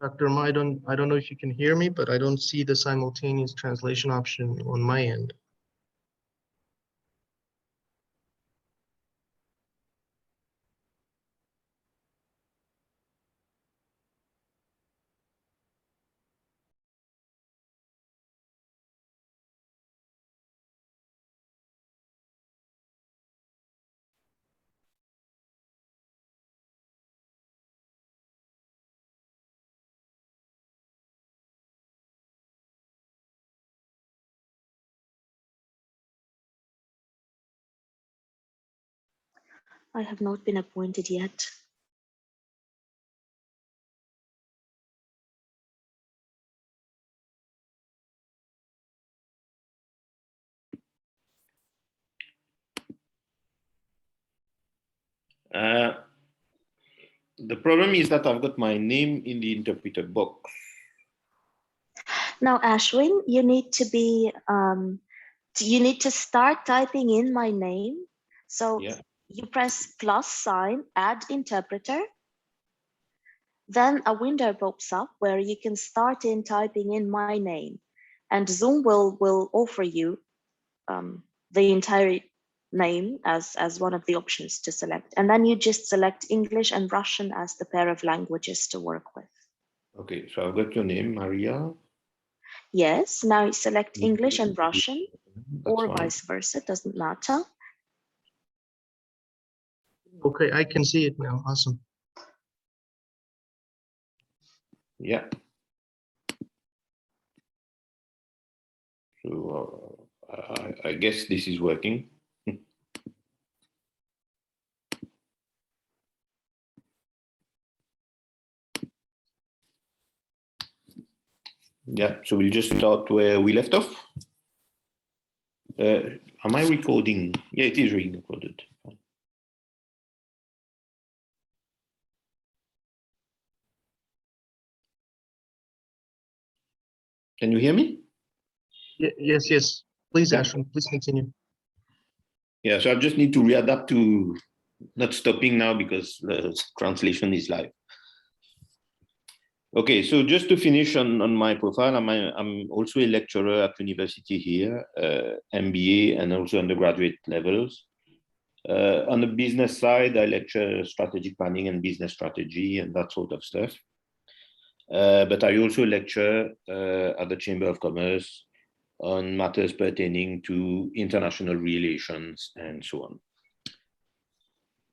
Dr. Ma, I don't know if you can hear me, but I don't see the simultaneous translation option on my end. I have not been appointed yet. The problem is that I've got my name in the interpreter box. Now, Ashween, you need to be, you need to start typing in my name. So Yeah. you press plus sign, add interpreter. Then a window pops up where you can start in typing in my name, and Zoom will offer you the entire name as one of the options to select. And then you just select English and Russian as the pair of languages to work with. Okay, so I've got your name, Maria. Yes, now you select English and Russian, or fine. vice versa, doesn't matter. Okay, I can see it now. Awesome. Yeah. So I guess this is working. Yeah, so we'll just start where we left off. Am I recording? Yeah, it is recorded. Can you hear me? Yes, yes. Please, Yeah. Ashwin, please continue. Yeah, so I just need to readapt to not stopping now because the translation is live. Okay, so just to finish on my profile, I'm also a lecturer at university here, MBA and also undergraduate levels. On the business side, I lecture strategic planning and business strategy and that sort of stuff. But I also lecture at the Chamber of Commerce on matters pertaining to international relations and so on.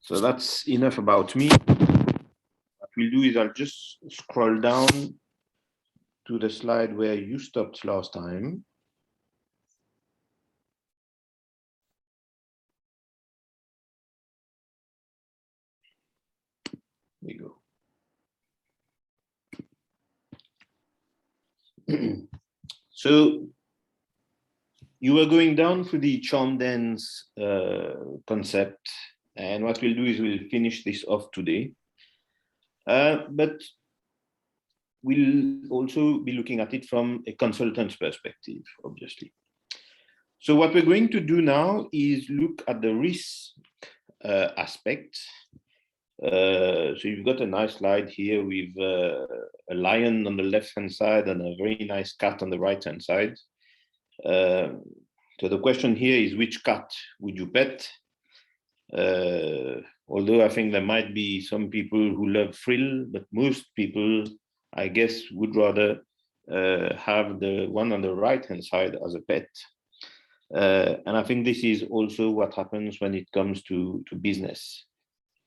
So that's enough about me. What we'll do is I'll just scroll down to the slide where you stopped last time. There you go. So you were going down through the charm dance concept, and what we'll do is we'll finish this off today. But we'll also be looking at it from a consultant's perspective, obviously. So what we're going to do now is look at the risk aspect. So you've got a nice slide here with a lion on the left-hand side and a very nice cat on the right-hand side. So the question here is, which cat would you pet? Although I think there might be some people who love thrill, but most people, I guess, would rather have the one on the right-hand side as a pet. And I think this is also what happens when it comes to business.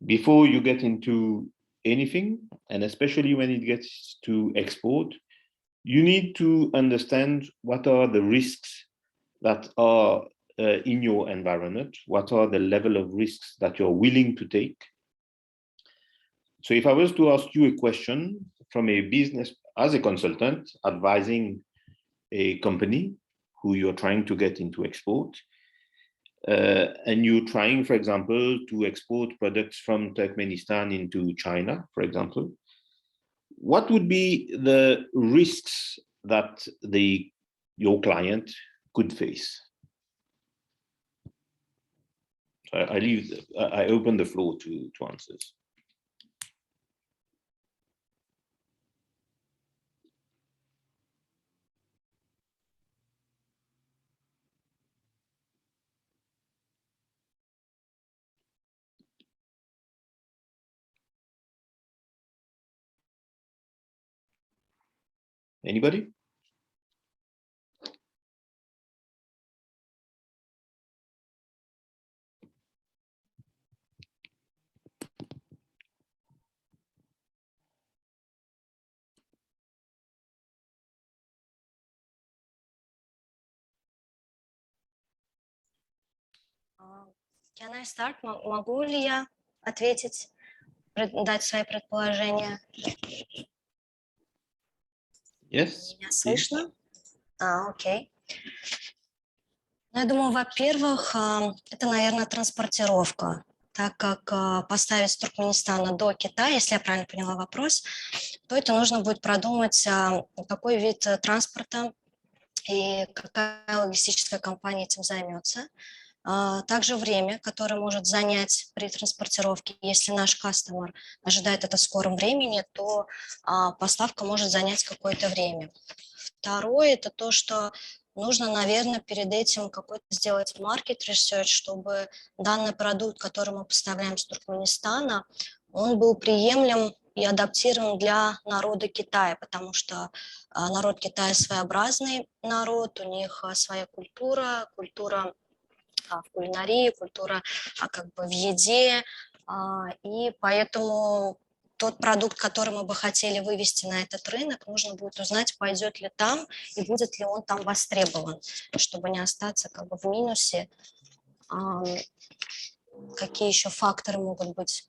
Before you get into anything, and especially when it gets to export, you need to understand what are the risks that are in your environment, what are the level of risks that you're willing to take. So if I was to ask you a question from a business, as a consultant advising a company who you're trying to get into export, and you're trying, for example, to export products from Turkmenistan into China, for example, what would be the risks that your client could face? I open the floor to answers. Anybody? Can I start? Могу ли я ответить, дать свои предположения? Yes. Меня Please. слышно? Окей. Ну, я думаю, во-первых, это, наверное, транспортировка, так как поставить с Туркменистана до Китая, если я правильно поняла вопрос, то это нужно будет продумать, какой вид транспорта и какая логистическая компания этим займется. Также время, которое может занять при транспортировке. Если наш кастомер ожидает это в скором времени, то поставка может занять какое-то время. Второе – это то, что нужно, наверное, перед этим какой-то сделать market research, чтобы данный продукт, который мы поставляем с Туркменистана, он был приемлем и адаптирован для народа Китая, потому что народ Китая своеобразный народ, у них своя культура в кулинарии, культура как бы в еде, и поэтому тот продукт, который мы бы хотели вывести на этот рынок, нужно будет узнать, пойдет ли там и будет ли он там востребован, чтобы не остаться как бы в минусе. Какие еще факторы могут быть?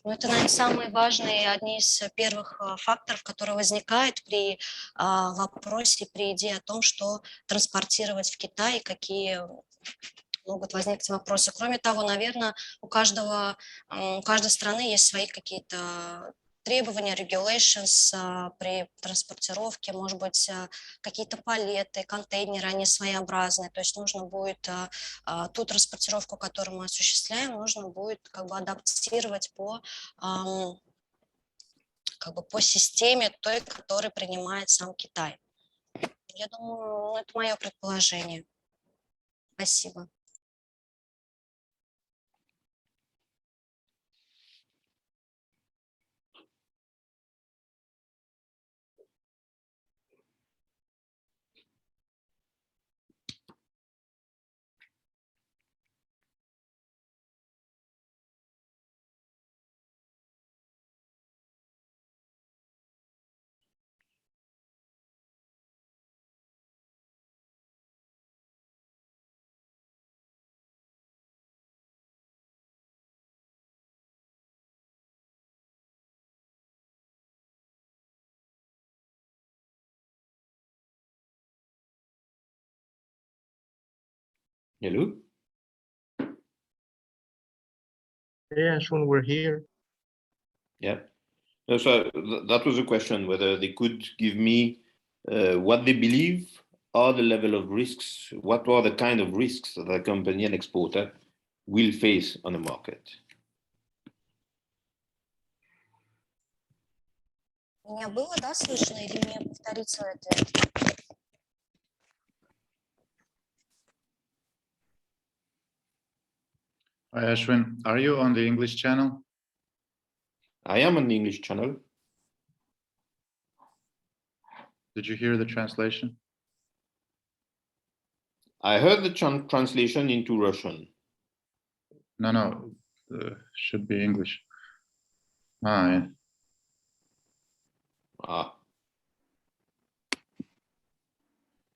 Ну, это, наверное, самые важные, одни из первых факторов, которые возникают при вопросе, при идее о том, что транспортировать в Китай, какие могут возникнуть вопросы. Кроме того, наверное, у каждой страны есть свои какие-то требования, regulations при транспортировке, может быть, какие-то палеты, контейнеры, они своеобразные, то есть нужно будет ту транспортировку, которую мы осуществляем, нужно будет как бы адаптировать как бы по системе той, которую принимает сам Китай. Я думаю, это мое предположение. Спасибо. Hello? Yeah, Ashween, we're here. Yeah. No, so that was a question, whether they could give me what they believe are the level of risks, what are the kind of risks that a company, an exporter, will face on the market. Меня было, да, слышно, или мне повторить свой ответ? Hi, Ashwin. Are you on the English channel? I am on the English channel. Did you hear the translation? I heard the translation into Russian. No, should be English. Yeah.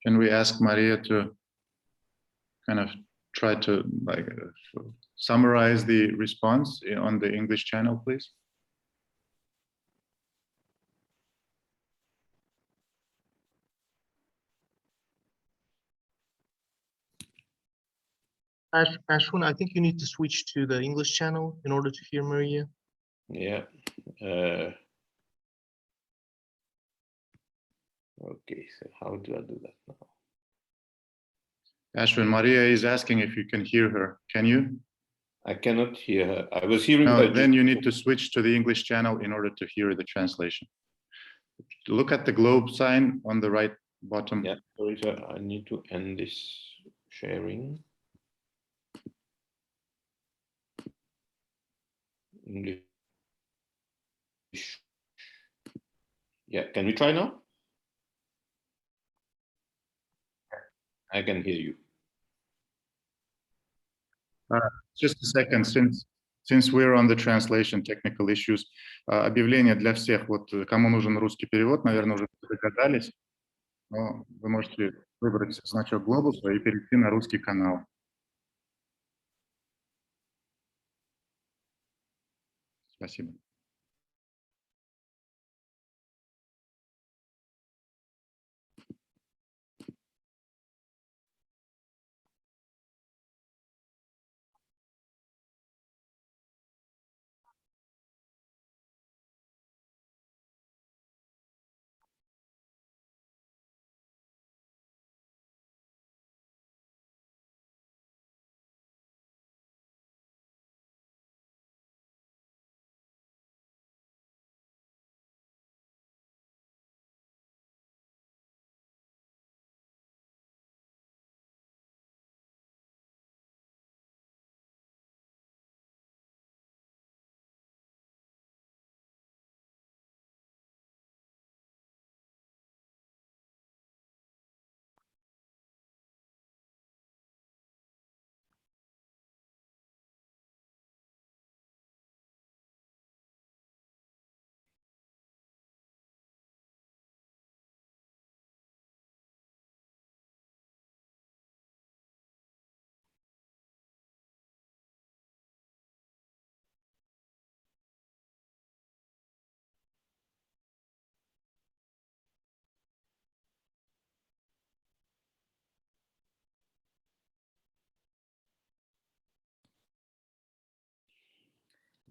Can we ask Maria to kind of try to summarize the response on the English channel, please? Ashwin, I think you need to switch to the English channel in order to hear Maria. Yeah. Okay, so how do I do that now? Ashwin, Maria is asking if you can hear her. Can you? I cannot hear her. I was hearing No, her. then you need to switch to the English channel in order to hear the translation. Look at the globe sign on the right bottom. Yeah, sorry, sir. I need to end this sharing. English. Yeah, can we try now? I can hear you. Just a second, since we're on the translation technical issues, объявление для всех, вот кому нужен русский перевод, наверное, уже догадались, но вы можете выбрать значок глобуса и перейти на русский канал. Спасибо.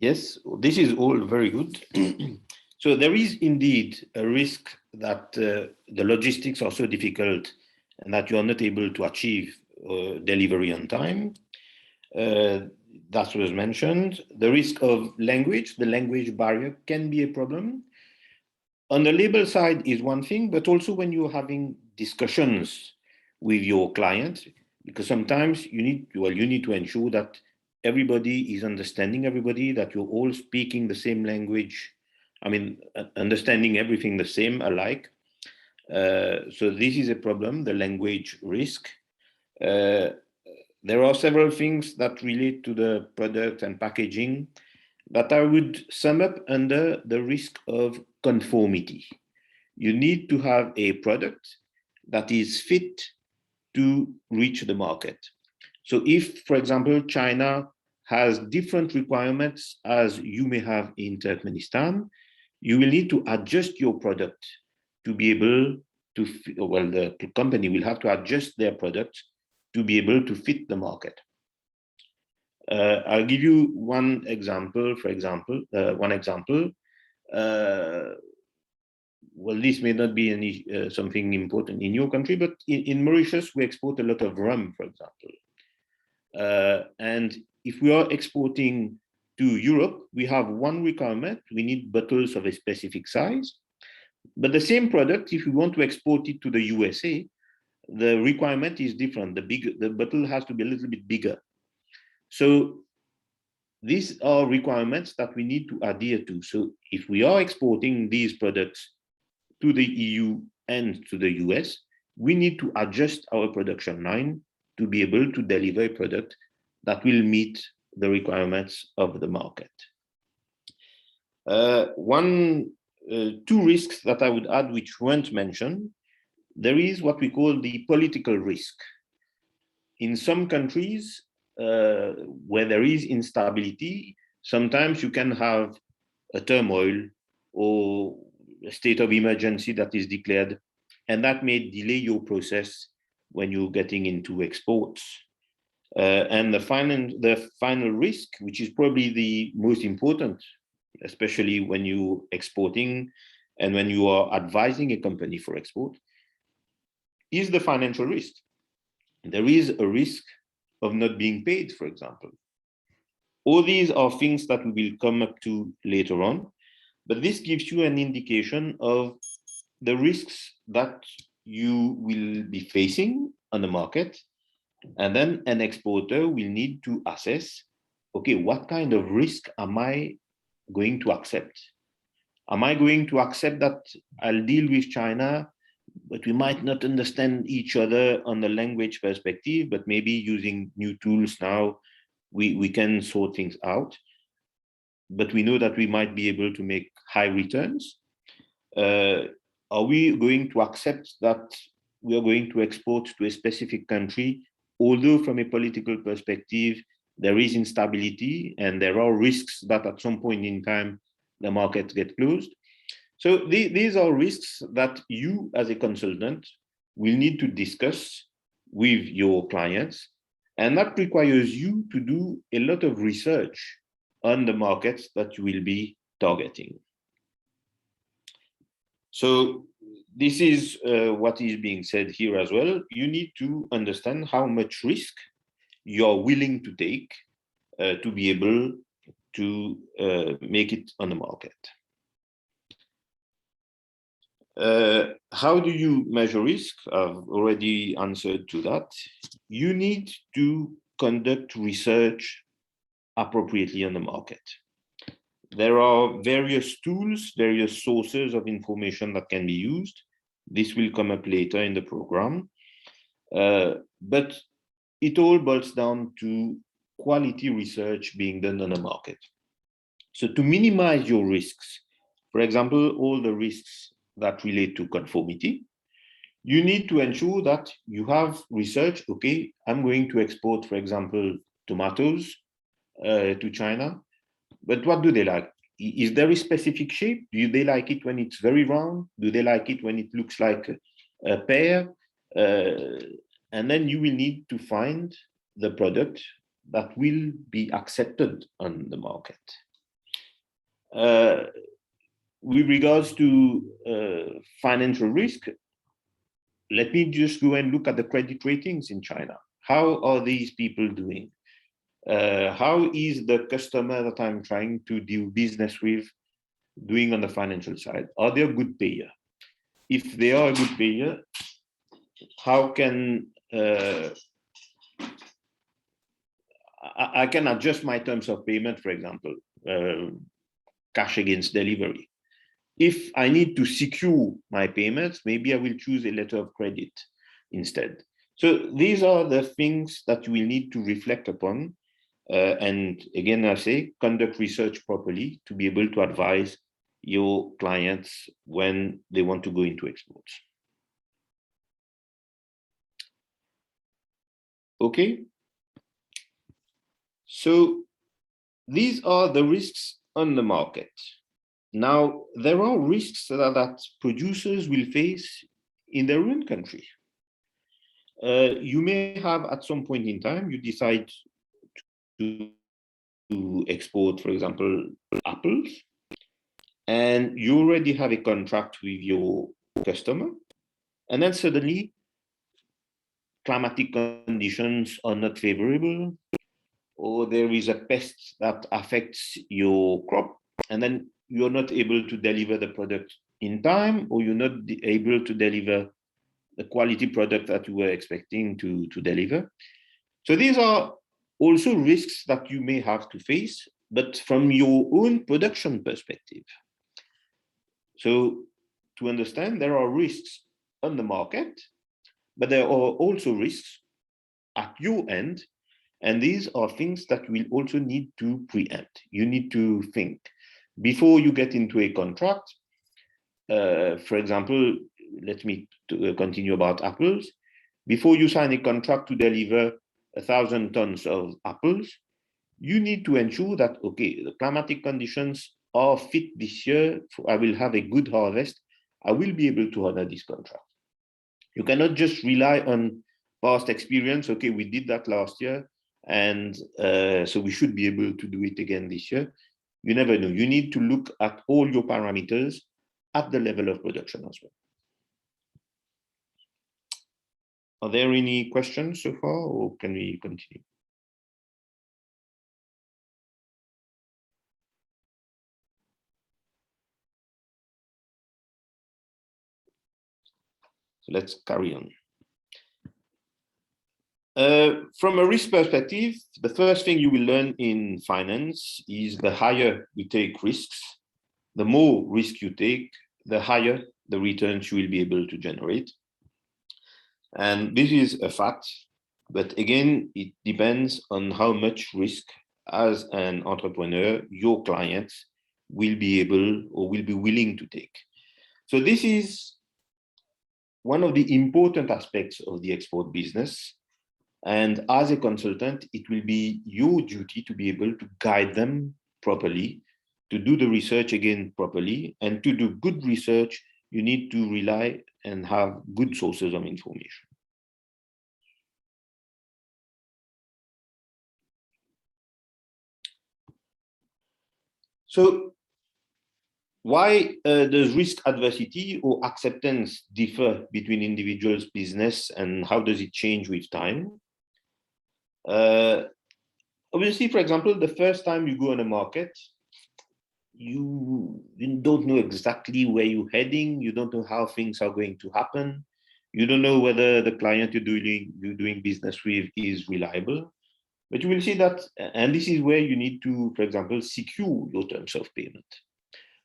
Yes, this is all very good. So there is indeed a risk that the logistics are so difficult and that you are not able to achieve delivery on time. That was mentioned. The risk of language, the language barrier can be a problem. On the label side is one thing, but also when you're having discussions with your client, because sometimes you need to ensure that everybody is understanding everybody, that you're all speaking the same language. I mean, understanding everything the same, alike. So this is a problem, the language risk. There are several things that relate to the product and packaging that I would sum up under the risk of conformity. You need to have a product that is fit to reach the market. So if, for example, China has different requirements as you may have in Turkmenistan, you will need to adjust your product to be able to, well, the company will have to adjust their product to be able to fit the market. I'll give you one example, well, this may not be any, something important in your country, but in Mauritius, we export a lot of rum, for example. And if we are exporting to Europe, we have one requirement. We need bottles of a specific size. But the same product, if we want to export it to the USA, the requirement is different. The bottle has to be a little bit bigger. So these are requirements that we need to adhere to. So if we are exporting these products to the EU and to the US, we need to adjust our production line to be able to deliver a product that will meet the requirements of the market. Two risks that I would add, which weren't mentioned, there is what we call the political risk. In some countries where there is instability, sometimes you can have a turmoil or a state of emergency that is declared, and that may delay your process when you're getting into exports. And the final risk, which is probably the most important, especially when you're exporting and when you are advising a company for export, is the financial risk. There is a risk of not being paid, for example. All these are things that we will come up to later on, but this gives you an indication of the risks that you will be facing on the market. And then an exporter will need to assess, okay, what kind of risk am I going to accept? Am I going to accept that I'll deal with China, but we might not understand each other on the language perspective, but maybe using new tools now, we can sort things out. But we know that we might be able to make high returns. Are we going to accept that we are going to export to a specific country, although from a political perspective, there is instability and there are risks that at some point in time, the markets get closed? So these are risks that you as a consultant will need to discuss with your clients. And that requires you to do a lot of research on the markets that you will be targeting. So this is what is being said here as well. You need to understand how much risk you're willing to take to be able to make it on the market. How do you measure risk? I've already answered to that. You need to conduct research appropriately on the market. There are various tools, various sources of information that can be used. This will come up later in the program. But it all boils down to quality research being done on the market. So to minimize your risks, for example, all the risks that relate to conformity, you need to ensure that you have research. Okay, I'm going to export, for example, tomatoes to China, but what do they like? Is there a specific shape? Do they like it when it's very round? Do they like it when it looks like a pear? And then you will need to find the product that will be accepted on the market. With regards to financial risk, let me just go and look at the credit ratings in China. How are these people doing? How is the customer that I'm trying to do business with doing on the financial side? Are they a good payer? If they are a good payer, how can I can adjust my terms of payment, for example, cash against delivery. If I need to secure my payments, maybe I will choose a letter of credit instead. So these are the things that you will need to reflect upon. And again, I say, conduct research properly to be able to advise your clients when they want to go into exports. Okay. So these are the risks on the market. Now, there are risks that producers will face in their own country. You may have, at some point in time, you decide to export, for example, apples, and you already have a contract with your customer, and then suddenly climatic conditions are not favorable, or there is a pest that affects your crop, and then you're not able to deliver the product in time, or you're not able to deliver the quality product that you were expecting to deliver. So these are also risks that you may have to face, but from your own production perspective. So to understand, there are risks on the market, but there are also risks at your end. And these are things that you will also need to preempt. You need to think before you get into a contract. For example, let me continue about apples. Before you sign a contract to deliver 1,000 tons of apples, you need to ensure that, okay, the climatic conditions are fit this year. I will have a good harvest. I will be able to honor this contract. You cannot just rely on past experience. Okay, we did that last year, and so we should be able to do it again this year. You never know. You need to look at all your parameters at the level of production as well. Are there any questions so far, or can we continue? So let's carry on. From a risk perspective, the first thing you will learn in finance is the higher you take risks, the more risk you take, the higher the returns you will be able to generate. And this is a fact, but again, it depends on how much risk as an entrepreneur your clients will be able or will be willing to take. So this is one of the important aspects of the export business. And as a consultant, it will be your duty to be able to guide them properly, to do the research again properly, and to do good research, you need to rely and have good sources of information. So why does risk adversity or acceptance differ between individuals' business, and how does it change with time? Obviously, for example, the first time you go on a market, you don't know exactly where you're heading. You don't know how things are going to happen. You don't know whether the client you're doing business with is reliable. But you will see that, and this is where you need to, for example, secure your terms of payment.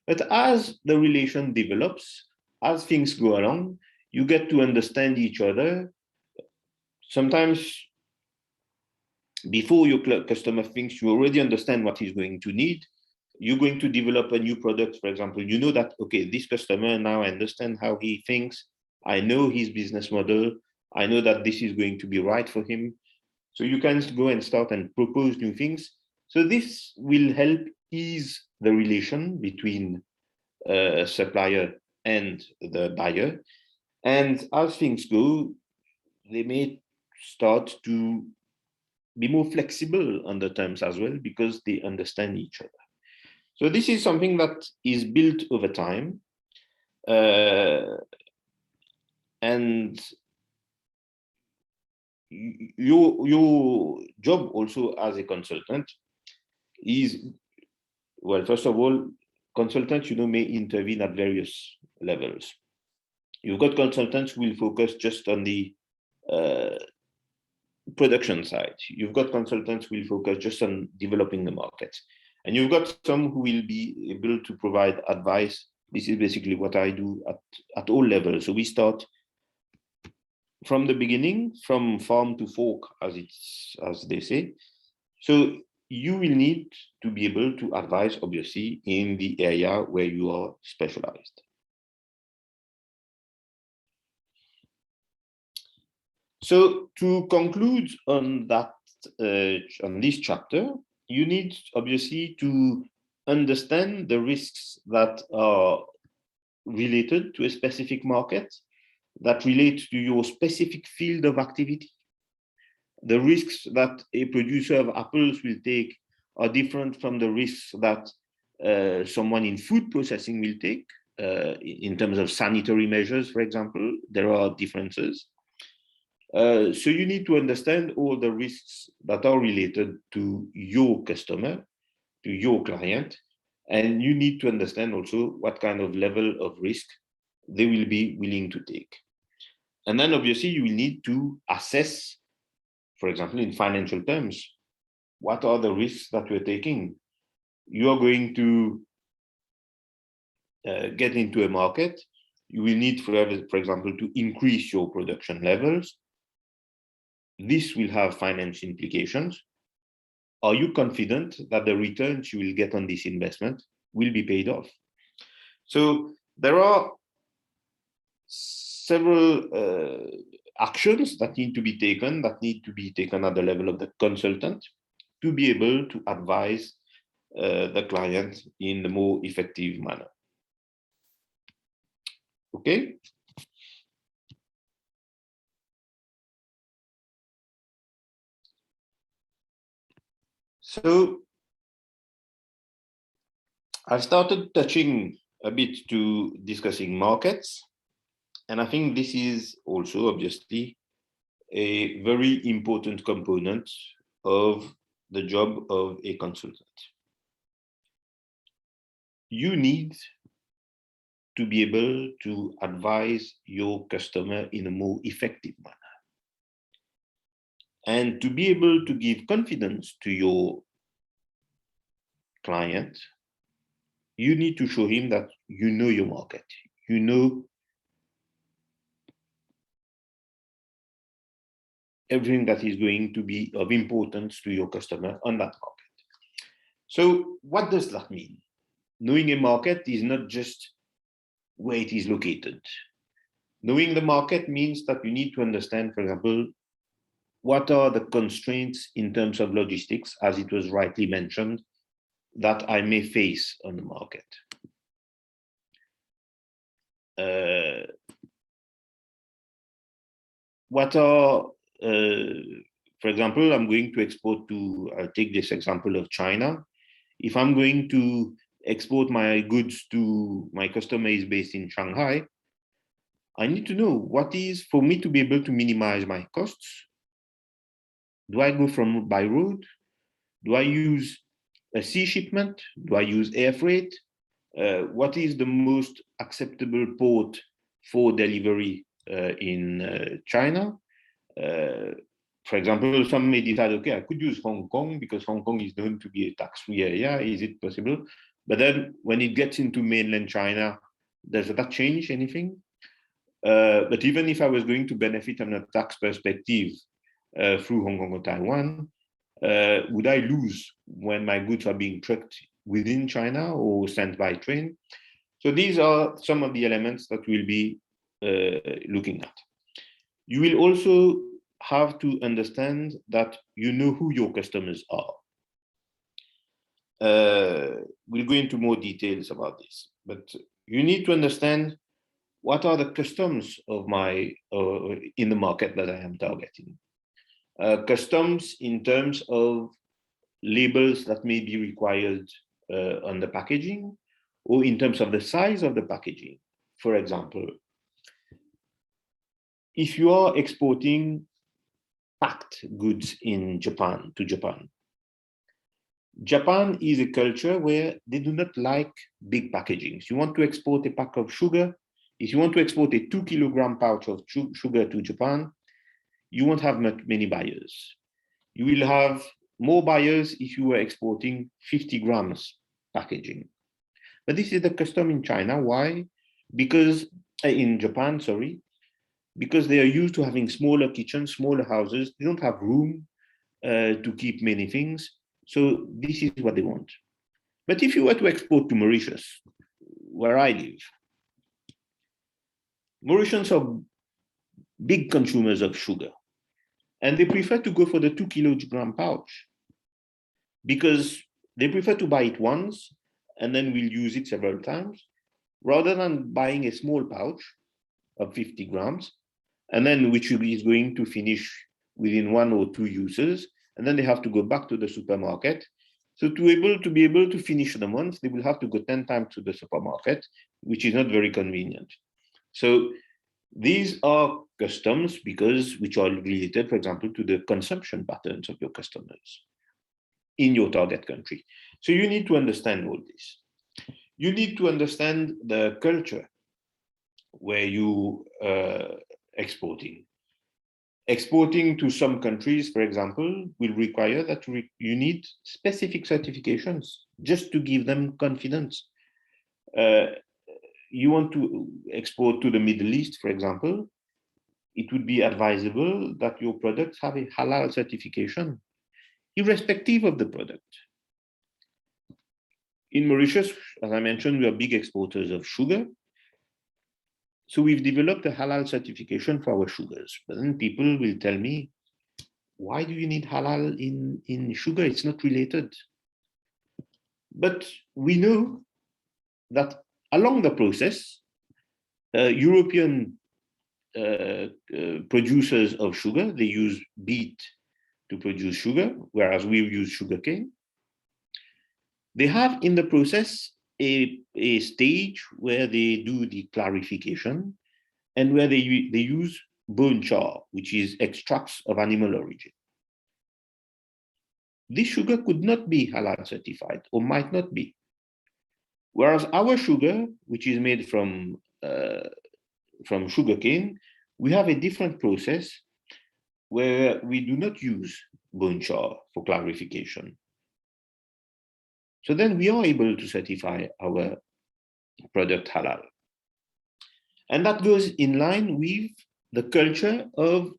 But as the relation develops, as things go along, you get to understand each other. Sometimes before your customer thinks you already understand what he's going to need, you're going to develop a new product, for example. You know that, okay, this customer, now I understand how he thinks. I know his business model. I know that this is going to be right for him. So you can go and start and propose new things. So this will help ease the relation between a supplier and the buyer. And as things go, they may start to be more flexible on the terms as well, because they understand each other. So this is something that is built over time. And your job also as a consultant is, well, first of all, consultants, may intervene at various levels. You've got consultants who will focus just on the production side. You've got consultants who will focus just on developing the market. And you've got some who will be able to provide advice. This is basically what I do at all levels. So we start from the beginning, from farm to fork, as they say. So you will need to be able to advise, obviously, in the area where you are specialized. So to conclude on that, on this chapter, you need obviously to understand the risks that are related to a specific market, that relate to your specific field of activity. The risks that a producer of apples will take are different from the risks that someone in food processing will take. In terms of sanitary measures, for example, there are differences. So you need to understand all the risks that are related to your customer, to your client, and you need to understand also what kind of level of risk they will be willing to take. And then obviously you will need to assess, for example, in financial terms, what are the risks that we're taking? You are going to get into a market. You will need, for example, to increase your production levels. This will have financial implications. Are you confident that the returns you will get on this investment will be paid off? So there are several actions that need to be taken at the level of the consultant to be able to advise the client in a more effective manner. Okay? So I started touching a bit to discussing markets, and I think this is also obviously a very important component of the job of a consultant. You need to be able to advise your customer in a more effective manner. And to be able to give confidence to your client, you need to show him that you know your market, you know everything that is going to be of importance to your customer on that market. So what does that mean? Knowing a market is not just where it is located. Knowing the market means that you need to understand, for example, what are the constraints in terms of logistics, as it was rightly mentioned, that I may face on the market. What are, for example, I'm going to export to, I'll take this example of China. If I'm going to export my goods to my customer is based in Shanghai, I need to know what is, for me to be able to minimize my costs. Do I go by road? Do I use a sea shipment? Do I use air freight? What is the most acceptable port for delivery in China? For example, some may decide, okay, I could use Hong Kong because Hong Kong is known to be a tax-free area. Is it possible? But then when it gets into mainland China, does that change anything? But even if I was going to benefit from a tax perspective through Hong Kong or Taiwan, would I lose when my goods are being trucked within China or sent by train? So these are some of the elements that we'll be looking at. You will also have to understand that you know who your customers are. We'll go into more details about this, but you need to understand what are the customs of my in the market that I am targeting. Customs in terms of labels that may be required on the packaging, or in terms of the size of the packaging. For example, if you are exporting packed goods in Japan to Japan, Japan is a culture where they do not like big packagings. You want to export a pack of sugar. If you want to export a 2 kilogram pouch of sugar to Japan, you won't have many buyers. You will have more buyers if you were exporting 50 grams packaging. But this is the custom in China. Why? Because in Japan, sorry, because they are used to having smaller kitchens, smaller houses. They don't have room to keep many things. So this is what they want. But if you were to export to Mauritius, where I live, Mauritians are big consumers of sugar, and they prefer to go for the 2 kilogram pouch because they prefer to buy it once and then we'll use it several times, rather than buying a small pouch of 50 grams, and then which is going to finish within 1 or 2 uses, and then they have to go back to the supermarket. So to be able to finish the month, they will have to go 10 times to the supermarket, which is not very convenient. So these are customs which are related, for example, to the consumption patterns of your customers in your target country. So you need to understand all this. You need to understand the culture where you exporting. Exporting to some countries, for example, will require that you need specific certifications just to give them confidence. You want to export to the Middle East, for example, it would be advisable that your products have a halal certification, irrespective of the product. In Mauritius, as I mentioned, we are big exporters of sugar. So we've developed a halal certification for our sugars. But then people will tell me, why do you need halal in sugar? It's not related. But we know that along the process, European producers of sugar, they use beet to produce sugar, whereas we use sugarcane. They have in the process a stage where they do the clarification and where they use bone char, which is extracts of animal origin. This sugar could not be halal certified or might not be. Whereas our sugar, which is made from sugarcane, we have a different process where we do not use bone char for clarification. So then we are able to certify our product halal. And that goes in line with the culture of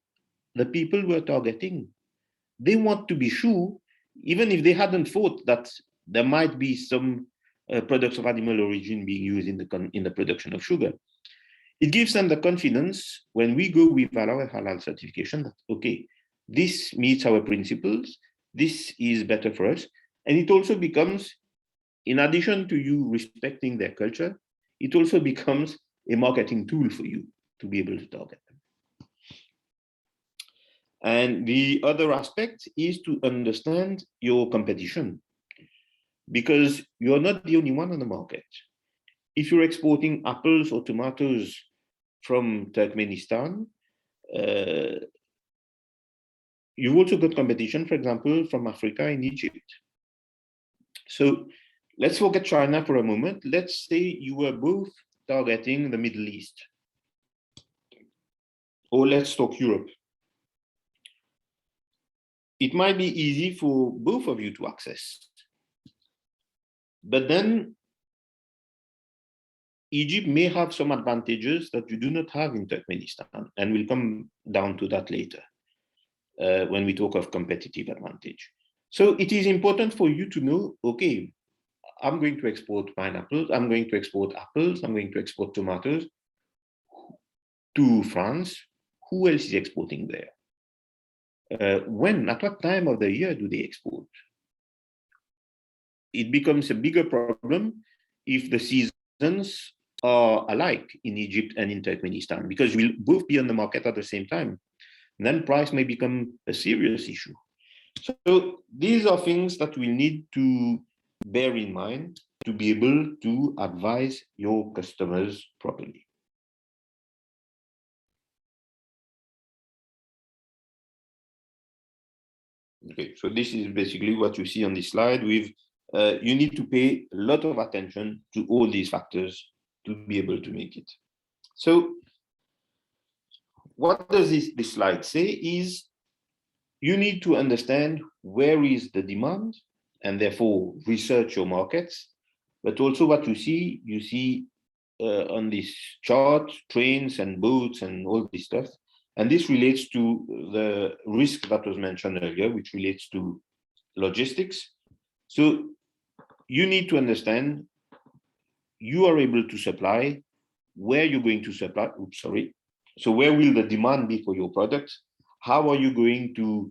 the people we're targeting, they want to be sure, even if they hadn't thought that there might be some products of animal origin being used in the production of sugar. It gives them the confidence when we go with halal certification that, okay, this meets our principles, this is better for us. And it also becomes, in addition to you respecting their culture, it also becomes a marketing tool for you to be able to target them. And the other aspect is to understand your competition, because you're not the only one on the market. If you're exporting apples or tomatoes from Turkmenistan, you've also got competition, for example, from Africa and Egypt. So let's forget China for a moment. Let's say you were both targeting the Middle East. Or let's talk Europe. It might be easy for both of you to access. But then Egypt may have some advantages that you do not have in Turkmenistan, and we'll come down to that later when we talk of competitive advantage. So it is important for you to know, okay, I'm going to export pineapples, I'm going to export apples, I'm going to export tomatoes to France. Who else is exporting there? When, at what time of the year do they export? It becomes a bigger problem if the seasons are alike in Egypt and in Turkmenistan, because we'll both be on the market at the same time. And then price may become a serious issue. So these are things that we need to bear in mind to be able to advise your customers properly. Okay, so this is basically what you see on this slide. With you need to pay a lot of attention to all these factors to be able to make it. So what does this slide say is you need to understand where is the demand and therefore research your markets. But also what you see on this chart, trains and boats and all this stuff. And this relates to the risk that was mentioned earlier, which relates to logistics. So you need to understand you are able to supply, where you're going to supply, So where will the demand be for your products? How are you going to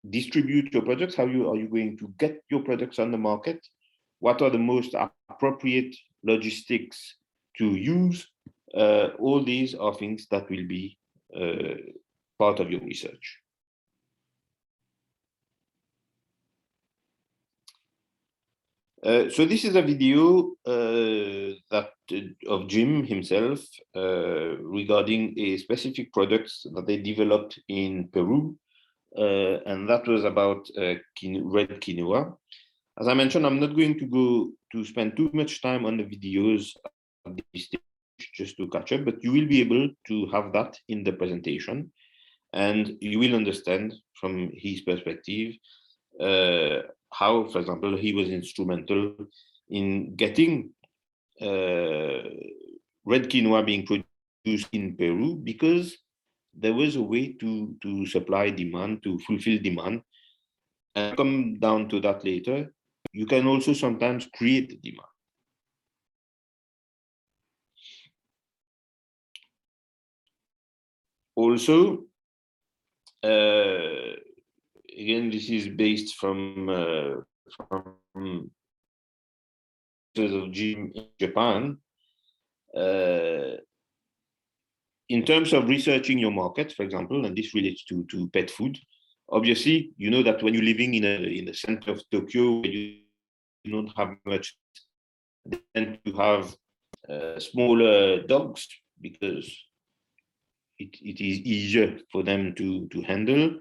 distribute your products? How are you going to get your products on the market? What are the most appropriate logistics to use? All these are things that will be part of your research. So this is a video of Jim himself regarding a specific product that they developed in Peru, and that was about red quinoa. As I mentioned, I'm not going to spend too much time on the videos at this stage just to catch up, but you will be able to have that in the presentation, and you will understand from his perspective how, for example, he was instrumental in getting red quinoa being produced in Peru, because there was a way to supply demand, to fulfill demand. And I'll come down to that later. You can also sometimes create demand. Also, again, this is based from of Jim in Japan. In terms of researching your market, for example, and this relates to pet food, obviously, you know that when you're living in the center of Tokyo, where you don't have much, then to have smaller dogs, because it is easier for them to handle.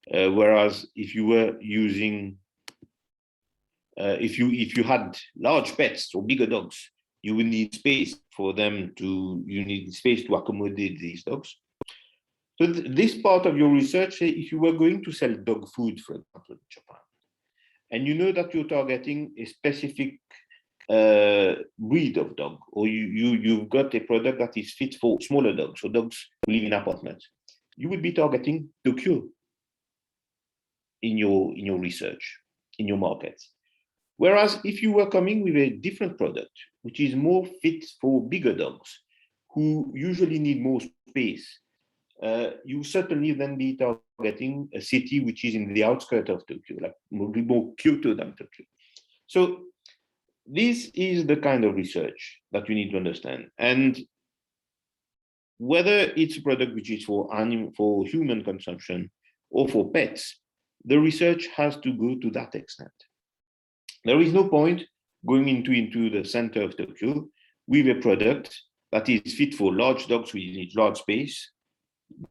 Whereas if you were using, if you had large pets or bigger dogs, you would need space for them to, you need space to accommodate these dogs. So this part of your research, if you were going to sell dog food, for example, in Japan, and you know that you're targeting a specific breed of dog, or you've got a product that is fit for smaller dogs, or dogs who live in apartments, you would be targeting Tokyo in your research, in your markets. Whereas if you were coming with a different product, which is more fit for bigger dogs, who usually need more space, you certainly then be targeting a city which is in the outskirts of Tokyo, like more Kyoto than Tokyo. So this is the kind of research that you need to understand. And whether it's a product which is for human consumption or for pets, the research has to go to that extent. There is no point going into the center of Tokyo with a product that is fit for large dogs who need large space,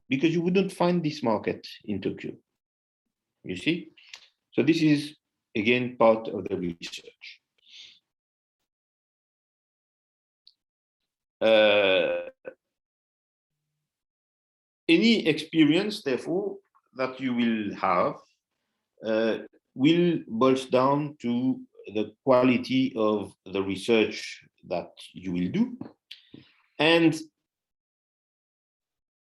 because you wouldn't find this market in Tokyo. You see? So this is, again, part of the research. Any experience, therefore, that you will have will boil down to the quality of the research that you will do. And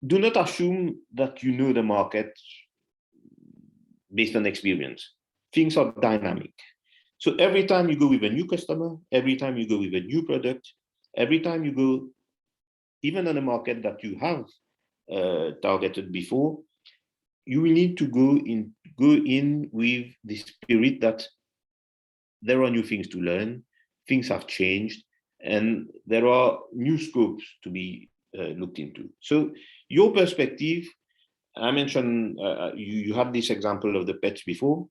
do not assume that you know the market based on experience. Things are dynamic. So every time you go with a new customer, every time you go with a new product, every time you go, even on a market that you have targeted before, you will need to go in with the spirit that there are new things to learn, things have changed, and there are new scopes to be looked into. So your perspective, I mentioned, you had this example of the pets before.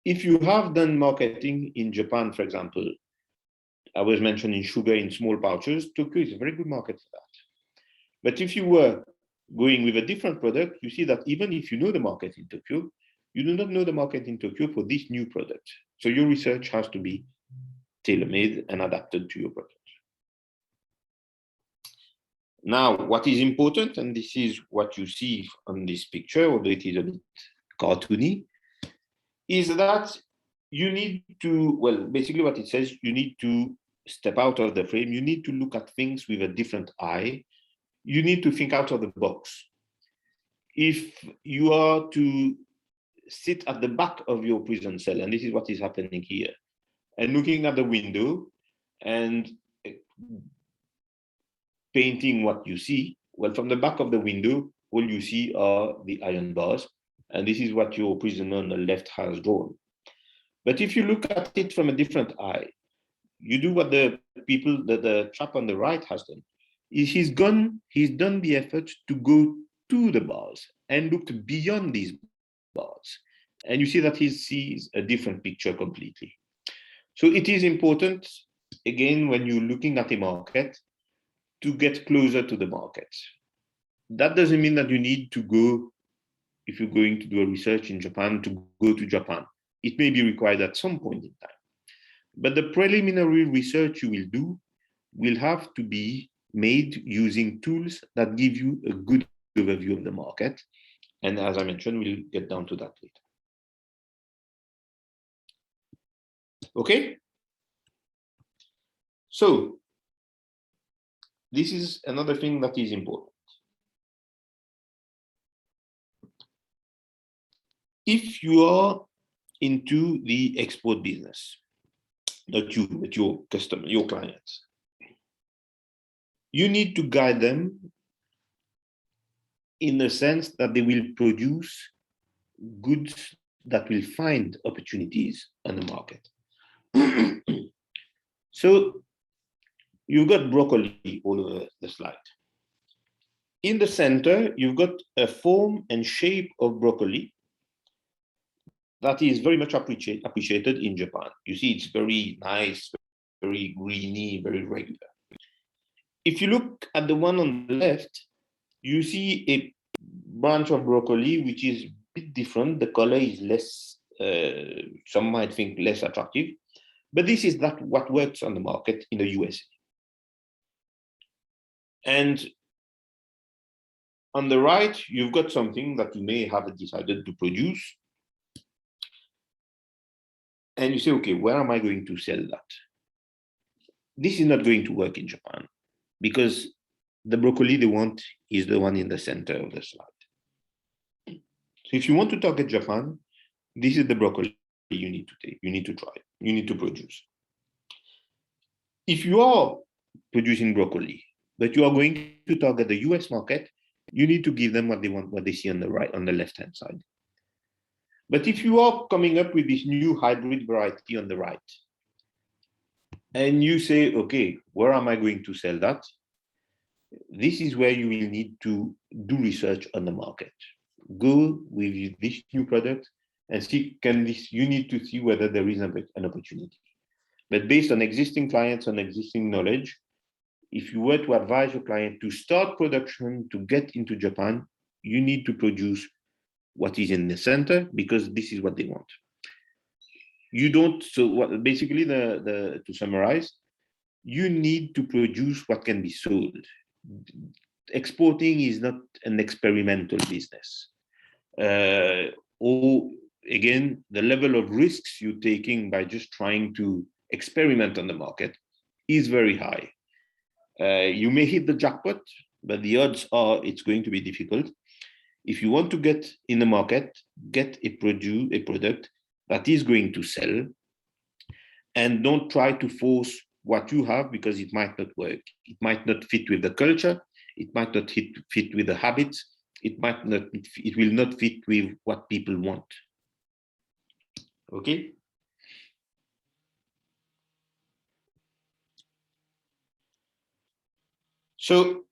If you have done marketing in Japan, for example, I was mentioning sugar in small pouches, Tokyo is a very good market for that. But if you were going with a different product, you see that even if you know the market in Tokyo, you do not know the market in Tokyo for this new product. So your research has to be tailor-made and adapted to your product. Now, what is important, and this is what you see on this picture, although it is a bit cartoony, is that you need to, well, basically what it says, you need to step out of the frame. You need to look at things with a different eye. You need to think out of the box. If you are to sit at the back of your prison cell, and this is what is happening here, and looking at the window and painting what you see, well, from the back of the window, all you see are the iron bars, and this is what your prisoner on the left has drawn. But if you look at it from a different eye, you do what the chap on the right has done. He's done the effort to go to the bars and looked beyond these bars. And you see that he sees a different picture completely. So it is important, again, when you're looking at a market, to get closer to the market. That doesn't mean that you need to go, if you're going to do a research in Japan, to go to Japan. It may be required at some point in time. But the preliminary research you will do will have to be made using tools that give you a good overview of the market. And as I mentioned, we'll get down to that later. Okay? So, this is another thing that is important. If you are into the export business, not you, but your customer, your clients, you need to guide them in the sense that they will produce goods that will find opportunities on the market. So you've got broccoli all over the slide. In the center, you've got a form and shape of broccoli that is very much appreciated in Japan. You see, it's very nice, very greeny, very regular. If you look at the one on the left, you see a branch of broccoli which is a bit different. The color is less, some might think less attractive, but this is what works on the market in the USA. And on the right, you've got something that you may have decided to produce. And you say, okay, where am I going to sell that? This is not going to work in Japan because the broccoli they want is the one in the center of the slide. So if you want to target Japan, this is the broccoli you need to take, you need to try, you need to produce. If you are producing broccoli, but you are going to target the US market, you need to give them what they want, what they see on the right, on the left-hand side. But if you are coming up with this new hybrid variety on the right, and you say, okay, where am I going to sell that? This is where you will need to do research on the market. Go with this new product and see, you need to see whether there is an opportunity. But based on existing clients and existing knowledge, if you were to advise your client to start production to get into Japan, you need to produce what is in the center because this is what they want. You don't, so what, basically to summarize, you need to produce what can be sold. Exporting is not an experimental business. Or again, the level of risks you're taking by just trying to experiment on the market is very high. You may hit the jackpot, but the odds are it's going to be difficult. If you want to get in the market, get a product that is going to sell, and don't try to force what you have because it might not work. It might not fit with the culture. It might not fit with the habits. It will not fit with what people want. Okay. So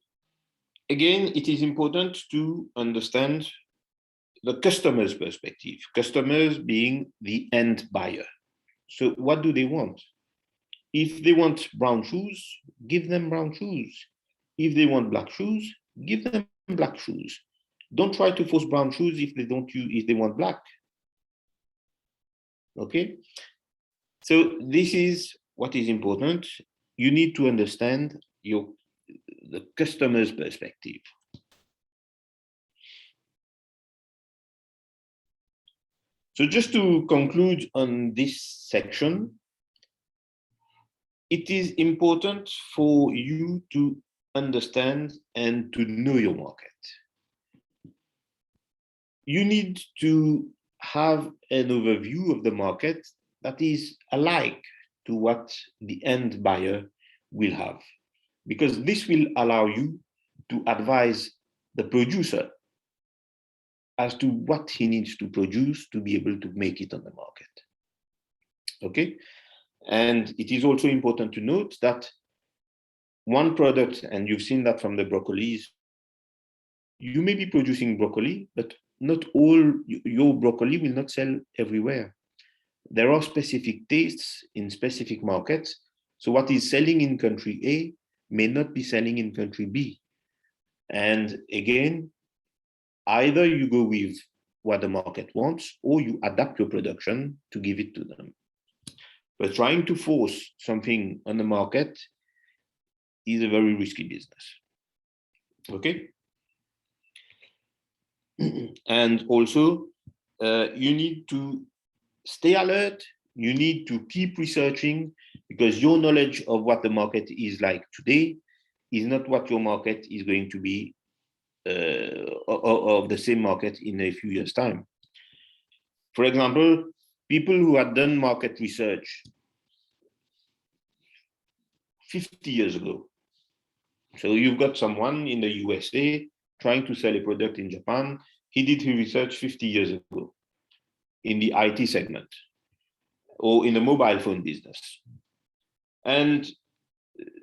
again, it is important to understand the customer's perspective, customers being the end buyer. So what do they want? If they want brown shoes, give them brown shoes. If they want black shoes, give them black shoes. Don't try to force brown shoes if they want black. Okay? So this is what is important. You need to understand the customer's perspective. So just to conclude on this section, it is important for you to understand and to know your market. You need to have an overview of the market that is alike to what the end buyer will have, because this will allow you to advise the producer as to what he needs to produce to be able to make it on the market. Okay? And it is also important to note that one product, and you've seen that from the broccolis, you may be producing broccoli, but not all your broccoli will not sell everywhere. There are specific tastes in specific markets. So what is selling in country A may not be selling in country B. And again, either you go with what the market wants or you adapt your production to give it to them. But trying to force something on the market is a very risky business. Okay? And also, you need to stay alert. You need to keep researching, because your knowledge of what the market is like today is not what your market is going to be of the same market in a few years' time. For example, people who had done market research 50 years ago. So you've got someone in the USA trying to sell a product in Japan. He did his research 50 years ago in the IT segment or in the mobile phone business. And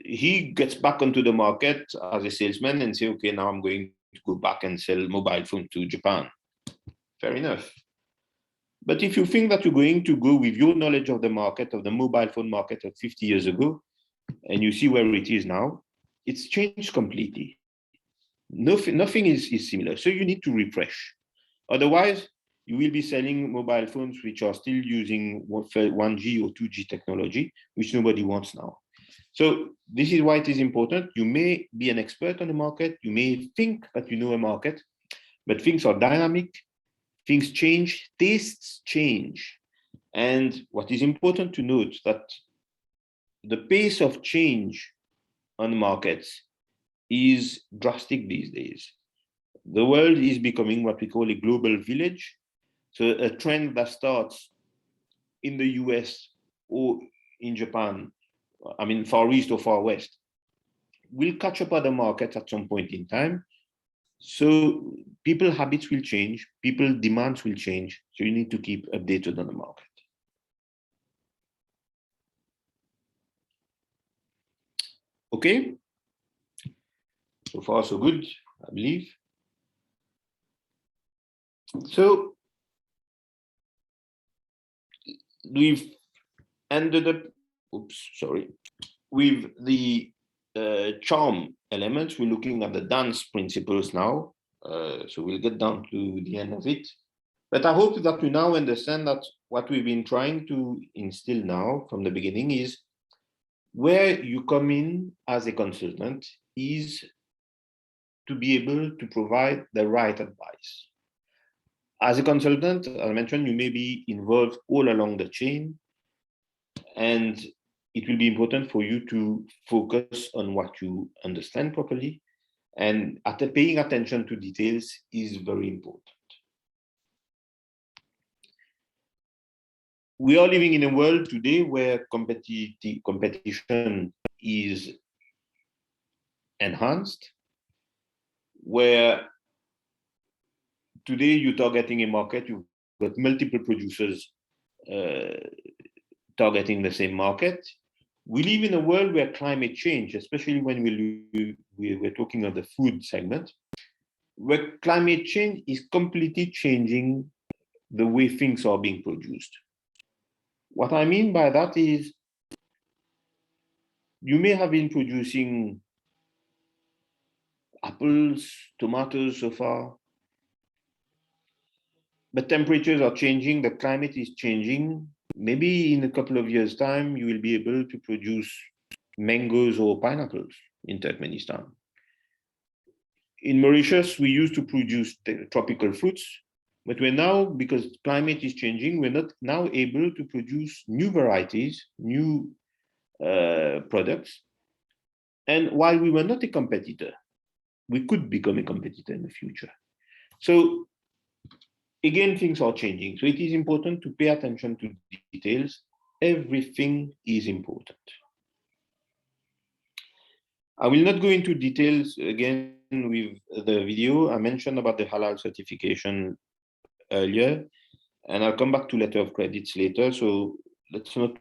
he gets back onto the market as a salesman and say, okay, now I'm going to go back and sell mobile phone to Japan. Fair enough. But if you think that you're going to go with your knowledge of the market, of the mobile phone market of 50 years ago, and you see where it is now, it's changed completely. Nothing is similar. So you need to refresh. Otherwise, you will be selling mobile phones which are still using 1G or 2G technology, which nobody wants now. So this is why it is important. You may be an expert on the market. You may think that you know a market, but things are dynamic. Things change, tastes change. And what is important to note that the pace of change on markets is drastic these days. The world is becoming what we call a global village. So a trend that starts in the US or in Japan, I mean, Far East or Far West, will catch up other markets at some point in time. So people habits will change, people demands will change. So you need to keep updated on the market. Okay. So far, so good, I believe. So we've ended up, with the charm elements. We're looking at the dance principles now. So we'll get down to the end of it. But I hope that you now understand that what we've been trying to instill now from the beginning is where you come in as a consultant is to be able to provide the right advice. As a consultant, as I mentioned, you may be involved all along the chain, and it will be important for you to focus on what you understand properly, and paying attention to details is very important. We are living in a world today where competition is enhanced, where today you're targeting a market, you've got multiple producers targeting the same market. We live in a world where climate change, especially when we're talking of the food segment, where climate change is completely changing the way things are being produced. What I mean by that is you may have been producing apples, tomatoes so far, but temperatures are changing, the climate is changing. Maybe in a couple of years' time, you will be able to produce mangoes or pineapples in Turkmenistan. In Mauritius, we used to produce tropical fruits, but we're now, because climate is changing, we're not now able to produce new varieties, new products. And while we were not a competitor, we could become a competitor in the future. So again, things are changing. So it is important to pay attention to details. Everything is important. I will not go into details again with the video. I mentioned about the halal certification earlier, and I'll come back to letter of credits later. So let's not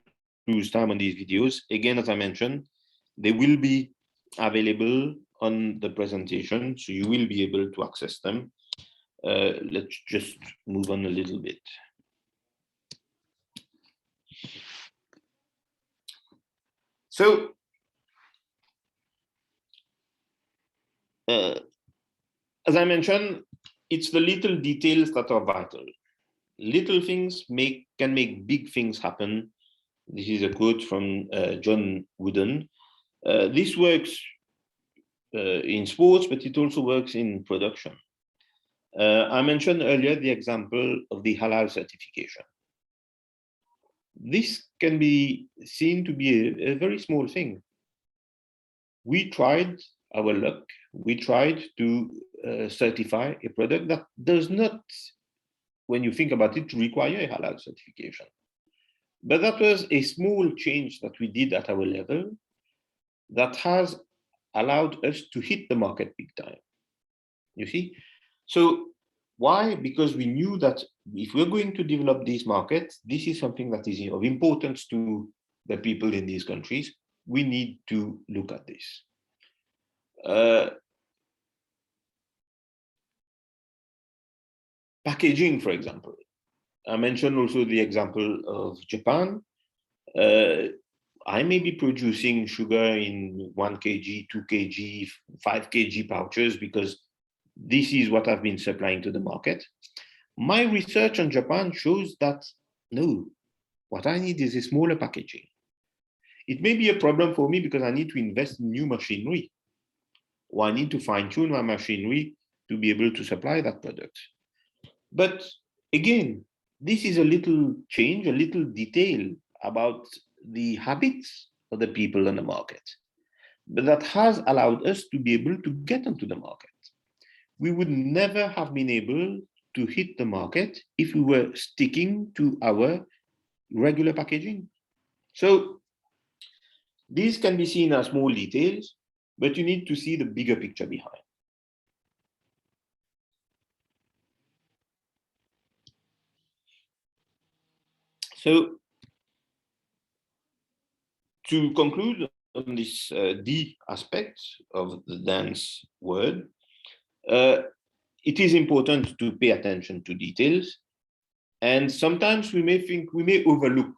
lose time on these videos. Again, as I mentioned, they will be available on the presentation, so you will be able to access them. Let's just move on a little bit. So, as I mentioned, it's the little details that are vital. Little things can make big things happen. This is a quote from John Wooden. This works in sports, but it also works in production. I mentioned earlier the example of the halal certification. This can be seen to be a very small thing. We tried our luck. We tried to certify a product that does not, when you think about it, require a halal certification. But that was a small change that we did at our level that has allowed us to hit the market big time. You see? So why? Because we knew that if we're going to develop these markets, this is something that is of importance to the people in these countries. We need to look at this. Packaging, for example. I mentioned also the example of Japan. I may be producing sugar in 1 kg, 2 kg, 5 kg pouches because this is what I've been supplying to the market. My research on Japan shows that no, what I need is a smaller packaging. It may be a problem for me because I need to invest in new machinery, or I need to fine-tune my machinery to be able to supply that product. But again, this is a little change, a little detail about the habits of the people in the market, but that has allowed us to be able to get into the market. we would never have been able to hit the market if we were sticking to our regular packaging. So these can be seen as small details, but you need to see the bigger picture behind. So to conclude on this D aspect of the dance word, it is important to pay attention to details. And sometimes we may overlook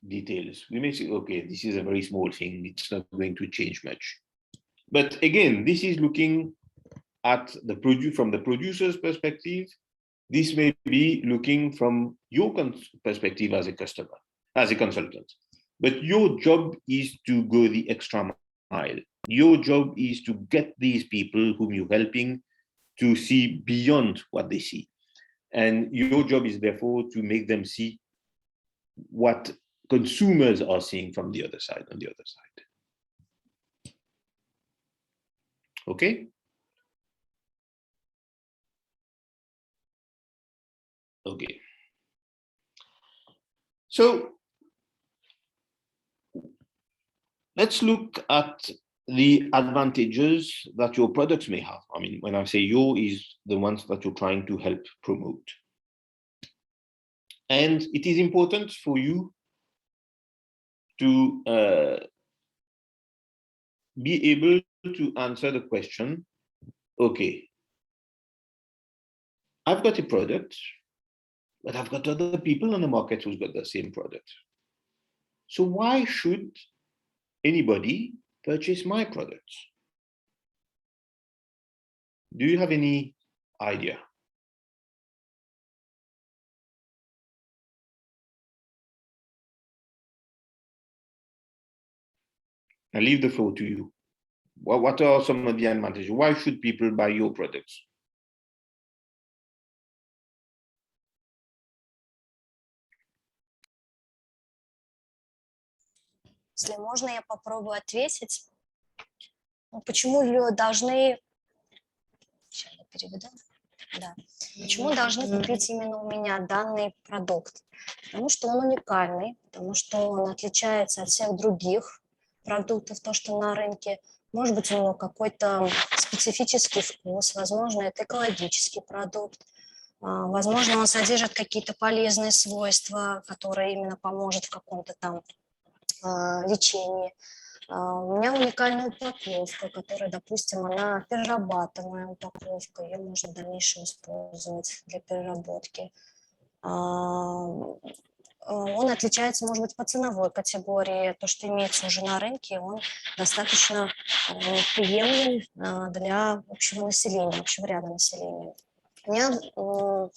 details. We may say, okay, this is a very small thing. It's not going to change much. But again, this is looking at from the producer's perspective. This may be looking from your perspective as a customer, as a consultant. But your job is to go the extra mile. Your job is to get these people whom you're helping to see beyond what they see. And your job is therefore to make them see what consumers are seeing from the other side, on the other side. Okay? Okay. So let's look at the advantages that your products may have. I mean, when I say you, is the ones that you're trying to help promote. And it is important for you to be able to answer the question, okay, I've got a product, but I've got other people on the market who's got the same product. So why should anybody purchase my products? Do you have any idea? I leave the floor to you. What are some of the advantages? Why should people buy your products? Если можно, я попробую ответить. Почему должны... Сейчас я переведу. Да. Почему должны купить именно у меня данный продукт? Потому что он уникальный, потому что он отличается от всех других продуктов, то, что на рынке. Может быть, у него какой-то специфический вкус, возможно, это экологический продукт, возможно, он содержит какие-то полезные свойства, которые именно поможет в каком-то там лечении. У меня уникальная упаковка, которая, допустим, она перерабатываемая упаковка, ее можно в дальнейшем использовать для переработки. Он отличается, может быть, по ценовой категории. То, что имеется уже на рынке, он достаточно приемлем для общего населения, общего ряда населения. У меня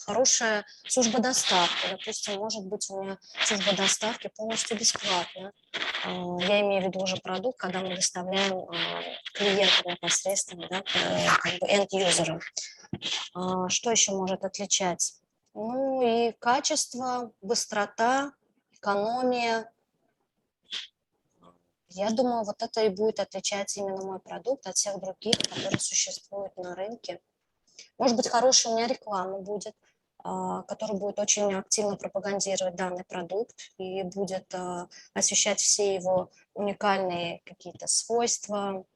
хорошая служба доставки. Допустим, может быть, у меня служба доставки полностью бесплатная. Я имею в виду уже продукт, когда мы доставляем клиентам непосредственно, да, как бы end-юзерам. Что еще может отличать? Ну и качество, быстрота, экономия. Я думаю, вот это и будет отличать именно мой продукт от всех других, которые существуют на рынке. Может быть, хорошая у меня реклама будет, которая будет очень активно пропагандировать данный продукт и будет освещать все его уникальные какие-то свойства,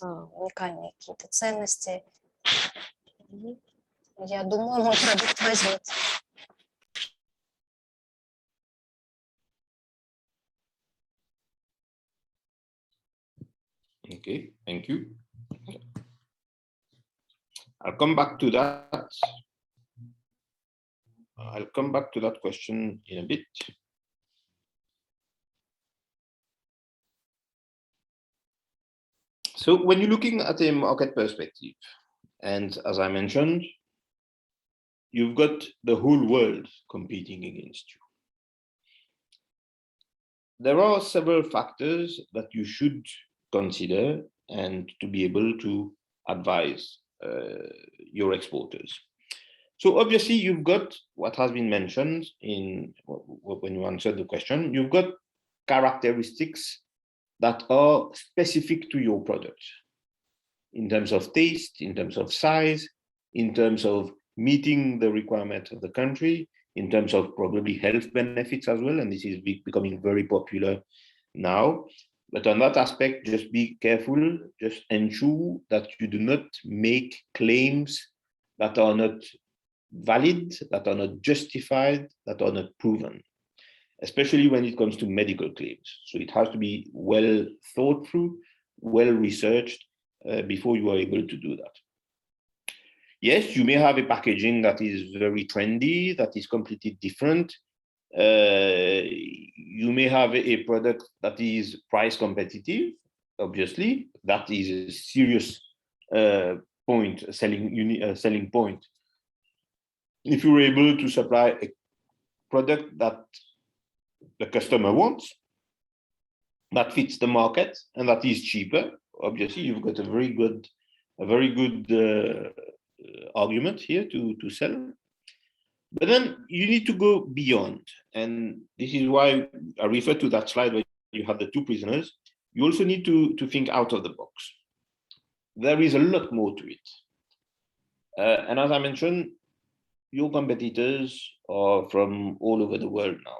уникальные какие-то ценности. Я думаю, мой продукт возьмет. Okay, thank you. I'll come back to that. I'll come back to that question in a bit. So when you're looking at a market perspective, and as I mentioned, you've got the whole world competing against you. There are several factors that you should consider and to be able to advise your exporters. So obviously you've got what has been mentioned in when you answered the question, you've got characteristics that are specific to your product in terms of taste, in terms of size, in terms of meeting the requirements of the country, in terms of probably health benefits as well, and this is becoming very popular now. But on that aspect, just be careful, just ensure that you do not make claims that are not valid, that are not justified, that are not proven, especially when it comes to medical claims. So it has to be well thought through, well researched before you are able to do that. Yes, you may have a packaging that is very trendy, that is completely different. You may have a product that is price competitive, obviously. That is a serious selling point. If you're able to supply a product that the customer wants, that fits the market, and that is cheaper, obviously you've got a very good argument here to sell. But then you need to go beyond, and this is why I refer to that slide where you have the two prisoners. You also need to think out of the box. There is a lot more to it, and as I mentioned, your competitors are from all over the world now.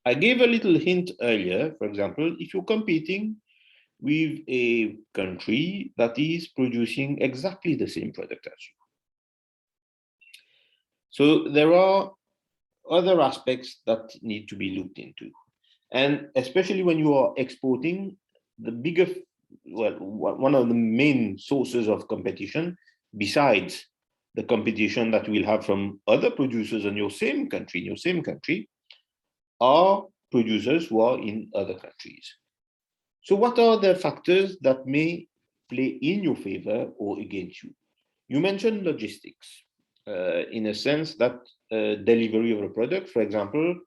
I gave a little hint earlier. For example, if you're competing with a country that is producing exactly the same product as you. So there are other aspects that need to be looked into. And especially when you are exporting, the bigger, well, one of the main sources of competition, besides the competition that we'll have from other producers in your same country, are producers who are in other countries. So what are the factors that may play in your favor or against you? You mentioned logistics, in a sense that delivery of a product, for example,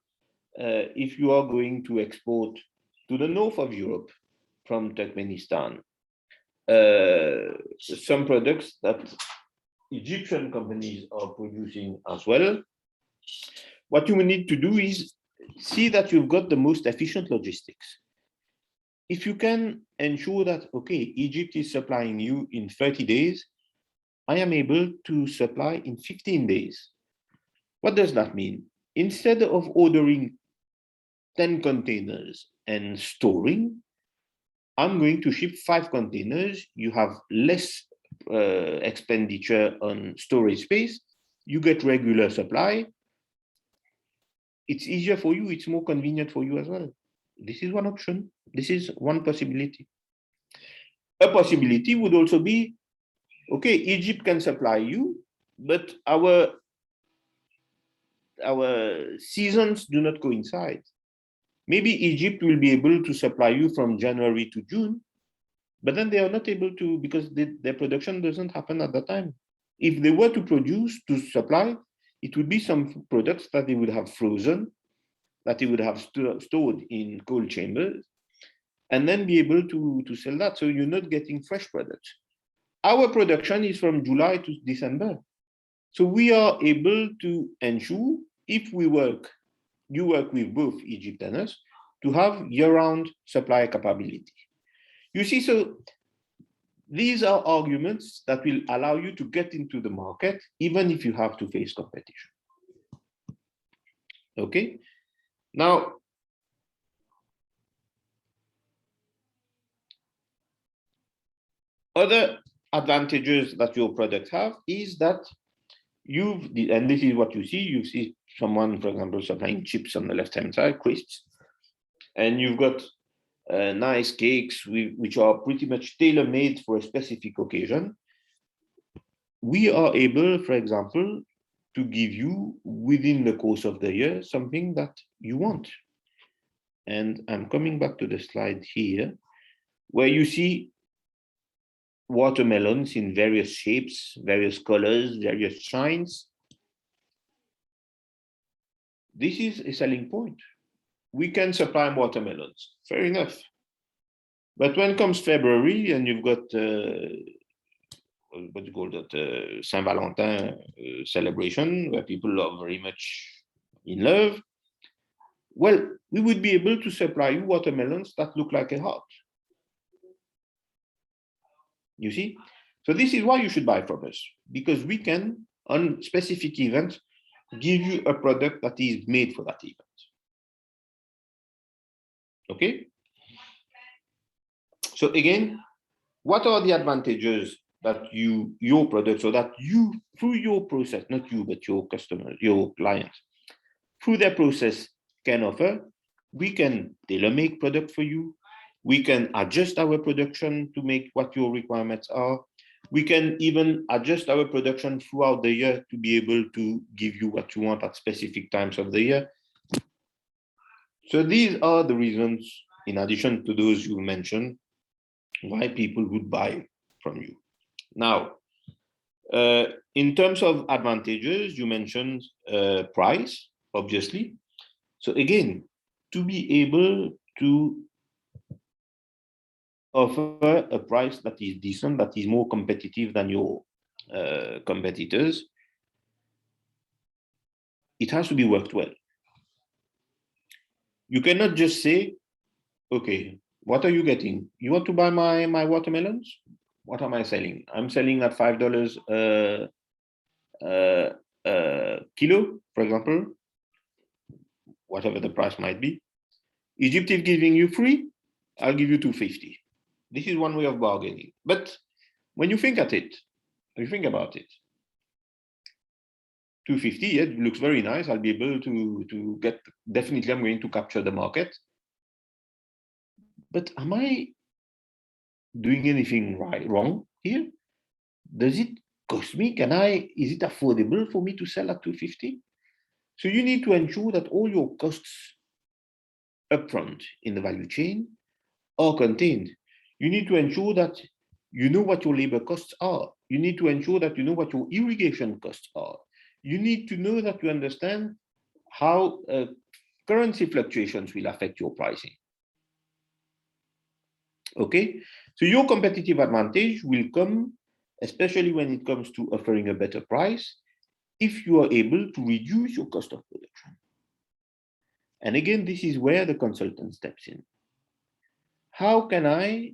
if you are going to export to the north of Europe from Turkmenistan, some products that Egyptian companies are producing as well, what you will need to do is see that you've got the most efficient logistics. If you can ensure that, okay, Egypt is supplying you in 30 days, I am able to supply in 15 days. What does that mean? Instead of ordering 10 containers and storing, I'm going to ship 5 containers. You have less expenditure on storage space. You get regular supply. It's easier for you. It's more convenient for you as well. This is one option. This is one possibility. A possibility would also be, okay, Egypt can supply you, but our seasons do not coincide. Maybe Egypt will be able to supply you from January to June, but then they are not able to because their production doesn't happen at that time. If they were to produce, to supply, it would be some products that they would have frozen, that they would have stored in cold chambers, and then be able to sell that. So you're not getting fresh products. Our production is from July to December. So we are able to ensure, if you work with both Egypt and us, to have year-round supply capability. You see, so these are arguments that will allow you to get into the market, even if you have to face competition. Okay? Now, other advantages that your products have is that and this is what you see someone, for example, supplying chips on the left-hand side, crisps, and you've got nice cakes which are pretty much tailor-made for a specific occasion. We are able, for example, to give you within the course of the year something that you want. And I'm coming back to the slide here, where you see watermelons in various shapes, various colors, various shines. This is a selling point. We can supply watermelons, fair enough. But when comes February and you've got what you call that, Saint Valentin celebration, where people are very much in love, well, we would be able to supply you watermelons that look like a heart. You see? So this is why you should buy from us, because we can, on specific events, give you a product that is made for that event. Okay? So again, what are the advantages that your product, so that you, through your process, not you, but your customers, your clients, through their process can offer? We can tailor-make product for you. We can adjust our production to make what your requirements are. We can even adjust our production throughout the year to be able to give you what you want at specific times of the year. So these are the reasons, in addition to those you mentioned, why people would buy from you. Now, in terms of advantages, you mentioned price, obviously. So again, to be able to offer a price that is decent, that is more competitive than your competitors, it has to be worked well. You cannot just say, okay, what are you getting? You want to buy my watermelons? What am I selling? I'm selling at $5 a kilo, for example, whatever the price might be. Egypt is giving you free, I'll give you $2.50. This is one way of bargaining. But when you think about it, $2.50, yeah, it looks very nice. I'll be able to get, definitely I'm going to capture the market. But am I doing anything wrong here? Does it cost me? Is it affordable for me to sell at $2.50? So you need to ensure that all your costs upfront in the value chain are contained. You need to ensure that you know what your labor costs are. You need to ensure that you know what your irrigation costs are. You need to know that you understand how currency fluctuations will affect your pricing. Okay, so your competitive advantage will come, especially when it comes to offering a better price, if you are able to reduce your cost of production. And again, this is where the consultant steps in. How can I,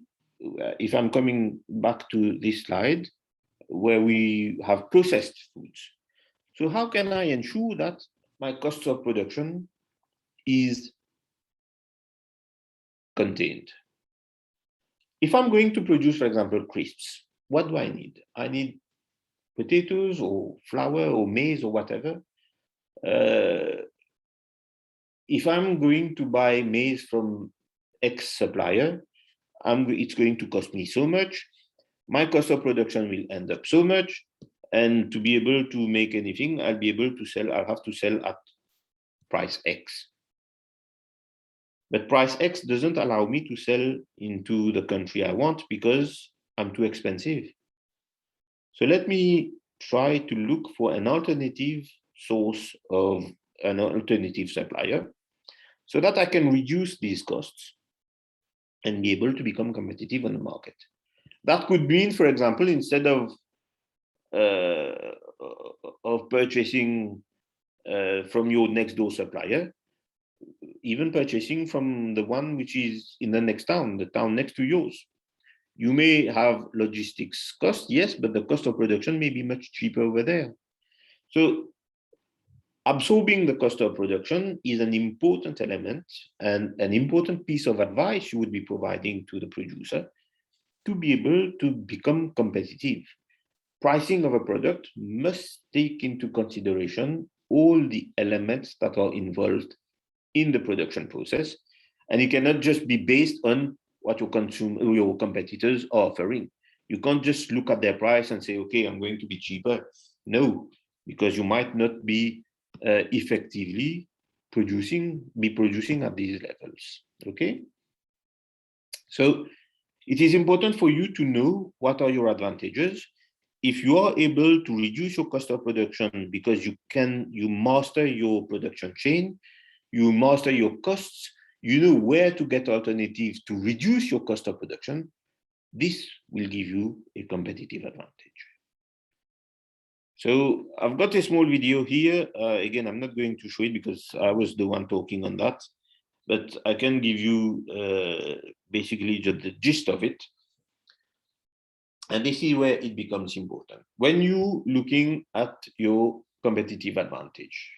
if I'm coming back to this slide, where we have processed foods. So how can I ensure that my cost of production is contained? If I'm going to produce, for example, crisps, what do I need? I need potatoes or flour or maize or whatever. If I'm going to buy maize from X supplier, it's going to cost me so much. My cost of production will end up so much. And to be able to make anything, I'll have to sell at price X. But price X doesn't allow me to sell into the country I want because I'm too expensive. So let me try to look for an alternative source of an alternative supplier so that I can reduce these costs and be able to become competitive on the market. That could mean, for example, instead of purchasing from your next door supplier, even purchasing from the one which is in the next town, the town next to yours. You may have logistics costs, yes, but the cost of production may be much cheaper over there. So absorbing the cost of production is an important element and an important piece of advice you would be providing to the producer to be able to become competitive. Pricing of a product must take into consideration all the elements that are involved in the production process, and it cannot just be based on what your competitors are offering. You can't just look at their price and say, okay, I'm going to be cheaper. No, because you might not be effectively producing at these levels. Okay, so it is important for you to know what are your advantages. If you are able to reduce your cost of production because you master your production chain, you master your costs, you know where to get alternatives to reduce your cost of production, this will give you a competitive advantage. So I've got a small video here. Again, I'm not going to show it because I was the one talking on that, but I can give you basically just the gist of it. And this is where it becomes important. When you looking at your competitive advantage,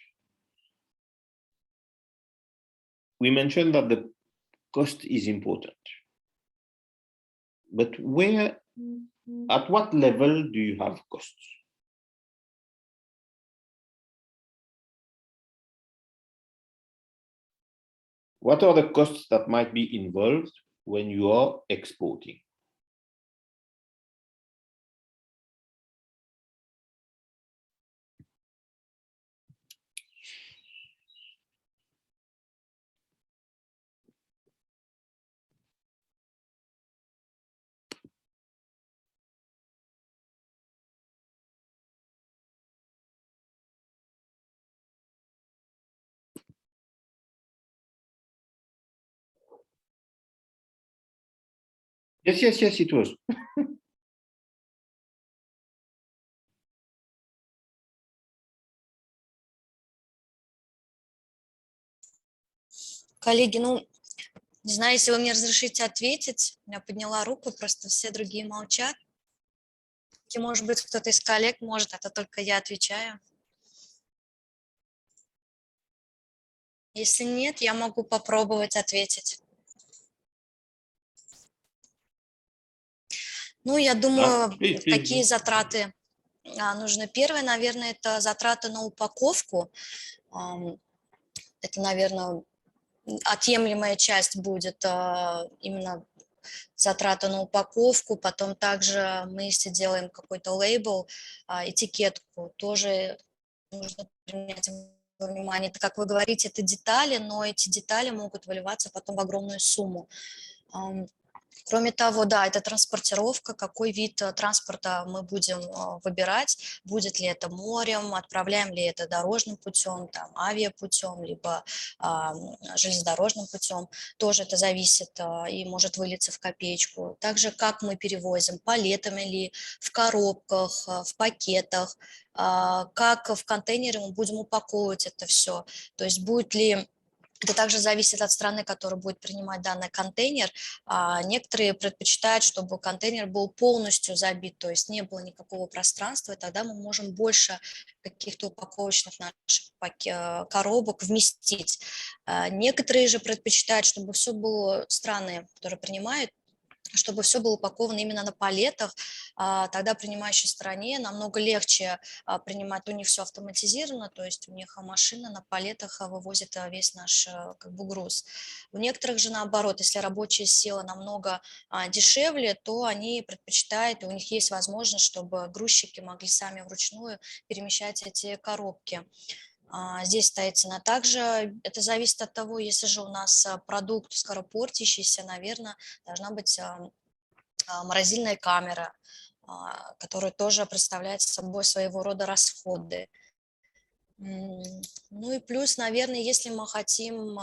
we mentioned that the cost is important. But where, at what level do you have costs? What are the costs that might be involved when you are exporting? Yes, it was. Коллеги, ну, не знаю, если вы мне разрешите ответить. Я подняла руку, просто все другие молчат. И, может быть, кто-то из коллег может, это только я отвечаю. Если нет, я могу попробовать ответить. Ну, я думаю, какие затраты нужны. Первое, наверное, это затраты на упаковку. Это, наверное, отъемлемая часть будет именно затраты на упаковку. Потом также мы, если делаем какой-то лейбл, этикетку, тоже нужно принять во внимание. Это, как вы говорите, это детали, но эти детали могут выливаться потом в огромную сумму. Кроме того, да, это транспортировка, какой вид транспорта мы будем выбирать, будет ли это морем, отправляем ли это дорожным путем, там, авиапутем, либо железнодорожным путем, тоже это зависит и может вылиться в копеечку. Также как мы перевозим, палетами ли, в коробках, в пакетах, как в контейнере мы будем упаковывать это все, то есть будет ли... Это также зависит от страны, которая будет принимать данный контейнер. Некоторые предпочитают, чтобы контейнер был полностью забит, то есть не было никакого пространства, и тогда мы можем больше каких-то упаковочных наших коробок вместить. Некоторые же предпочитают, чтобы все было, страны, которые принимают, чтобы все было упаковано именно на палетах, тогда принимающей стране намного легче принимать, у них все автоматизировано, то есть у них машина на палетах вывозит весь наш как бы груз. У некоторых же наоборот, если рабочая сила намного дешевле, то они предпочитают, и у них есть возможность, чтобы грузчики могли сами вручную перемещать эти коробки. Здесь стоит цена. Также это зависит от того, если же у нас продукт скоропортящийся, наверное, должна быть морозильная камера, которая тоже представляет собой своего рода расходы. Ну и плюс, наверное, если мы хотим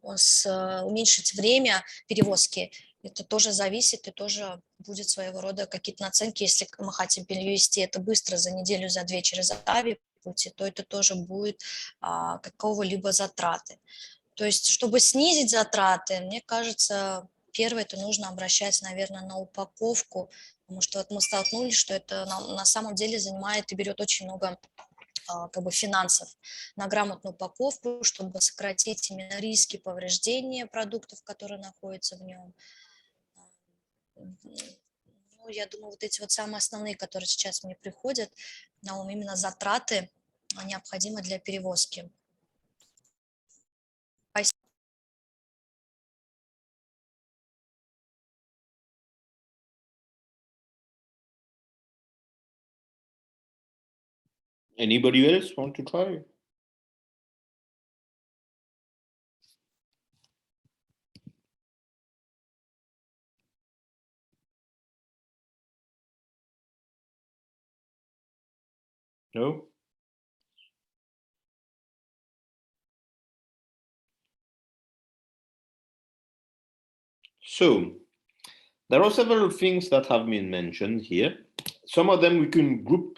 уменьшить время перевозки, это тоже зависит и тоже будет своего рода какие-то наценки. Если мы хотим перевести это быстро за неделю, за две через авиапути, то это тоже будет какого-либо затраты. То есть, чтобы снизить затраты, мне кажется, первое, это нужно обращать, наверное, на упаковку, потому что вот мы столкнулись, что это на самом деле занимает и берет очень много как бы финансов на грамотную упаковку, чтобы сократить именно риски повреждения продуктов, которые находятся в нем. Ну, я думаю, вот эти вот самые основные, которые сейчас мне приходят на ум, именно затраты, необходимые для перевозки. Спасибо. Anybody else want to try? No? So, there are several things that have been mentioned here. Some of them we can group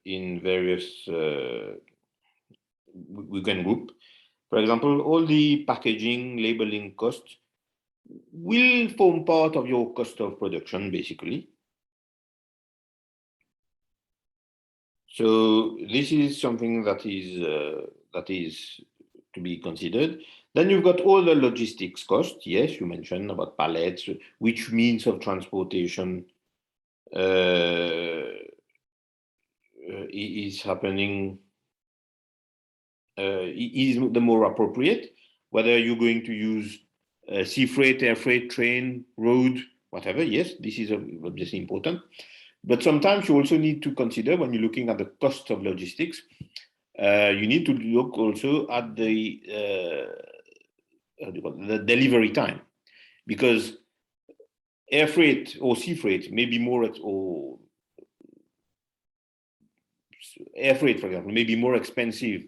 in various, we can group. For example, all the packaging, labeling costs, will form part of your cost of production, basically. So this is something that is to be considered. Then you've got all the logistics costs. Yes, you mentioned about pallets, which means of transportation is happening, is the more appropriate, whether you're going to use sea freight, air freight, train, road, whatever. Yes, this is obviously important. But sometimes you also need to consider, when you're looking at the cost of logistics, you need to look also at the delivery time, because air freight or sea freight may be more, or air freight, for example, may be more expensive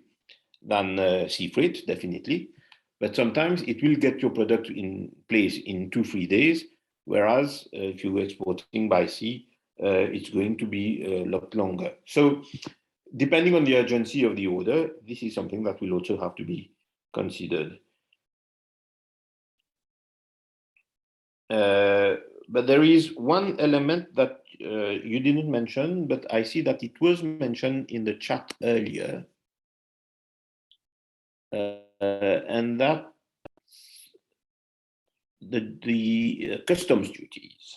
than sea freight, definitely. But sometimes it will get your product in place in 2-3 days, whereas if you're exporting by sea, it's going to be a lot longer. So depending on the urgency of the order, this is something that will also have to be considered. But there is one element that you didn't mention, but I see that it was mentioned in the chat earlier. And that the customs duties.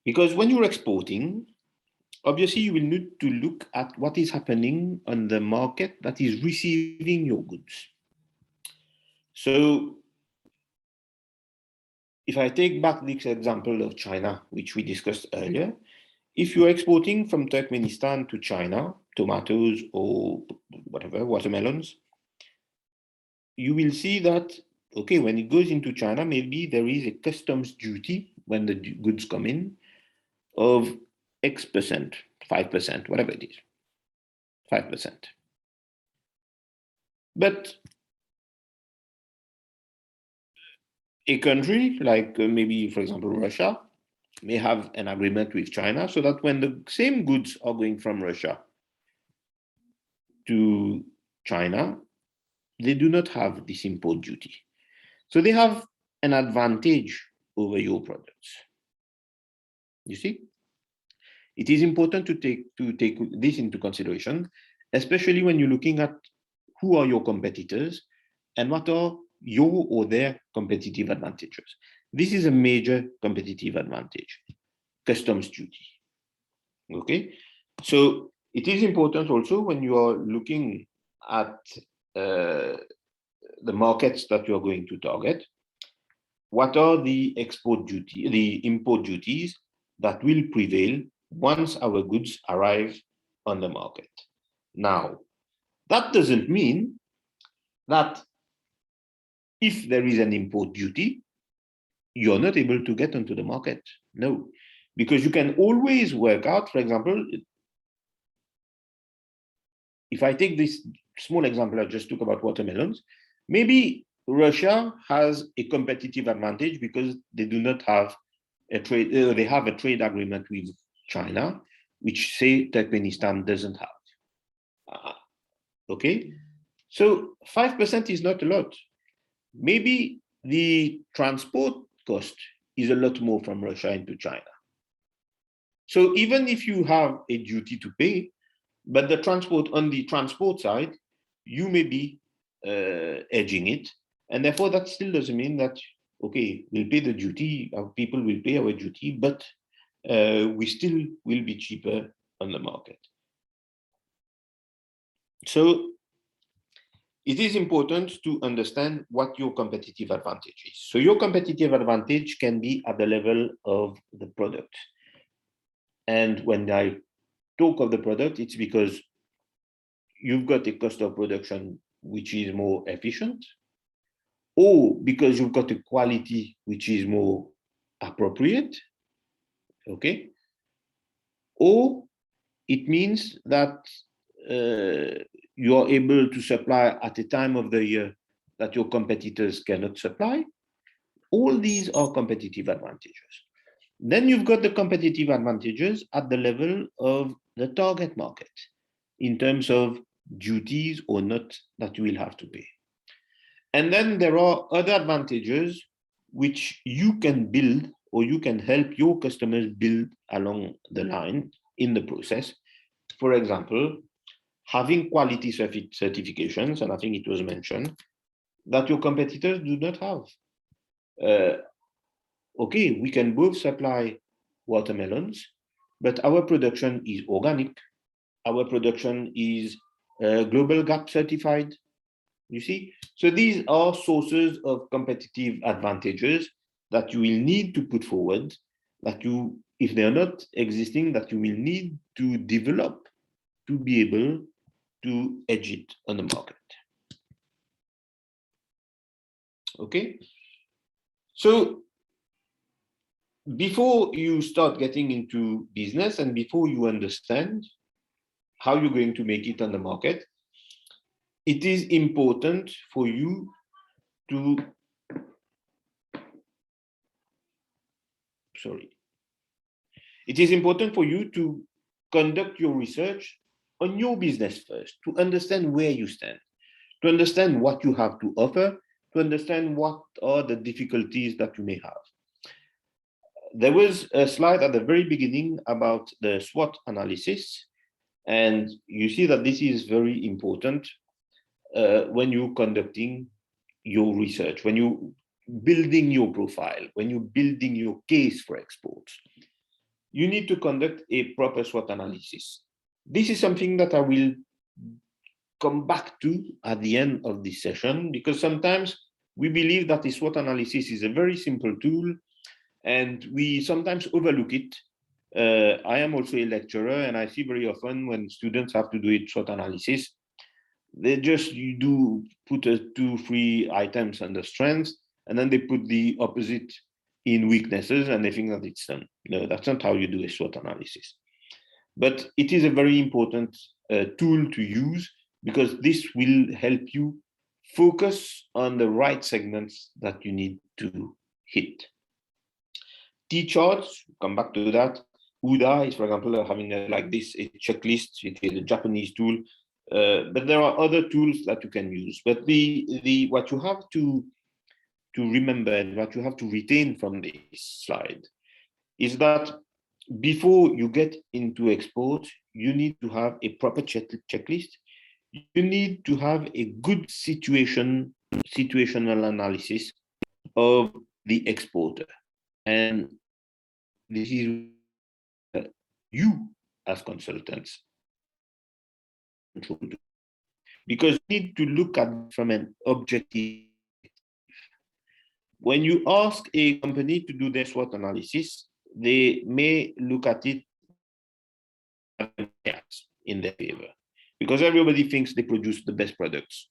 Because when you're exporting, obviously you will need to look at what is happening on the market that is receiving your goods. So if I take back this example of China, which we discussed earlier, if you're exporting from Turkmenistan to China, tomatoes or whatever, watermelons, you will see that, okay, when it goes into China, maybe there is a customs duty when the goods come in of X%, 5%, whatever it is, 5%. But a country like maybe, for example, Russia, may have an agreement with China so that when the same goods are going from Russia to China, they do not have this import duty. So they have an advantage over your products. You see? It is important to take this into consideration, especially when you're looking at who are your competitors and what are your or their competitive advantages. This is a major competitive advantage, customs duty. Okay, so it is important also when you are looking at the markets that you are going to target, what are the import duties that will prevail once our goods arrive on the market. Now, that doesn't mean that if there is an import duty, you're not able to get onto the market. No, because you can always work out, for example, if I take this small example I just took about watermelons, maybe Russia has a competitive advantage because they do not have a trade, they have a trade agreement with China, which say Turkmenistan doesn't have. Okay, so 5% is not a lot. Maybe the transport cost is a lot more from Russia into China. So even if you have a duty to pay, but the transport on the transport side, you may be edging it. And therefore, that still doesn't mean that, okay, we'll pay the duty, our people will pay our duty, but we still will be cheaper on the market. So it is important to understand what your competitive advantage is. So your competitive advantage can be at the level of the product. And when I talk of the product, it's because you've got a cost of production which is more efficient, or because you've got a quality which is more appropriate, okay? Or it means that you are able to supply at a time of the year that your competitors cannot supply. All these are competitive advantages. Then you've got the competitive advantages at the level of the target market in terms of duties or not that you will have to pay. And then there are other advantages which you can build or you can help your customers build along the line in the process. For example, having quality certifications, and I think it was mentioned, that your competitors do not have. Okay, we can both supply watermelons, but our production is organic. Our production is Global GAP certified. You see? So these are sources of competitive advantages that you will need to put forward, that you, if they're not existing, that you will need to develop to be able to edge it on the market. Okay? So before you start getting into business and before you understand how you're going to make it on the market, it is important for you to, it is important for you to conduct your research on your business first, to understand where you stand, to understand what you have to offer, to understand what are the difficulties that you may have. There was a slide at the very beginning about the SWOT analysis, and you see that this is very important when you're conducting your research, when you're building your profile, when you're building your case for export. You need to conduct a proper SWOT analysis. This is something that I will come back to at the end of this session, because sometimes we believe that the SWOT analysis is a very simple tool and we sometimes overlook it. I am also a lecturer, and I see very often when students have to do a SWOT analysis, they just do put 2-3 items under strengths, and then they put the opposite in weaknesses, and they think that it's done. No, that's not how you do a SWOT analysis. But it is a very important tool to use, because this will help you focus on the right segments that you need to hit. T-charts, come back to that. UDA is, for example, having like this a checklist. It is a Japanese tool, but there are other tools that you can use. But what you have to remember and what you have to retain from this slide is that before you get into export, you need to have a proper checklist. You need to have a good situational analysis of the exporter. And this is you as consultants, because you need to look at it from an objective. When you ask a company to do their SWOT analysis, they may look at it in their favor, because everybody thinks they produce the best products.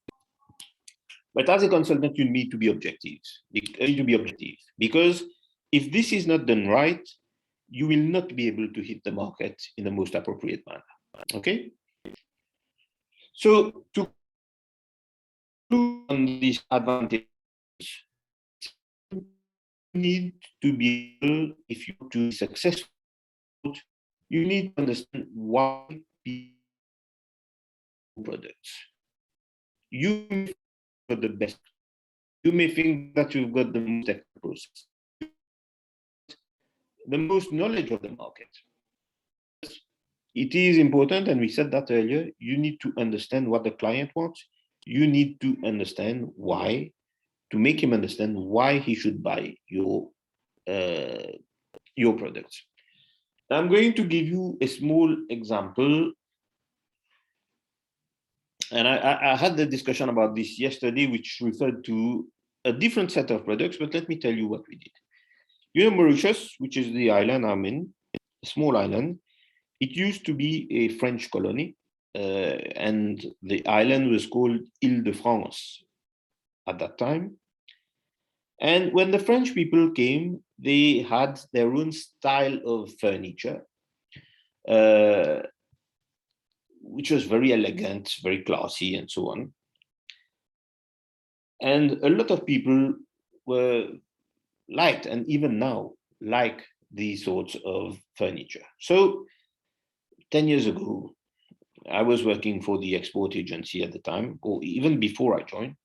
But as a consultant, you need to be objective. You need to be objective, because if this is not done right, you will not be able to hit the market in the most appropriate manner. Okay? So to conclude on these advantages, you need to be able, if you want to be successful, you need to understand why people products. You may think you've got the best. You may think that you've got the most technical process, the most knowledge of the market. It is important, and we said that earlier, you need to understand what the client wants. You need to understand why, to make him understand why he should buy your products. I'm going to give you a small example. And I had the discussion about this yesterday, which referred to a different set of products, but let me tell you what we did. You know, Mauritius, which is the island I'm in, a small island, it used to be a French colony, and the island was called Île-de-France at that time. And when the French people came, they had their own style of furniture, which was very elegant, very classy, and so on. And a lot of people were liked, and even now like, these sorts of furniture. So 10 years ago, I was working for the export agency at the time, or even before I joined.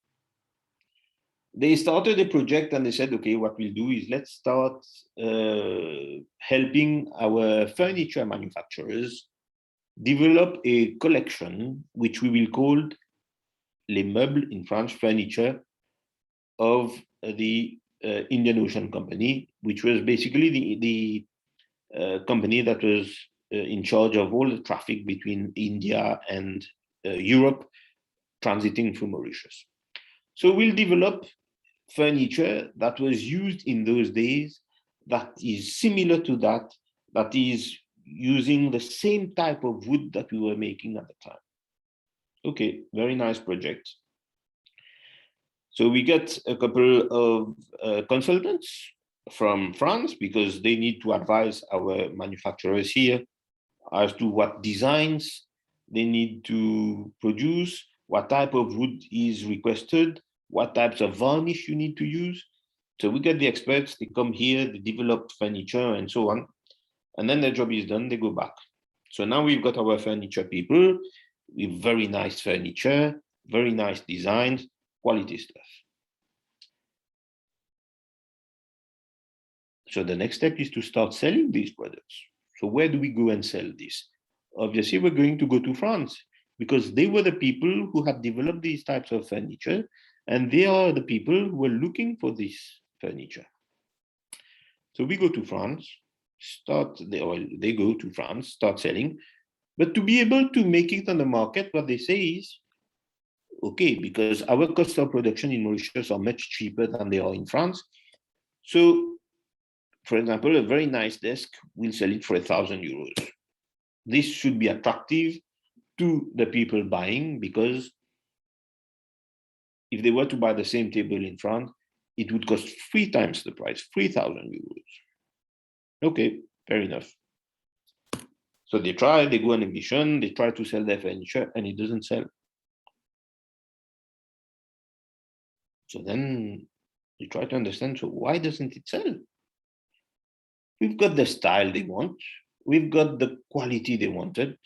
they started a project and they said, okay, what we'll do is let's start helping our furniture manufacturers develop a collection which we will call les meubles in French, furniture of the Indian Ocean Company, which was basically the company that was in charge of all the traffic between India and Europe transiting through Mauritius. So we'll develop furniture that was used in those days that is similar to that, that is using the same type of wood that we were making at the time. Okay, very nice project. So we get a couple of consultants from France because they need to advise our manufacturers here as to what designs they need to produce, what type of wood is requested, what types of varnish you need to use. So we get the experts, they come here, they develop furniture and so on. And then their job is done, they go back. So now we've got our furniture people with very nice furniture, very nice designs, quality stuff. So the next step is to start selling these products. So where do we go and sell this? Obviously, we're going to go to France because they were the people who had developed these types of furniture, and they are the people who were looking for this furniture. So we go to France, they go to France, start selling. But to be able to make it on the market, what they say is, okay, because our cost of production in Mauritius are much cheaper than they are in France. So, for example, a very nice desk, we'll sell it for 1,000 euros. This should be attractive to the people buying because if they were to buy the same table in France, it would cost 3 times the price, 3,000 euros. Okay, fair enough. So they go on a mission, they try to sell their furniture, and it doesn't sell. So then you try to understand, so why doesn't it sell? We've got the style they want, we've got the quality they wanted,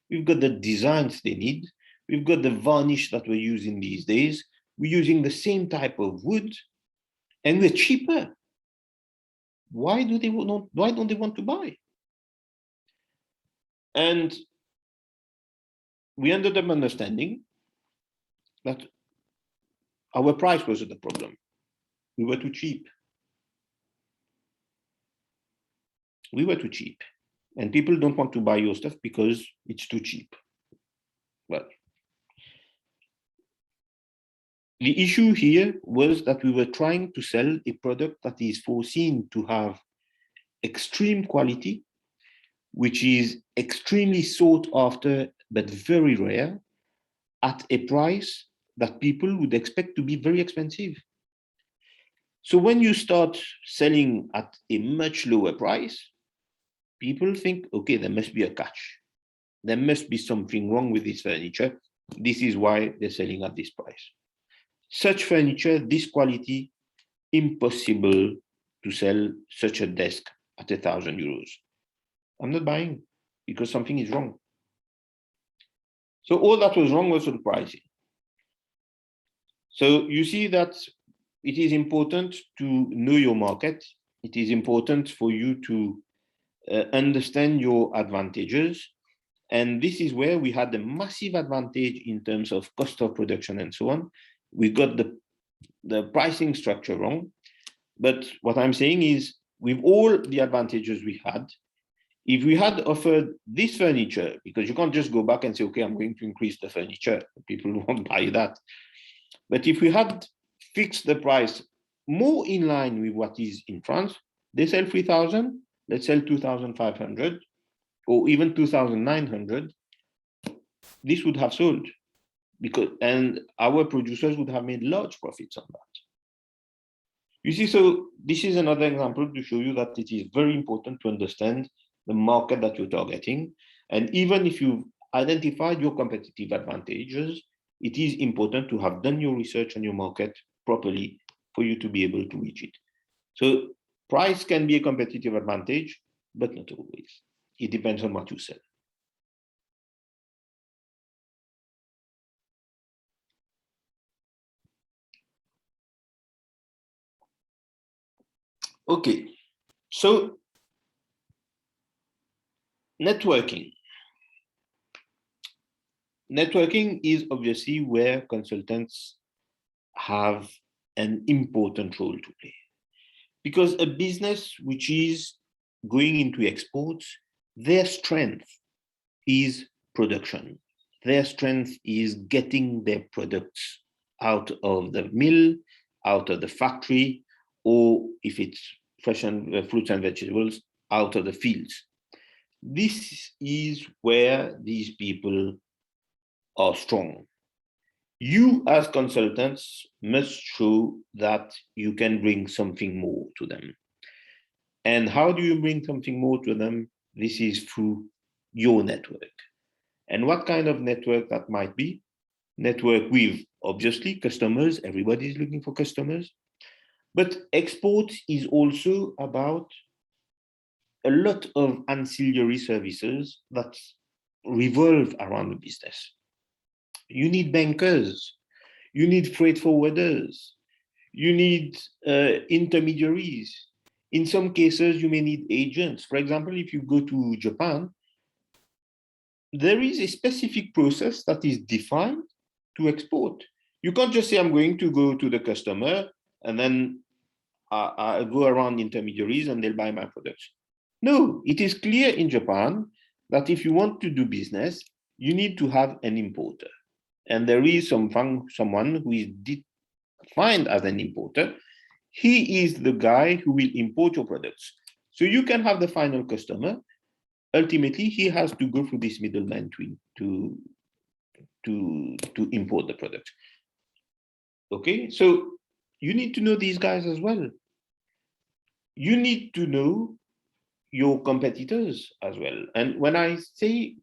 we've got the designs they need, we've got the varnish that we're using these days, we're using the same type of wood, and we're cheaper. Why don't they want to buy? And we ended up understanding that our price wasn't the problem. We were too cheap. We were too cheap. And people don't want to buy your stuff because it's too cheap. Well, the issue here was that we were trying to sell a product that is foreseen to have extreme quality, which is extremely sought after, but very rare, at a price that people would expect to be very expensive. So when you start selling at a much lower price, people think, okay, there must be a catch. There must be something wrong with this furniture. This is why they're selling at this price. Such furniture, this quality, impossible to sell such a desk at 1,000 euros. I'm not buying because something is wrong. So all that was wrong was the pricing. So you see that it is important to know your market. It is important for you to understand your advantages. And this is where we had a massive advantage in terms of cost of production and so on. We got the pricing structure wrong. But what I'm saying is, with all the advantages we had, if we had offered this furniture, because you can't just go back and say, okay, I'm going to increase the furniture, people won't buy that. But if we had fixed the price more in line with what is in France, they sell 3,000, let's sell 2,500 or even 2,900, this would have sold and our producers would have made large profits on that. You see, so this is another example to show you that it is very important to understand the market that you're targeting. And even if you've identified your competitive advantages, it is important to have done your research on your market properly for you to be able to reach it. So price can be a competitive advantage, but not always. It depends on what you sell. Okay, so networking. Networking is obviously where consultants have an important role to play. Because a business which is going into exports, their strength is production. Their strength is getting their products out of the mill, out of the factory, or if it's fresh and fruits and vegetables, out of the fields. This is where these people are strong. You as consultants must show that you can bring something more to them. And how do you bring something more to them? This is through your network. And what kind of network that might be? Network with, obviously, customers. Everybody is looking for customers. But export is also about a lot of ancillary services that revolve around the business. You need bankers, you need freight forwarders, you need intermediaries. In some cases, you may need agents. For example, if you go to Japan, there is a specific process that is defined to export. You can't just say, I'm going to go to the customer and then I go around intermediaries and they'll buy my products. No, it is clear in Japan that if you want to do business, you need to have an importer. And there is someone who is defined as an importer. He is the guy who will import your products. So you can have the final customer. Ultimately, he has to go through this middleman to import the product. Okay, so you need to know these guys as well. You need to know your competitors as well. And when I say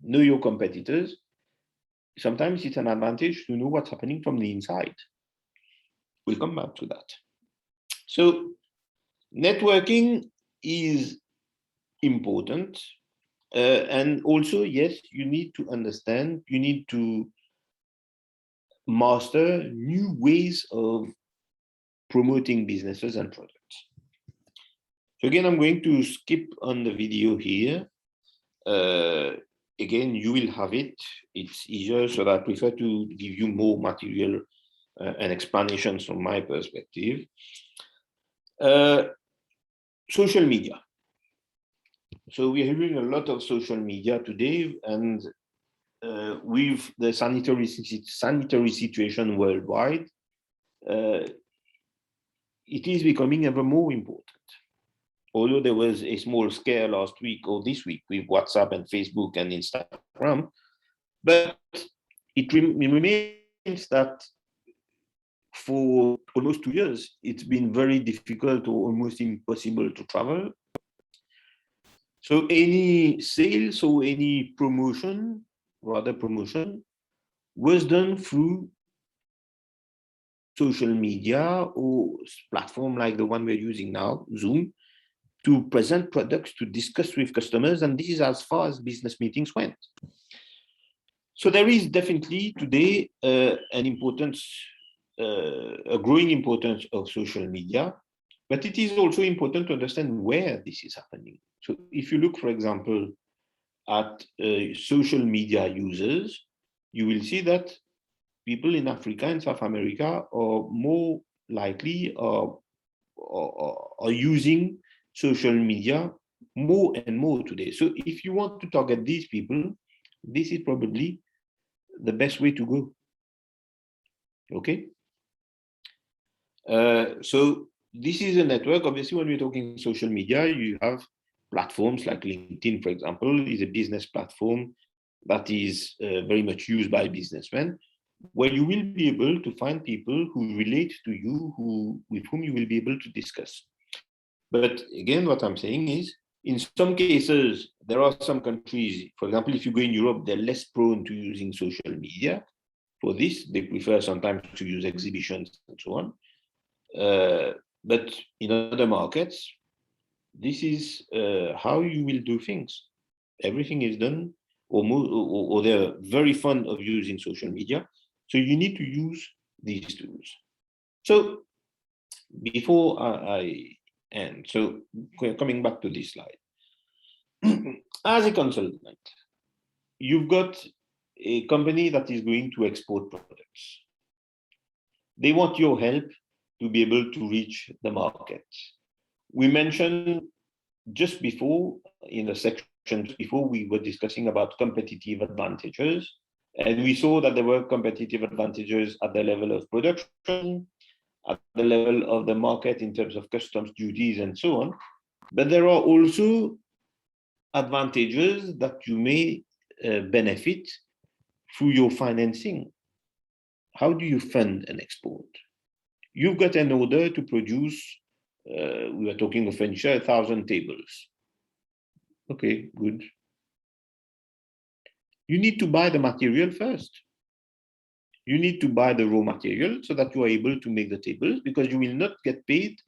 know your competitors, sometimes it's an advantage to know what's happening from the inside. We'll come back to that. So networking is important. And also, yes, you need to understand, you need to master new ways of promoting businesses and products. So again, I'm going to skip on the video here. Again, you will have it. It's easier, so that I prefer to give you more material and explanations from my perspective. Social media. So we're hearing a lot of social media today, and with the sanitary situation worldwide, it is becoming ever more important. Although there was a small scare last week or this week with WhatsApp and Facebook and Instagram, but it remains that for almost 2 years, it's been very difficult or almost impossible to travel. So any sales or any promotion was done through social media or platform like the one we're using now, Zoom, to present products, to discuss with customers, and this is as far as business meetings went. So there is definitely today an importance, a growing importance of social media, but it is also important to understand where this is happening. So if you look, for example, at social media users, you will see that people in Africa and South America are more likely are using social media more and more today. So if you want to target these people, this is probably the best way to go. Okay. So this is a network. Obviously, when we're talking social media, you have platforms like LinkedIn, for example, is a business platform that is very much used by businessmen, where you will be able to find people who relate to you, with whom you will be able to discuss. But again, what I'm saying is, in some cases, there are some countries, for example, if you go in Europe, they're less prone to using social media. For this, they prefer sometimes to use exhibitions and so on. But in other markets, this is how you will do things. Everything is done, or they're very fond of using social media. So you need to use these tools. So before I And so coming back to this slide, as a consultant, you've got a company that is going to export products. They want your help to be able to reach the market. We mentioned just before, in the section before, we were discussing about competitive advantages, and we saw that there were competitive advantages at the level of production, at the level of the market in terms of customs duties and so on. But there are also advantages that you may benefit through your financing. How do you fund an export? You've got an order to produce, we were talking of furniture, 1,000 tables. Okay, good. You need to buy the material first. You need to buy the raw material so that you are able to make the tables, because you will not get paid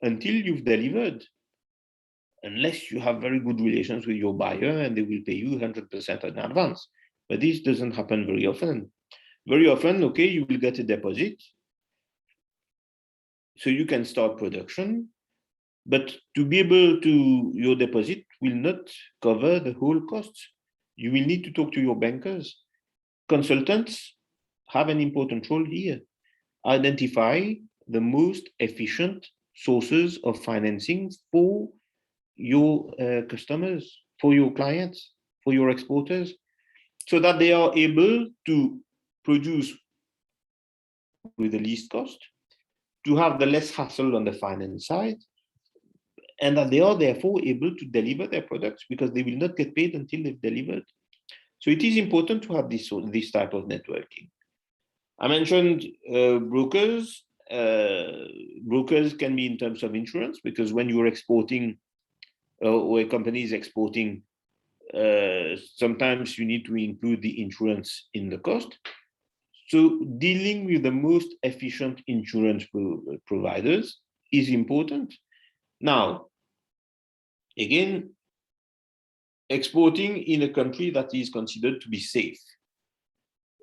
until you've delivered, unless you have very good relations with your buyer and they will pay you 100% in advance. But this doesn't happen very often. Very often, okay, you will get a deposit, so you can start production, but to be able to, your deposit will not cover the whole costs. You will need to talk to your bankers. Consultants have an important role here. Identify the most efficient sources of financing for your customers, for your clients, for your exporters, so that they are able to produce with the least cost, to have the less hassle on the finance side, and that they are therefore able to deliver their products, because they will not get paid until they've delivered. So it is important to have this type of networking. I mentioned brokers. Brokers can be in terms of insurance, because when you're exporting or a company is exporting, sometimes you need to include the insurance in the cost. So dealing with the most efficient insurance providers is important. Now, again, exporting in a country that is considered to be safe,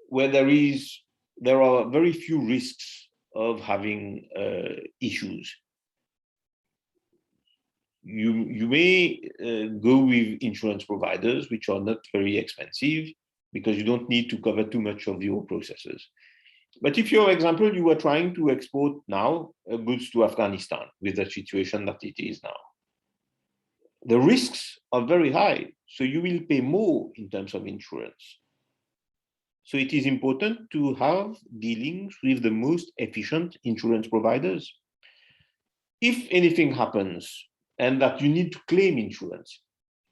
where there are very few risks of having issues. You may go with insurance providers, which are not very expensive, because you don't need to cover too much of your processes. But if, for example, you were trying to export now goods to Afghanistan with the situation that it is now, the risks are very high, so you will pay more in terms of insurance. So it is important to have dealings with the most efficient insurance providers. If anything happens and that you need to claim insurance,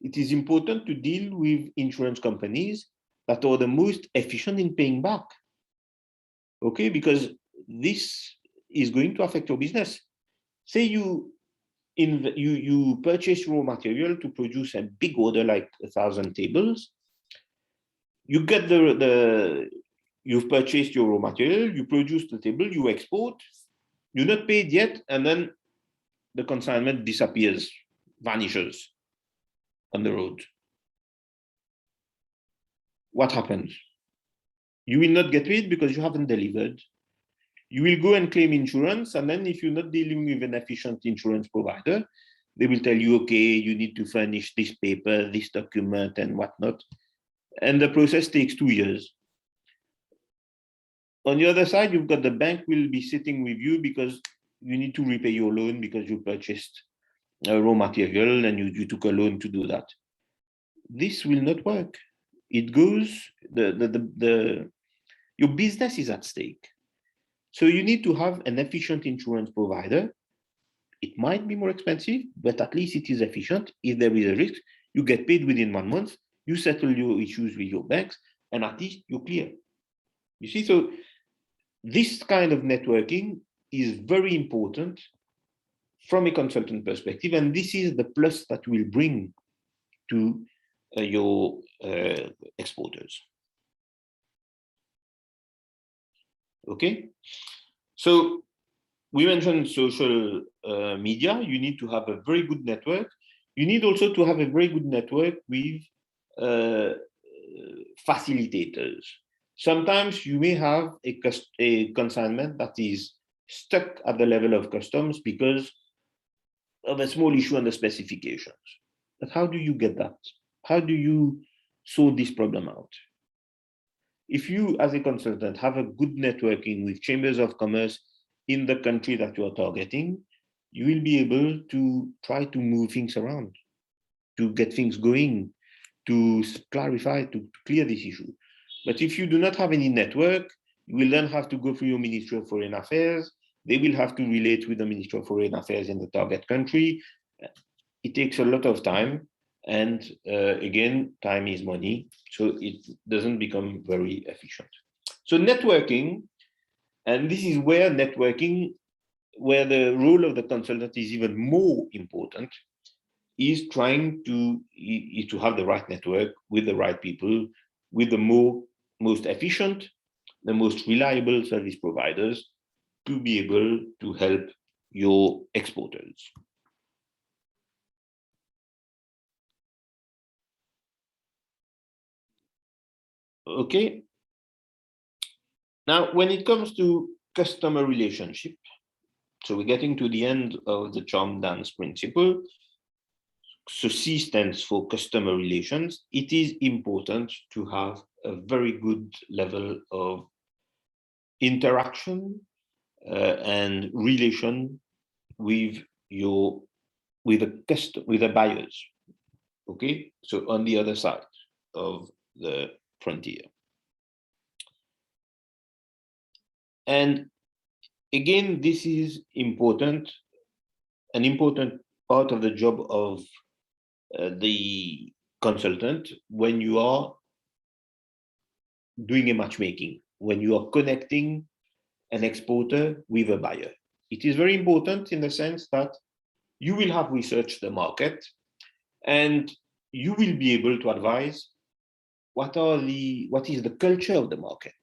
it is important to deal with insurance companies that are the most efficient in paying back. Okay, because this is going to affect your business. Say you purchase raw material to produce a big order like 1,000 tables. You get you've purchased your raw material, you produce the table, you export, you're not paid yet, and then the consignment disappears, vanishes on the road. What happens? You will not get paid because you haven't delivered. You will go and claim insurance, and then if you're not dealing with an efficient insurance provider, they will tell you, okay, you need to furnish this paper, this document, and whatnot. And the process takes 2 years. On the other side, you've got the bank will be sitting with you because you need to repay your loan because you purchased raw material and you took a loan to do that. This will not work. It goes, your business is at stake. So you need to have an efficient insurance provider. It might be more expensive, but at least it is efficient. If there is a risk, you get paid within 1 month, you settle your issues with your banks, and at least you're clear. You see, so this kind of networking is very important from a consultant perspective, and this is the plus that will bring to your exporters. Okay, so we mentioned social media. You need to have a very good network. You need also to have a very good network with facilitators. Sometimes you may have a consignment that is stuck at the level of customs because of a small issue on the specifications. But how do you get that? How do you sort this problem out? If you, as a consultant, have a good networking with chambers of commerce in the country that you are targeting, you will be able to try to move things around, to get things going, to clarify, to clear this issue. But if you do not have any network, you will then have to go through your Ministry of Foreign Affairs. They will have to relate with the Ministry of Foreign Affairs in the target country. It takes a lot of time. And again, time is money, so it doesn't become very efficient. So networking, and this is where networking, where the role of the consultant is even more important, is trying to have the right network with the right people, with the most efficient, the most reliable service providers to be able to help your exporters. Okay. Now, when it comes to customer relationship, so we're getting to the end of the charm dance principle. So C stands for customer relations. It is important to have a very good level of interaction and relation with the buyers. Okay, so on the other side of the frontier. And again, this is important, an important part of the job of the consultant when you are doing a matchmaking, when you are connecting an exporter with a buyer. It is very important in the sense that you will have researched the market and you will be able to advise what is the culture of the market.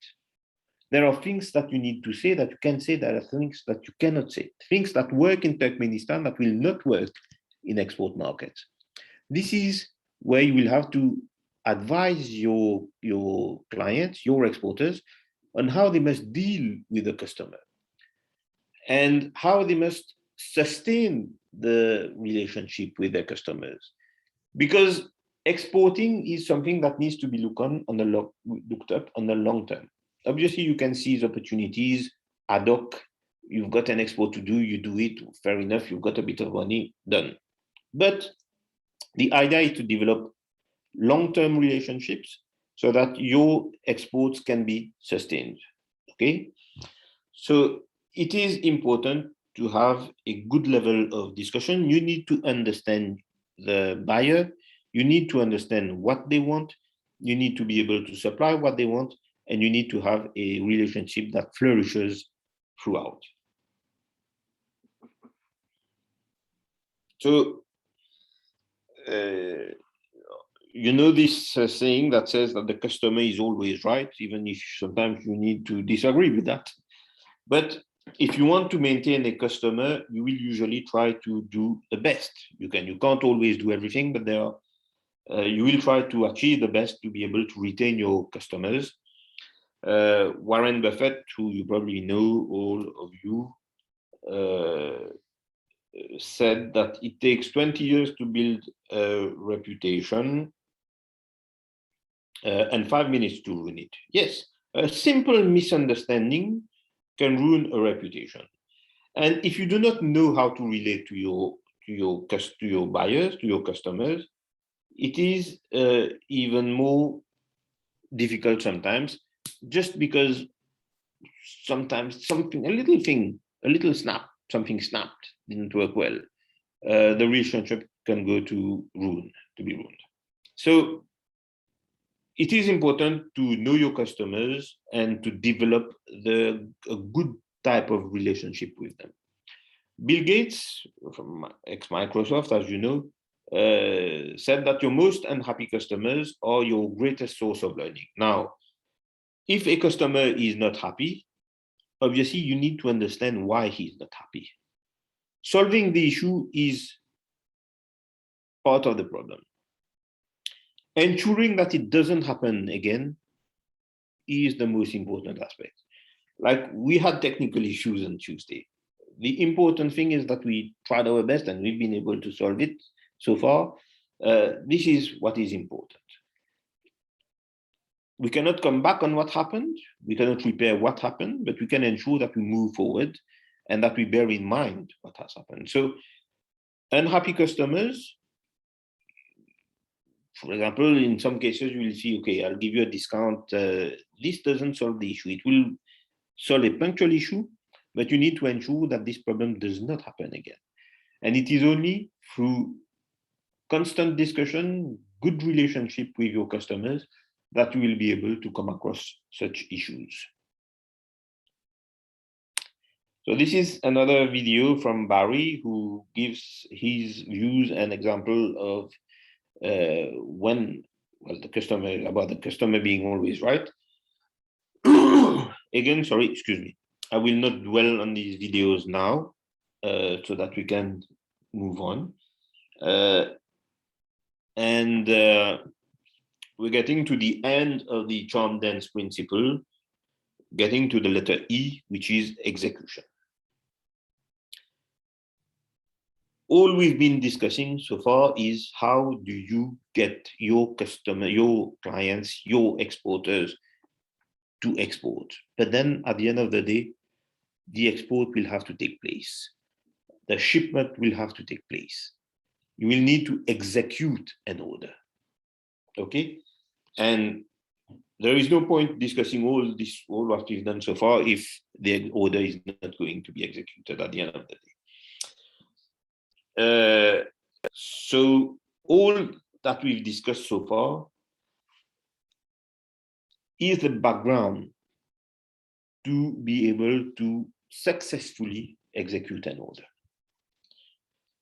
There are things that you need to say that you can say, there are things that you cannot say, things that work in Turkmenistan that will not work in export markets. This is where you will have to advise your clients, your exporters, on how they must deal with the customer and how they must sustain the relationship with their customers. Because exporting is something that needs to be looked up on the long term. Obviously, you can seize opportunities ad hoc. You've got an export to do, you do it, fair enough, you've got a bit of money, done. But the idea is to develop long-term relationships so that your exports can be sustained, okay? So it is important to have a good level of discussion. You need to understand the buyer, you need to understand what they want, you need to be able to supply what they want, and you need to have a relationship that flourishes throughout. So, you know this saying that says that the customer is always right, even if sometimes you need to disagree with that. But if you want to maintain a customer, you will usually try to do the best. You can't always do everything, but you will try to achieve the best to be able to retain your customers. Warren Buffett, who you probably know, all of you, said that it takes 20 years to build a reputation and 5 minutes to ruin it. Yes, a simple misunderstanding can ruin a reputation. And if you do not know how to relate to your buyers, to your customers, it is even more difficult sometimes, just because sometimes something snapped, didn't work well. The relationship can go to be ruined. So it is important to know your customers and to develop a good type of relationship with them. Bill Gates, from ex-Microsoft, as you know, said that your most unhappy customers are your greatest source of learning. Now, if a customer is not happy, obviously you need to understand why he's not happy. Solving the issue is part of the problem. Ensuring that it doesn't happen again is the most important aspect. Like, we had technical issues on Tuesday. the important thing is that we tried our best and we've been able to solve it so far. This is what is important. We cannot come back on what happened. We cannot repair what happened, but we can ensure that we move forward and that we bear in mind what has happened. So unhappy customers, for example, in some cases, you will see, okay, I'll give you a discount. This doesn't solve the issue. It will solve a punctual issue, but you need to ensure that this problem does not happen again. And it is only through constant discussion, good relationship with your customers, that you will be able to come across such issues. So this is another video from Barry, who gives his views and example of when, well, about the customer being always right. Again, sorry, excuse me. I will not dwell on these videos now, so that we can move on. We're getting to the end of the charm dance principle, getting to the letter E, which is execution. All we've been discussing so far is how do you get your customer, your clients, your exporters to export. But then at the end of the day, the export will have to take place. The shipment will have to take place. You will need to execute an order. Okay? And there is no point discussing all what we've done so far if the order is not going to be executed at the end of the day. So all that we've discussed so far is the background to be able to successfully execute an order.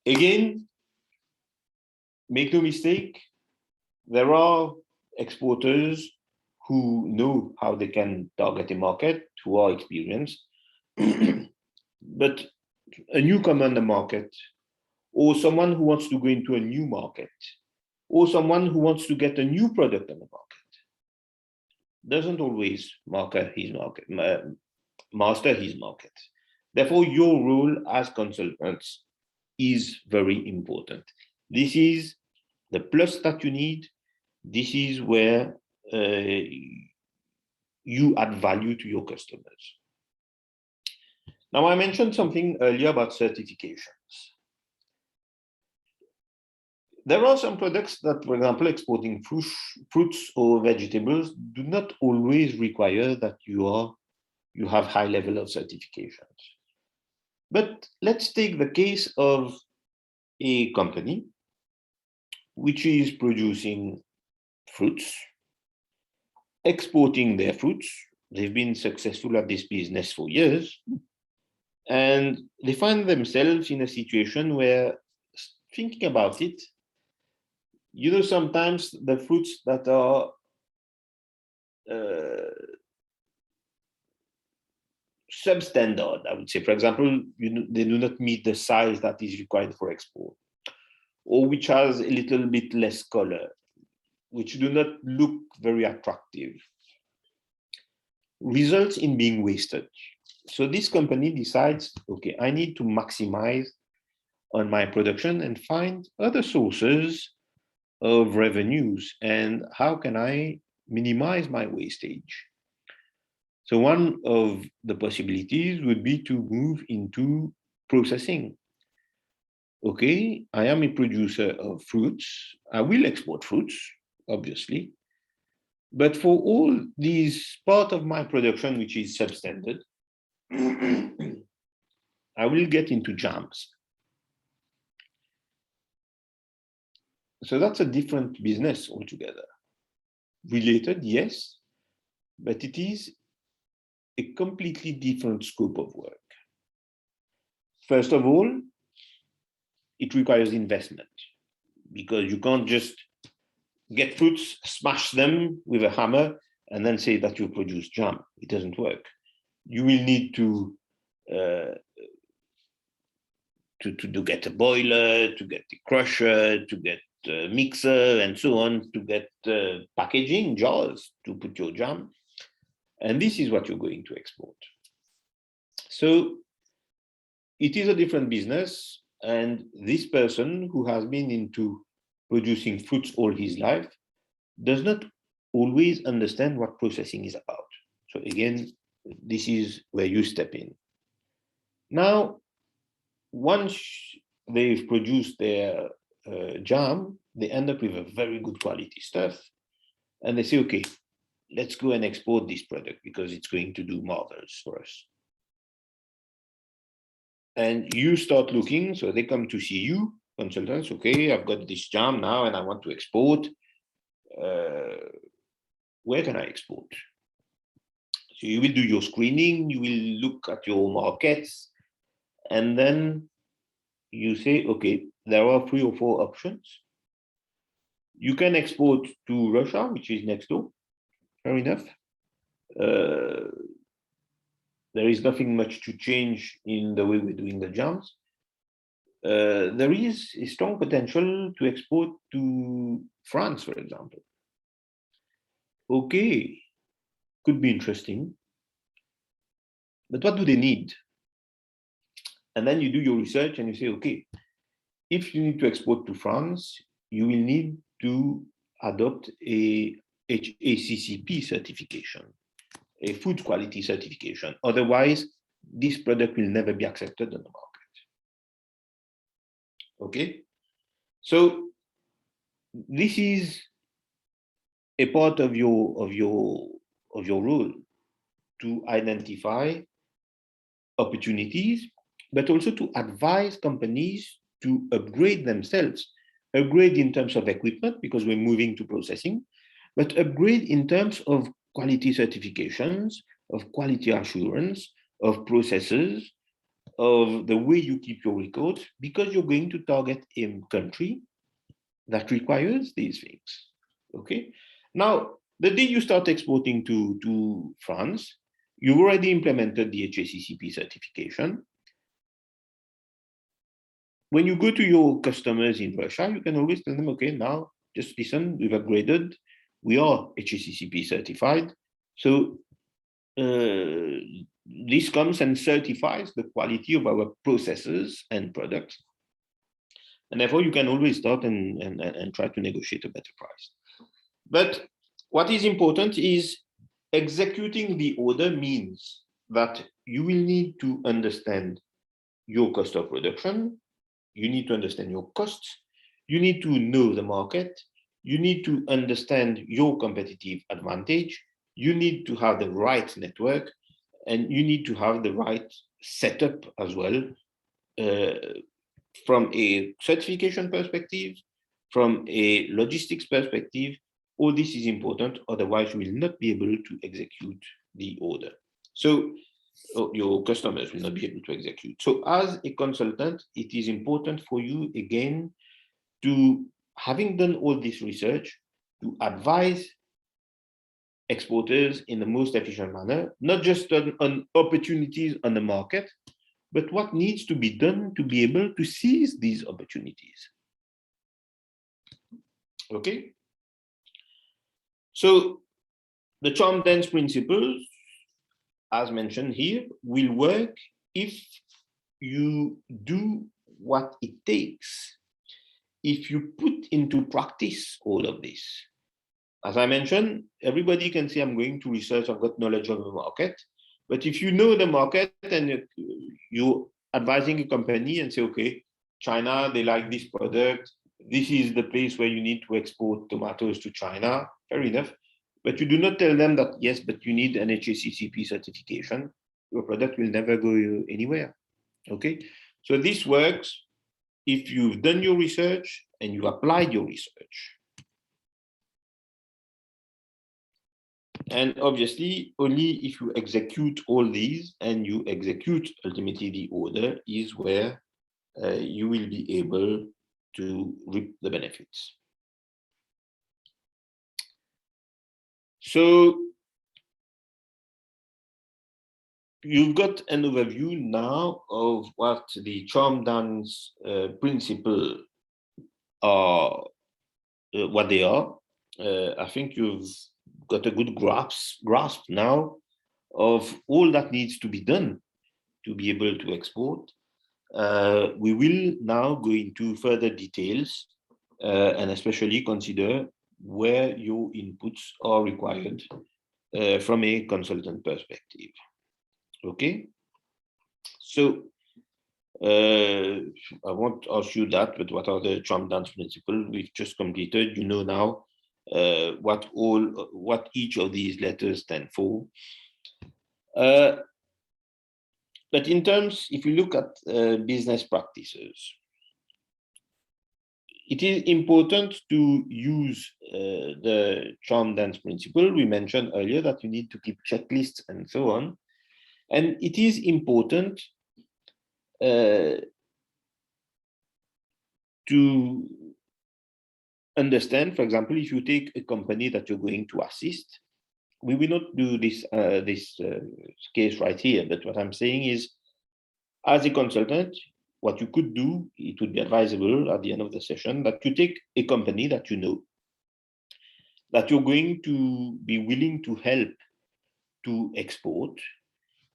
Again, make no mistake, there are exporters who know how they can target a market, who are experienced, but a newcomer in the market, or someone who wants to go into a new market, or someone who wants to get a new product on the market, doesn't always master his market. Therefore, your role as consultants is very important. This is the plus that you need. This is where you add value to your customers. Now, I mentioned something earlier about certifications. There are some products that, for example, exporting fruits or vegetables do not always require that you have high level of certifications. But let's take the case of a company which is producing fruits, exporting their fruits. They've been successful at this business for years, and they find themselves in a situation where, thinking about it, you know, sometimes the fruits that are substandard, I would say, for example, they do not meet the size that is required for export, or which has a little bit less color, which do not look very attractive, results in being wasted. So this company decides, okay, I need to maximize on my production and find other sources of revenues, and how can I minimize my wastage? So one of the possibilities would be to move into processing. Okay, I am a producer of fruits. I will export fruits, obviously. But for all these part of my production, which is substandard, I will get into jams. So that's a different business altogether. Related, yes, but it is a completely different scope of work. First of all, it requires investment, because you can't just get fruits, smash them with a hammer, and then say that you produce jam. It doesn't work. You will need to get a boiler, to get the crusher, to get a mixer, and so on, to get packaging jars to put your jam. And this is what you're going to export. So it is a different business, and this person who has been into producing fruits all his life does not always understand what processing is about. So again, this is where you step in. Now, once they've produced their jam, they end up with a very good quality stuff, and they say, okay, let's go and export this product because it's going to do marvels for us. And you start looking, so they come to see you, consultants, okay, I've got this jam now and I want to export. Where can I export? So you will do your screening, you will look at your markets, and then you say, okay, there are 3 or 4 options. You can export to Russia, which is next door, fair enough. There is nothing much to change in the way we're doing the jams. There is a strong potential to export to France, for example. Okay, could be interesting, but what do they need? And then you do your research and you say, okay, if you need to export to France, you will need to adopt a HACCP certification, a food quality certification. Otherwise, this product will never be accepted on the market. Okay, so this is a part of your role to identify opportunities, but also to advise companies to upgrade themselves, upgrade in terms of equipment because we're moving to processing, but upgrade in terms of quality certifications, of quality assurance, of processes, of the way you keep your records, because you're going to target a country that requires these things. Okay. Now, the day you start exporting to France, you've already implemented the HACCP certification. When you go to your customers in Russia, you can always tell them, okay, now just listen, we've upgraded, we are HACCP certified. So this comes and certifies the quality of our processes and products. And therefore, you can always start and try to negotiate a better price. But what is important is executing the order means that you will need to understand your cost of production, you need to understand your costs, you need to know the market, you need to understand your competitive advantage, you need to have the right network, and you need to have the right setup as well, from a certification perspective, from a logistics perspective. All this is important, otherwise you will not be able to execute the order. So your customers will not be able to execute. So as a consultant, it is important for you, again, to, having done all this research, to advise exporters in the most efficient manner, not just on opportunities on the market, but what needs to be done to be able to seize these opportunities. Okay? So the charm dance principles, as mentioned here, will work if you do what it takes, if you put into practice all of this. As I mentioned, everybody can say, I'm going to research, I've got knowledge of the market. But if you know the market and you're advising a company and say, okay, China, they like this product, this is the place where you need to export tomatoes to China, fair enough. But you do not tell them that, yes, but you need an HACCP certification. Your product will never go anywhere. Okay, so this works if you've done your research and you applied your research. And obviously, only if you execute all these and you execute ultimately the order is where you will be able to reap the benefits. So you've got an overview now of what the charm dance principle are, what they are. I think you've got a good grasp now of all that needs to be done to be able to export. We will now go into further details and especially consider where your inputs are required from a consultant perspective. Okay, so I won't ask you that, but what are the charm dance principles we've just completed? You know now what each of these letters stand for. But in terms, if you look at business practices, it is important to use the charm dance principle. We mentioned earlier that you need to keep checklists and so on. And it is important to understand, for example, if you take a company that you're going to assist, we will not do this case right here, but what I'm saying is, as a consultant, what you could do, it would be advisable at the end of the session that you take a company that you know, that you're going to be willing to help to export.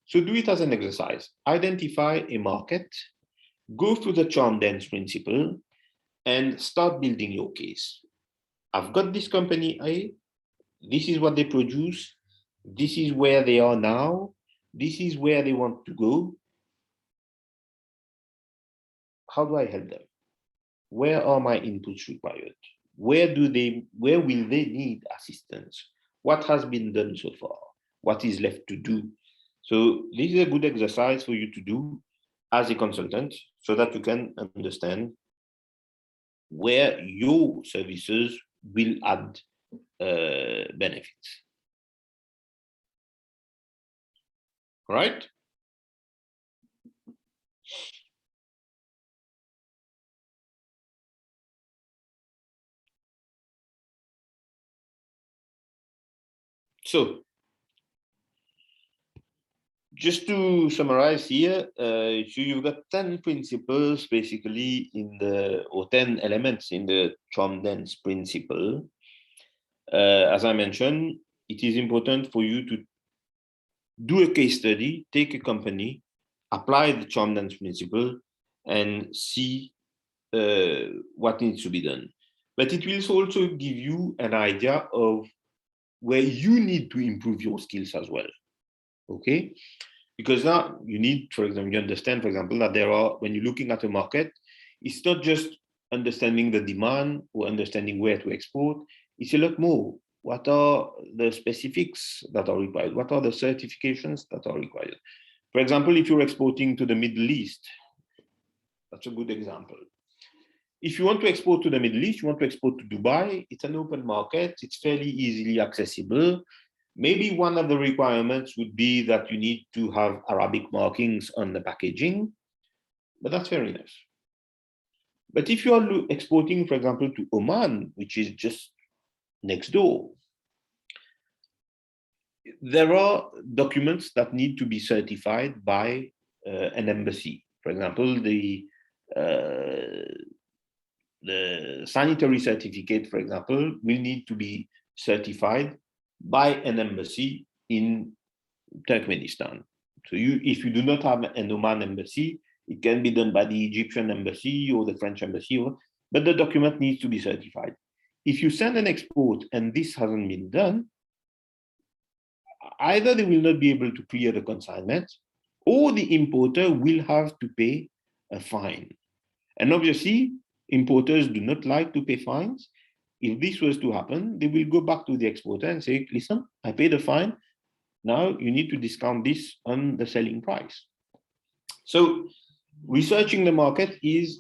So do it as an exercise. Identify a market, go through the charm dance principle, and start building your case. I've got this company A, this is what they produce, this is where they are now, this is where they want to go. How do I help them? Where are my inputs required? Where will they need assistance? What has been done so far? What is left to do? So this is a good exercise for you to do as a consultant so that you can understand where your services will add benefits. Right? So, just to summarize here, so you've got 10 principles basically or 10 elements in the charm dance principle. As I mentioned, it is important for you to do a case study, take a company, apply the charm dance principle, and see what needs to be done. But it will also give you an idea of where you need to improve your skills as well. Okay? Because now you need, for example, you understand, for example, that when you're looking at a market, it's not just understanding the demand or understanding where to export, it's a lot more. What are the specifics that are required? What are the certifications that are required? For example, if you're exporting to the Middle East, that's a good example. If you want to export to the Middle East, you want to export to Dubai, it's an open market, it's fairly easily accessible. Maybe one of the requirements would be that you need to have Arabic markings on the packaging, but that's fair enough. But if you are exporting, for example, to Oman, which is just next door, there are documents that need to be certified by an embassy. For example, the sanitary certificate, for example, will need to be certified by an embassy in Turkmenistan. So if you do not have an Oman embassy, it can be done by the Egyptian embassy or the French embassy, but the document needs to be certified. If you send an export and this hasn't been done, either they will not be able to clear the consignment or the importer will have to pay a fine. And obviously, importers do not like to pay fines. If this was to happen, they will go back to the exporter and say, listen, I paid a fine. Now you need to discount this on the selling price. So researching the market is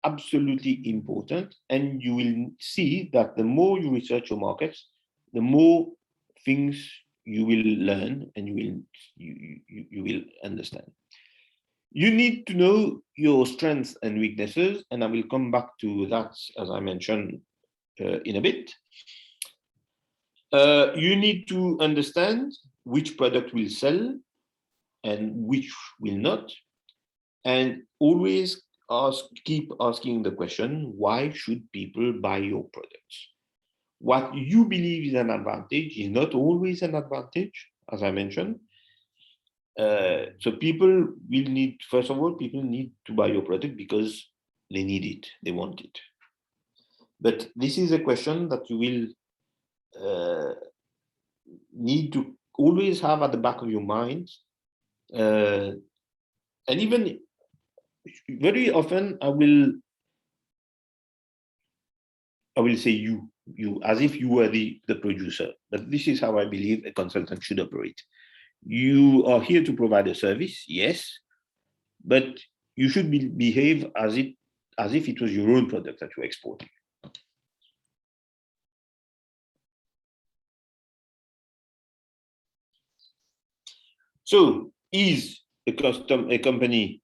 absolutely important. And you will see that the more you research your markets, the more things you will learn and you will understand. You need to know your strengths and weaknesses, and I will come back to that, as I mentioned, in a bit. You need to understand which product will sell and which will not, and always keep asking the question, why should people buy your products? What you believe is an advantage is not always an advantage, as I mentioned. So people will need, first of all, people need to buy your product because they need it, they want it. But this is a question that you will need to always have at the back of your mind. And even very often I will say you as if you were the producer. But this is how I believe a consultant should operate. You are here to provide a service, yes, but you should behave as if it was your own product that you're exporting. So, is a company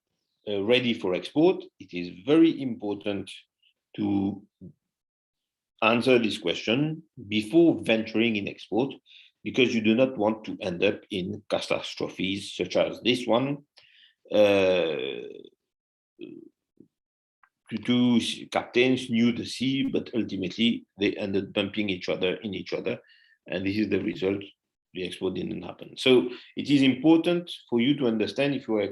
ready for export? It is very important to answer this question before venturing in export, because you do not want to end up in catastrophes such as this one. Two captains knew the sea, but ultimately they ended bumping in each other, and this is the result. The export didn't happen. So it is important for you to understand if you are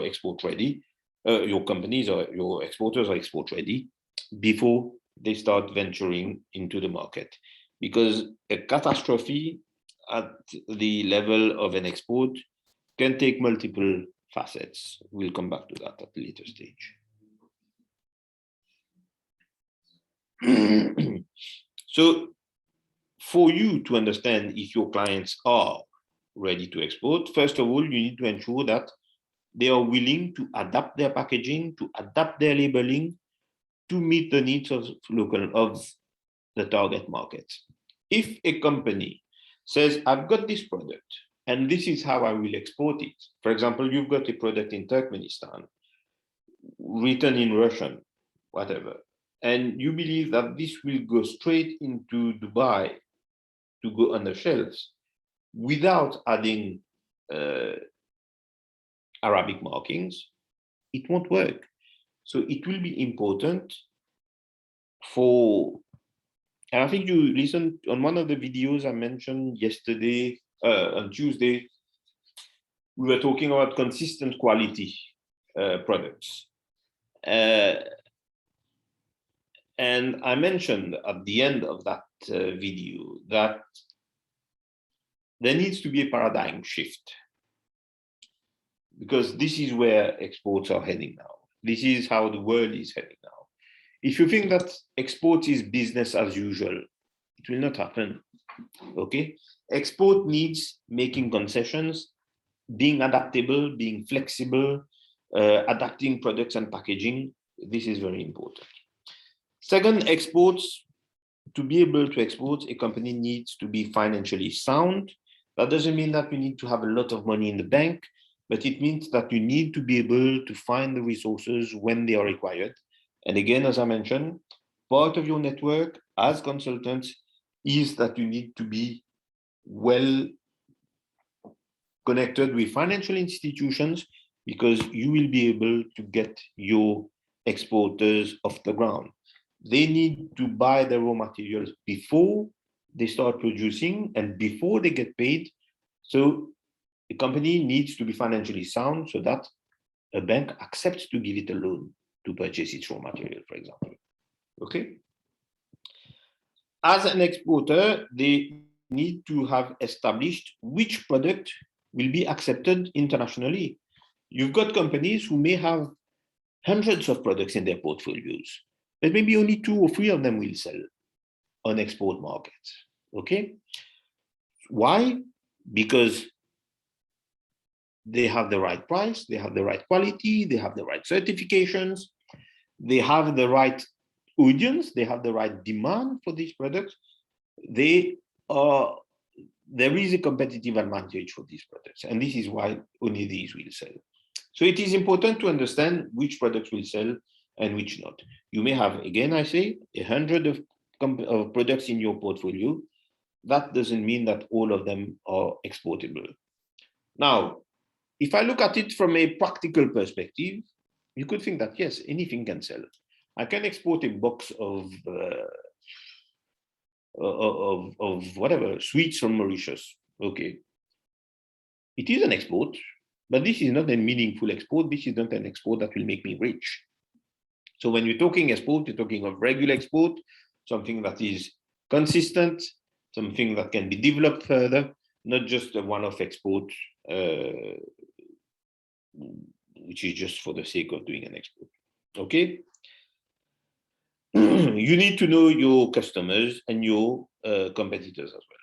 export ready, your companies or your exporters are export ready before they start venturing into the market, because a catastrophe at the level of an export can take multiple facets. We'll come back to that at a later stage. So for you to understand if your clients are ready to export, first of all, you need to ensure that they are willing to adapt their packaging, to adapt their labeling to meet the needs of the target market. If a company says, I've got this product and this is how I will export it. For example, you've got a product in Turkmenistan, written in Russian, whatever, and you believe that this will go straight into Dubai to go on the shelves without adding Arabic markings, it won't work. So it will be important and I think you listened on one of the videos I mentioned yesterday, on Tuesday, we were talking about consistent quality products. And I mentioned at the end of that video that there needs to be a paradigm shift, because this is where exports are heading now. This is how the world is heading now. If you think that export is business as usual, it will not happen, okay? Export needs making concessions, being adaptable, being flexible, adapting products and packaging. This is very important. Second, exports, to be able to export, a company needs to be financially sound. That doesn't mean that we need to have a lot of money in the bank, but it means that you need to be able to find the resources when they are required. And again, as I mentioned, part of your network as consultants is that you need to be well connected with financial institutions, because you will be able to get your exporters off the ground. They need to buy the raw materials before they start producing and before they get paid. So the company needs to be financially sound so that a bank accepts to give it a loan to purchase its raw material, for example. Okay. As an exporter, they need to have established which product will be accepted internationally. You've got companies who may have hundreds of products in their portfolios, but maybe only 2 or 3 of them will sell on export markets. Okay. Why? Because they have the right price, they have the right quality, they have the right certifications, they have the right audience, they have the right demand for these products. There is a competitive advantage for these products, and this is why only these will sell. So it is important to understand which products will sell and which not. You may have, again, I say, 100 of products in your portfolio. That doesn't mean that all of them are exportable. Now, if I look at it from a practical perspective, you could think that, yes, anything can sell. I can export a box of whatever, sweets from Mauritius. Okay. It is an export. But this is not a meaningful export. This is not an export that will make me rich. So when you're talking export, you're talking of regular export, something that is consistent, something that can be developed further, not just a one-off export, which is just for the sake of doing an export. Okay? You need to know your customers and your competitors as well.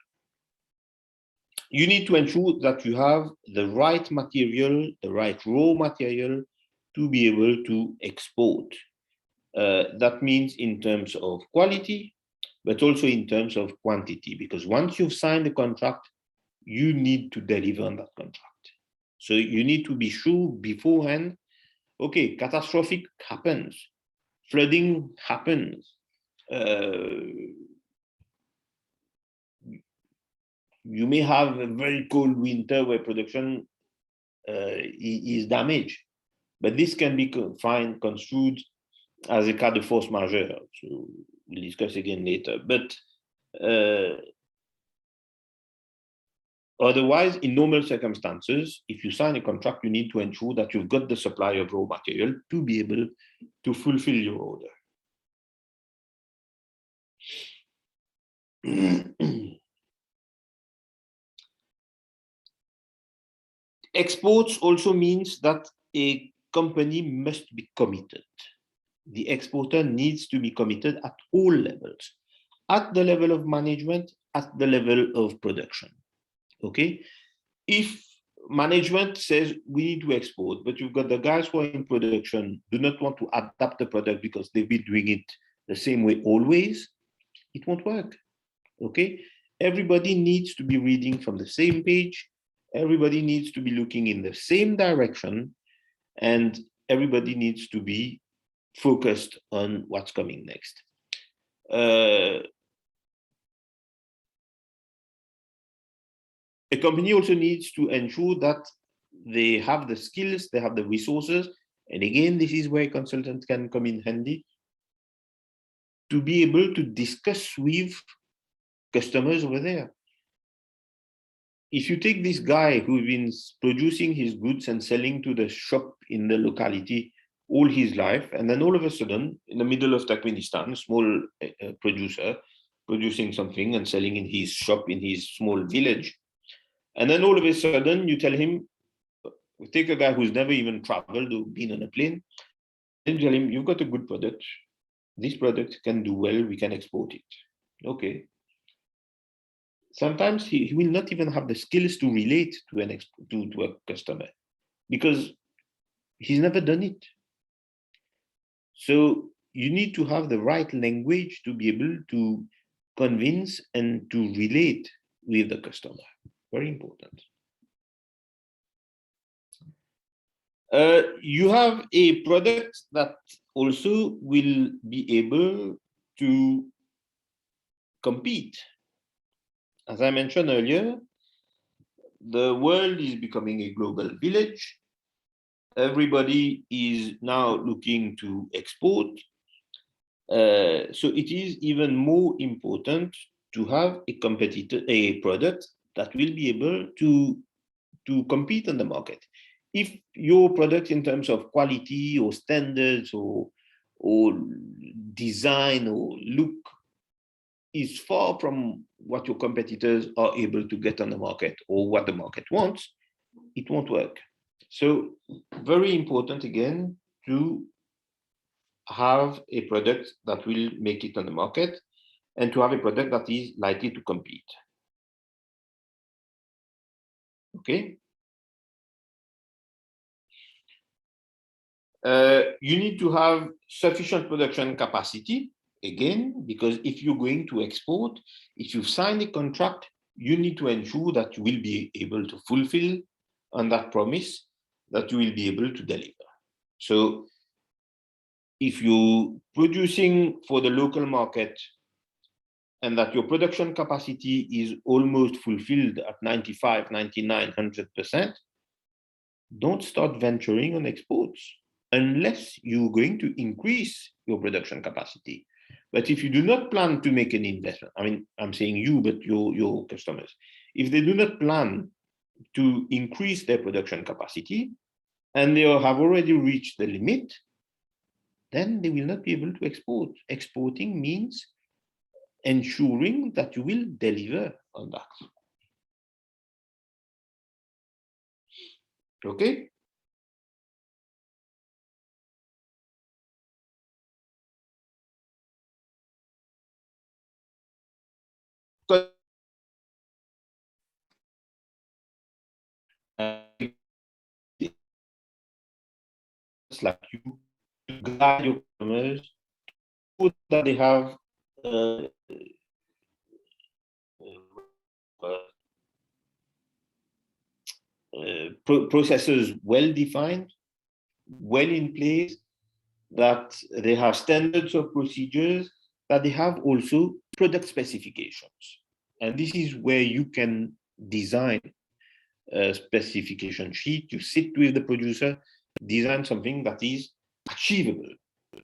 You need to ensure that you have the right material, the right raw material to be able to export. That means in terms of quality, but also in terms of quantity, because once you've signed the contract, you need to deliver on that contract. So you need to be sure beforehand, okay, catastrophic happens, flooding happens, you may have a very cold winter where production is damaged, but this can be construed as a cas de force majeure. So we'll discuss again later. But otherwise, in normal circumstances, if you sign a contract, you need to ensure that you've got the supply of raw material to be able to fulfill your order. Exports also means that a company must be committed. The exporter needs to be committed at all levels, at the level of management, at the level of production. Okay? If management says we need to export, but you've got the guys who are in production do not want to adapt the product because they've been doing it the same way always, it won't work. Okay? Everybody needs to be reading from the same page. Everybody needs to be looking in the same direction, and everybody needs to be focused on what's coming next. A company also needs to ensure that they have the skills, they have the resources, and again, this is where a consultant can come in handy, to be able to discuss with customers over there. If you take this guy who's been producing his goods and selling to the shop in the locality all his life, and then all of a sudden, in the middle of Turkmenistan, a small producer producing something and selling in his shop in his small village, and then all of a sudden you tell him, take a guy who's never even traveled or been on a plane, and tell him, you've got a good product. This product can do well, we can export it. Okay. Sometimes he will not even have the skills to relate to a customer because he's never done it. So you need to have the right language to be able to convince and to relate with the customer. Very important. You have a product that also will be able to compete. As I mentioned earlier, the world is becoming a global village. Everybody is now looking to export. So it is even more important to have a product that will be able to compete on the market. If your product in terms of quality or standards or design or look is far from what your competitors are able to get on the market or what the market wants, it won't work. So very important again to have a product that will make it on the market and to have a product that is likely to compete. Okay. You need to have sufficient production capacity, again, because if you're going to export, if you've signed a contract, you need to ensure that you will be able to fulfill on that promise, that you will be able to deliver. So if you're producing for the local market and that your production capacity is almost fulfilled at 95, 99, 100%, don't start venturing on exports unless you're going to increase your production capacity. But if you do not plan to make an investment, I mean, I'm saying you, but your customers, if they do not plan to increase their production capacity and they have already reached the limit, then they will not be able to export. Exporting means ensuring that you will deliver on that. Okay? Like you to guide your customers so that they have processes well defined, well in place, that they have standards of procedures, that they have also product specifications. And this is where you can design a specification sheet. You sit with the producer, design something that is achievable,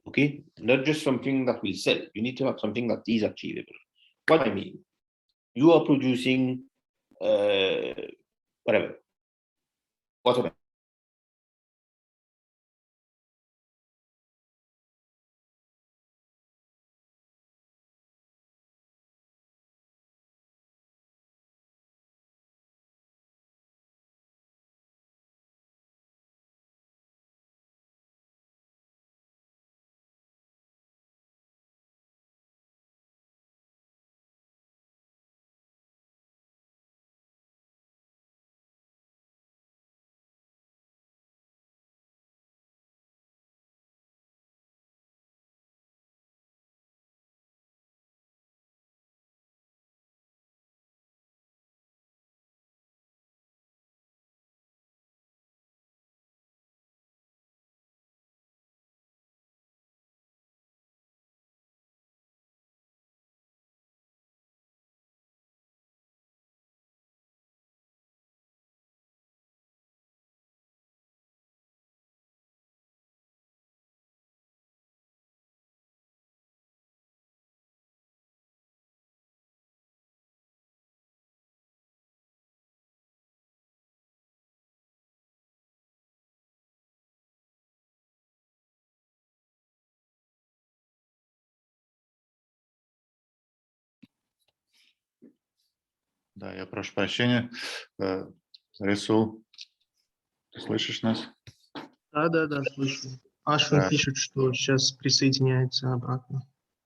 okay? Not just something that will sell. You need to have something that is achievable. What I mean, you are producing whatever. Да, я прошу прощения. Ресул, ты слышишь нас? Да, слышу. Ашвин Да. пишет, что сейчас присоединяется обратно.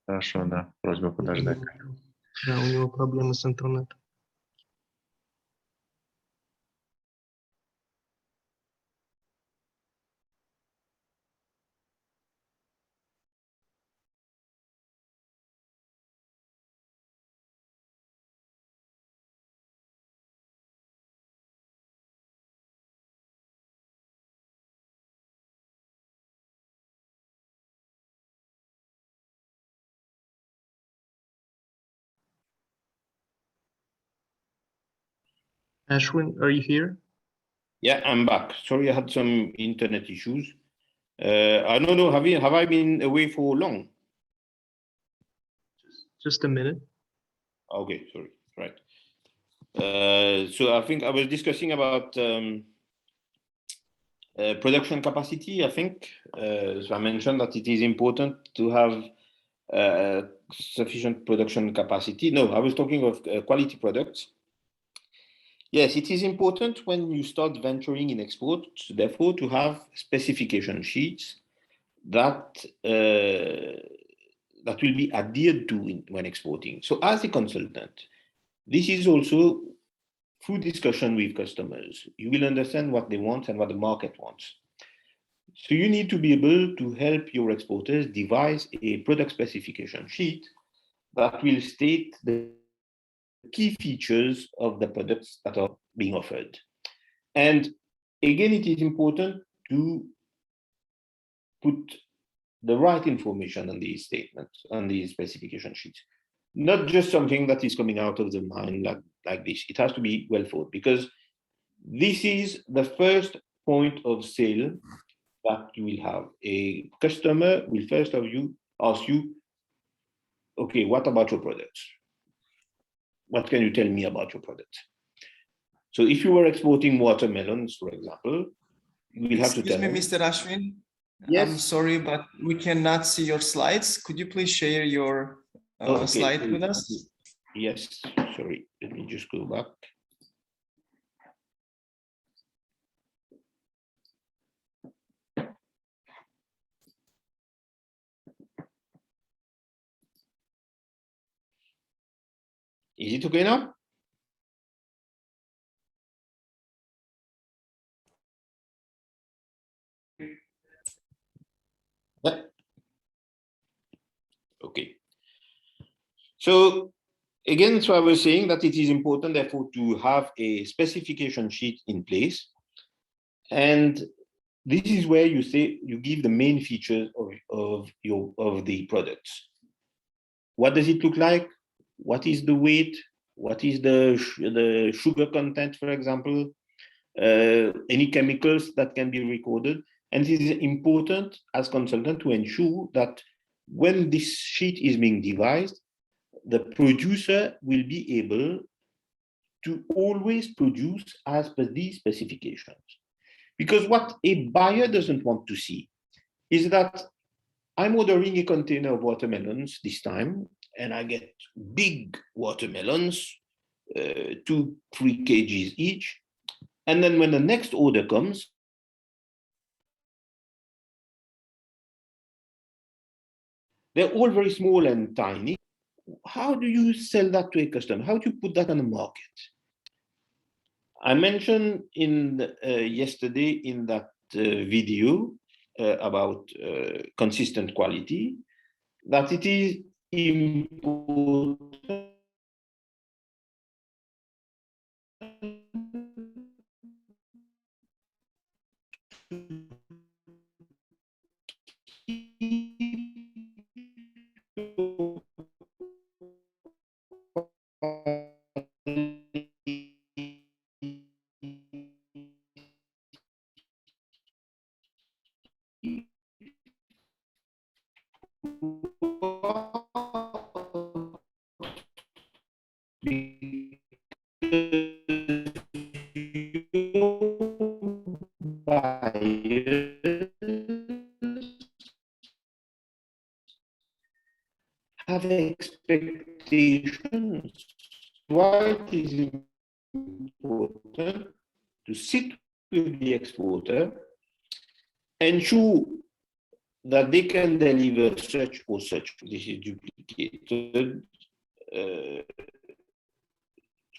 Хорошо, да. Просьба подождать. Да, у него проблемы с интернетом. Ashwin, are you here? Yeah, I'm back. Sorry, I had some internet issues. I don't know, have I been away for long? Just a minute. Okay, sorry, right. So I think I was discussing about production capacity, I think. So I mentioned that it is important to have sufficient production capacity. No, I was talking of quality products. Yes, it is important when you start venturing in export, therefore, to have specification sheets that that will be adhered to when exporting. So as a consultant, this is also through discussion with customers. You will understand what they want and what the market wants. So you need to be able to help your exporters devise a product specification sheet that will state the key features of the products that are being offered. And again, it is important to put the right information on these statements, on these specification sheets. Not just something that is coming out of the mind like this. It has to be well thought, because this is the first point of sale that you will have. A customer will first of you ask you, okay, what about your products? What can you tell me about your products? So if you were exporting watermelons, for example, you will have to Excuse tell me, them. Mr. Ashween. Yes. I'm sorry, but we cannot see your slides. Could you please share your Okay, slide so with us? yes, sorry, let me just go back. Is it okay now? Yeah. Okay. So again, so I was saying that it is important, therefore, to have a specification sheet in place. And this is where you say you give the main features of the products. What does it look like? What is the weight? What is the sugar content, for example? Any chemicals that can be recorded. And it is important as consultant to ensure that when this sheet is being devised, the producer will be able to always produce as per these specifications. Because what a buyer doesn't want to see is that I'm ordering a container of watermelons this time, and I get big watermelons, 2-3 kgs each. And then when the next order comes, they're all very small and tiny. How do you sell that to a customer? How do you put that on the market? I mentioned yesterday in that video about consistent quality that it is important have expectations. Why it is important to sit with the exporter, ensure that they can deliver such or such. This is duplicated.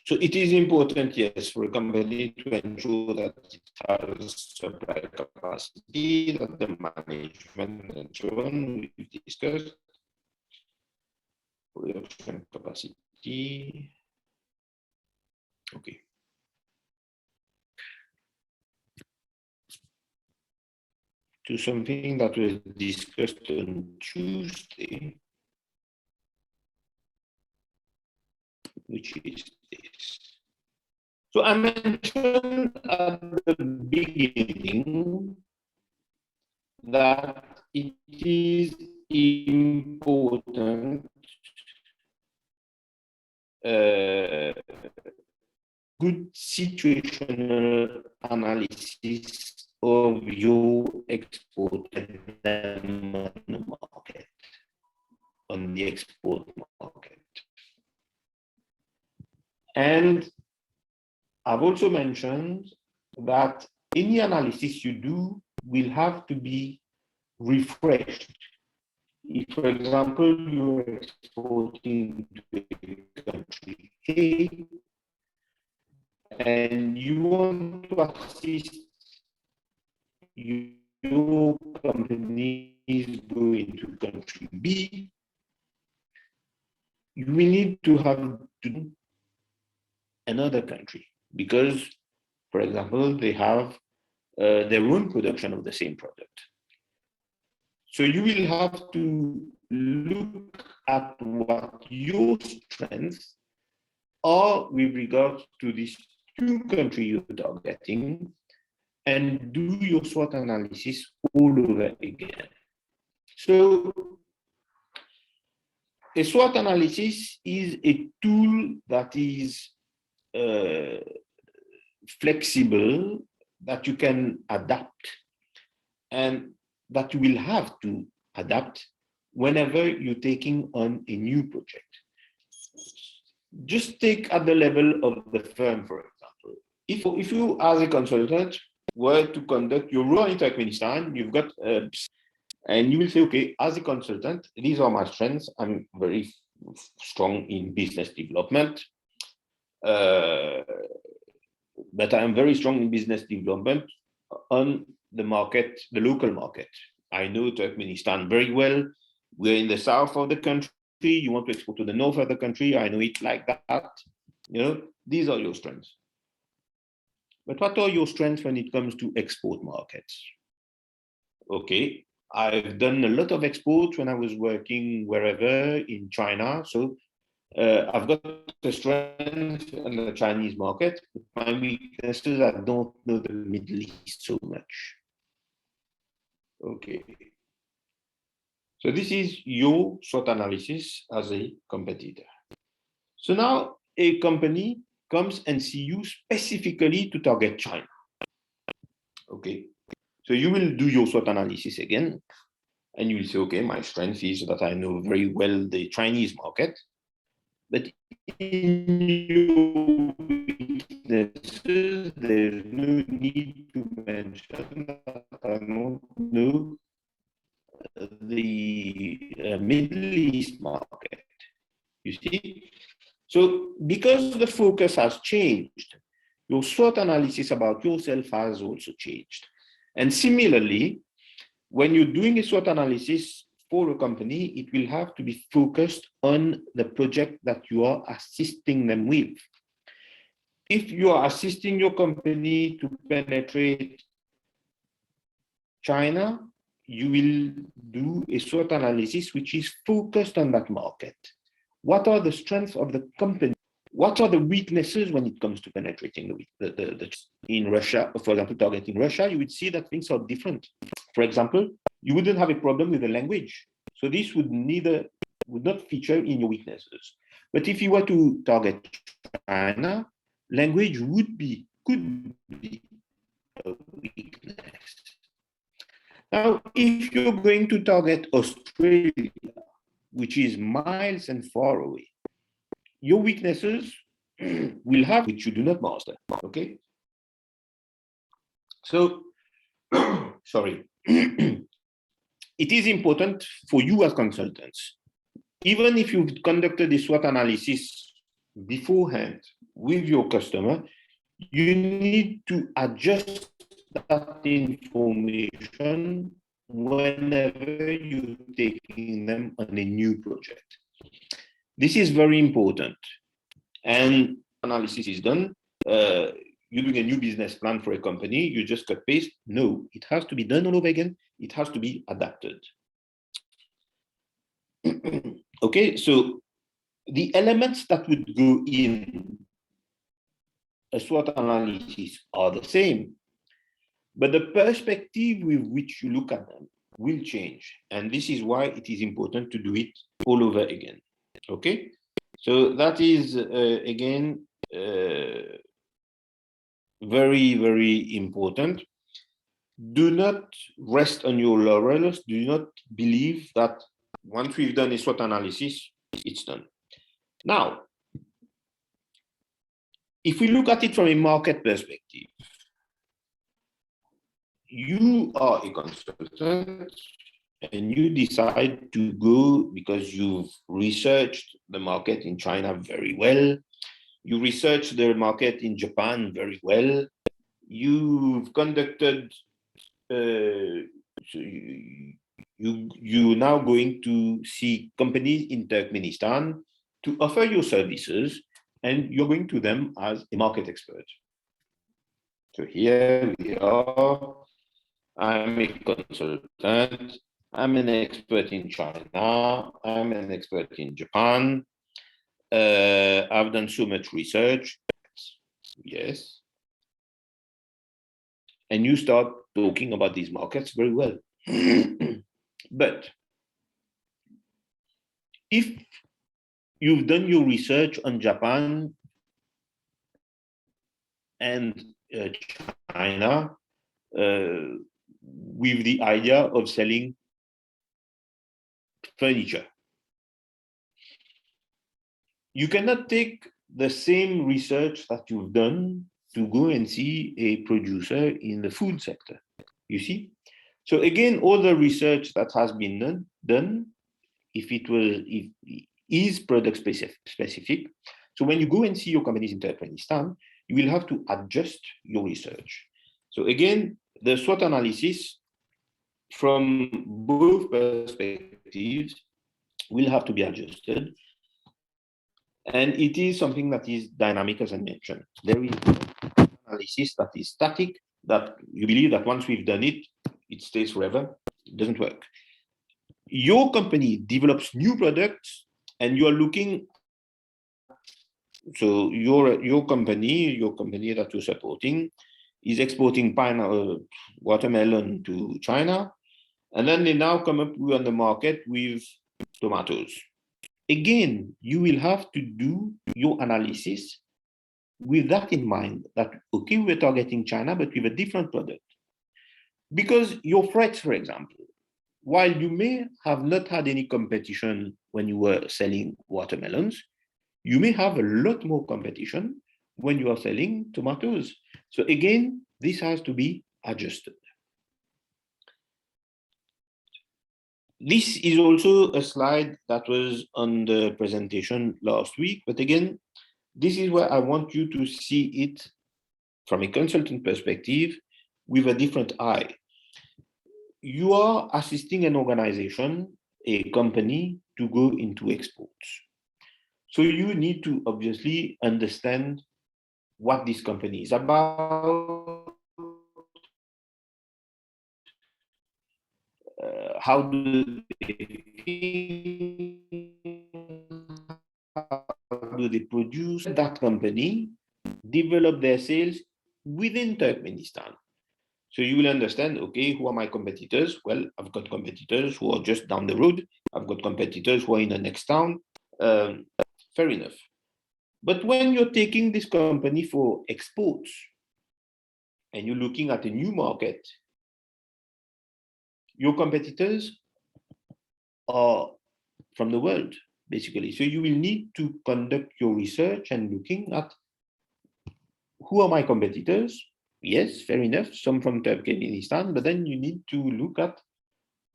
So it is important, yes, for a company to ensure that it has supply capacity, that the management and so on we've discussed. Production capacity. Okay. To something that was discussed on Tuesday, which is this. So I mentioned at the beginning that it is important good situational analysis of your export and on the market, on the export market. And I've also mentioned that any analysis you do will have to be refreshed. If, for example, you're exporting to a country A and you want to assist your companies go into country B, you will need to have to do another country because, for example, they have their own production of the same product. So you will have to look at what your strengths are with regards to these two countries you're targeting and do your SWOT analysis all over again. So a SWOT analysis is a tool that is flexible, that you can adapt, and that you will have to adapt whenever you're taking on a new project. Just take at the level of the firm, for example. If you, as a consultant, were to conduct your role in Turkmenistan, you've got, and you will say, okay, as a consultant, these are my strengths. I'm very strong in business development, but I'm very strong in business development on the market, the local market. I know Turkmenistan very well. We're in the south of the country. You want to export to the north of the country. I know it like that. You know, these are your strengths. But what are your strengths when it comes to export markets? Okay, I've done a lot of exports when I was working wherever in China. So I've got the strength in the Chinese market. My weaknesses, I don't know the Middle East so much. Okay. So this is your SWOT analysis as a competitor. So now a company comes and see you specifically to target China. Okay. So you will do your SWOT analysis again, and you will say, okay, my strength is that I know very well the Chinese market, but in your weaknesses, there's no need to mention that I don't know the Middle East market. You see? So because the focus has changed, your SWOT analysis about yourself has also changed. And similarly, when you're doing a SWOT analysis for a company, it will have to be focused on the project that you are assisting them with. If you are assisting your company to penetrate China, you will do a SWOT analysis which is focused on that market. What are the strengths of the company? What are the weaknesses when it comes to penetrating in Russia? For example, targeting Russia, you would see that things are different. For example, you wouldn't have a problem with the language. So this would not feature in your weaknesses. But if you were to target China, language could be a weakness. Now, if you're going to target Australia, which is miles and far away, your weaknesses will have which you do not master. Okay. So, sorry. It is important for you as consultants, even if you've conducted a SWOT analysis beforehand with your customer, you need to adjust that information whenever you're taking them on a new project. This is very important. And analysis is done. You're doing a new business plan for a company, you just cut paste. No, it has to be done all over again. It has to be adapted. Okay, so the elements that would go in a SWOT analysis are the same, but the perspective with which you look at them will change. And this is why it is important to do it all over again. Okay, so that is, again, very, very important. Do not rest on your laurels. Do not believe that once we've done a SWOT analysis, it's done. Now, if we look at it from a market perspective, you are a consultant and you decide to go because you've researched the market in China very well. You researched the market in Japan very well. You've conducted, so you're now going to see companies in Turkmenistan to offer your services, and you're going to them as a market expert. So here we are. I'm a consultant. I'm an expert in China. I'm an expert in Japan. I've done so much research. Yes. And you start talking about these markets very well. But if you've done your research on Japan and China with the idea of selling furniture. You cannot take the same research that you've done to go and see a producer in the food sector, you see? So again, all the research that has been done, if it is product specific. So when you go and see your companies in Turkmenistan, you will have to adjust your research. So again, the SWOT analysis from both perspectives will have to be adjusted. And it is something that is dynamic, as I mentioned. There is analysis that is static, that you believe that once we've done it, it stays forever. It doesn't work. Your company develops new products, and you are looking. So your company that you're supporting is exporting watermelon to China, and then they now come up on the market with tomatoes. Again, you will have to do your analysis with that in mind, that, okay, we're targeting China, but with a different product. Because your threats, for example, while you may have not had any competition when you were selling watermelons, you may have a lot more competition when you are selling tomatoes. So again, this has to be adjusted. This is also a slide that was on the presentation last week, but again, this is where I want you to see it from a consultant perspective with a different eye. You are assisting an organization, a company, to go into exports. So you need to obviously understand what this company is about, how do they produce. That company develop their sales within Turkmenistan. So you will understand, okay, who are my competitors? Well, I've got competitors who are just down the road. I've got competitors who are in the next town. Fair enough. But when you're taking this company for exports and you're looking at a new market, your competitors are from the world, basically. So you will need to conduct your research and looking at who are my competitors. Yes, fair enough, some from Turkmenistan, but then you need to look at,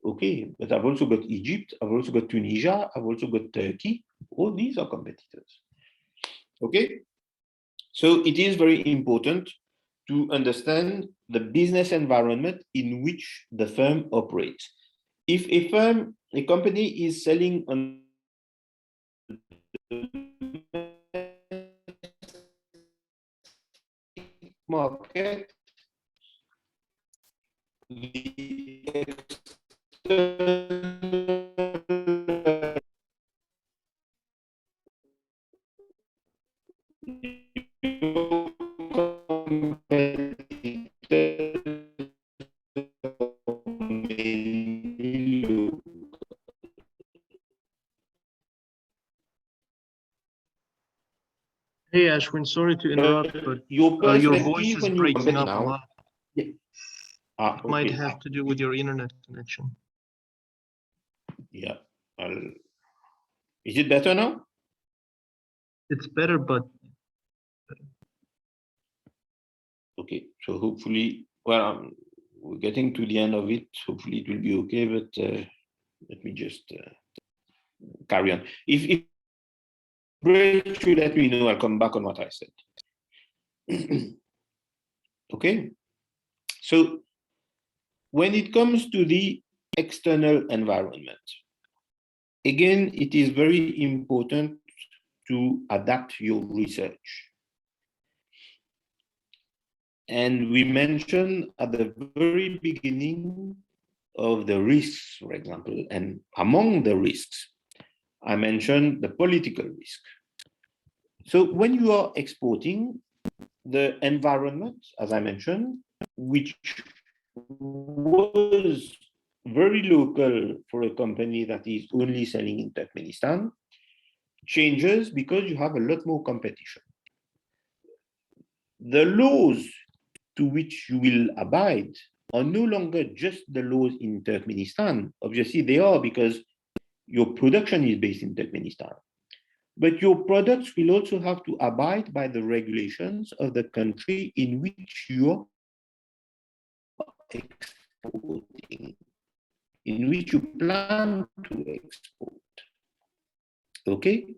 okay, but I've also got Egypt, I've also got Tunisia, I've also got Turkey. All these are competitors. Okay, so it is very important to understand the business environment in which the firm operates. If a company is selling on market, Hey, Ashwin, sorry to interrupt, but your your voice is when breaking up a now. lot. Yeah. It might have to do with your internet connection. Yeah. Is it better now? It's better, but Okay. So hopefully, well, we're getting to the end of it. Hopefully it will be okay, but let me just carry on. If breaks, you let me know. I'll come back on what I said. Okay. So when it comes to the external environment, again, it is very important to adapt your research. And we mentioned at the very beginning of the risks, for example, and among the risks, I mentioned the political risk. So when you are exporting, the environment, as I mentioned, which was very local for a company that is only selling in Turkmenistan, changes because you have a lot more competition. The laws to which you will abide are no longer just the laws in Turkmenistan. Obviously, they are, because your production is based in Turkmenistan. But your products will also have to abide by the regulations of the country in which you are exporting, in which you plan to export. Okay?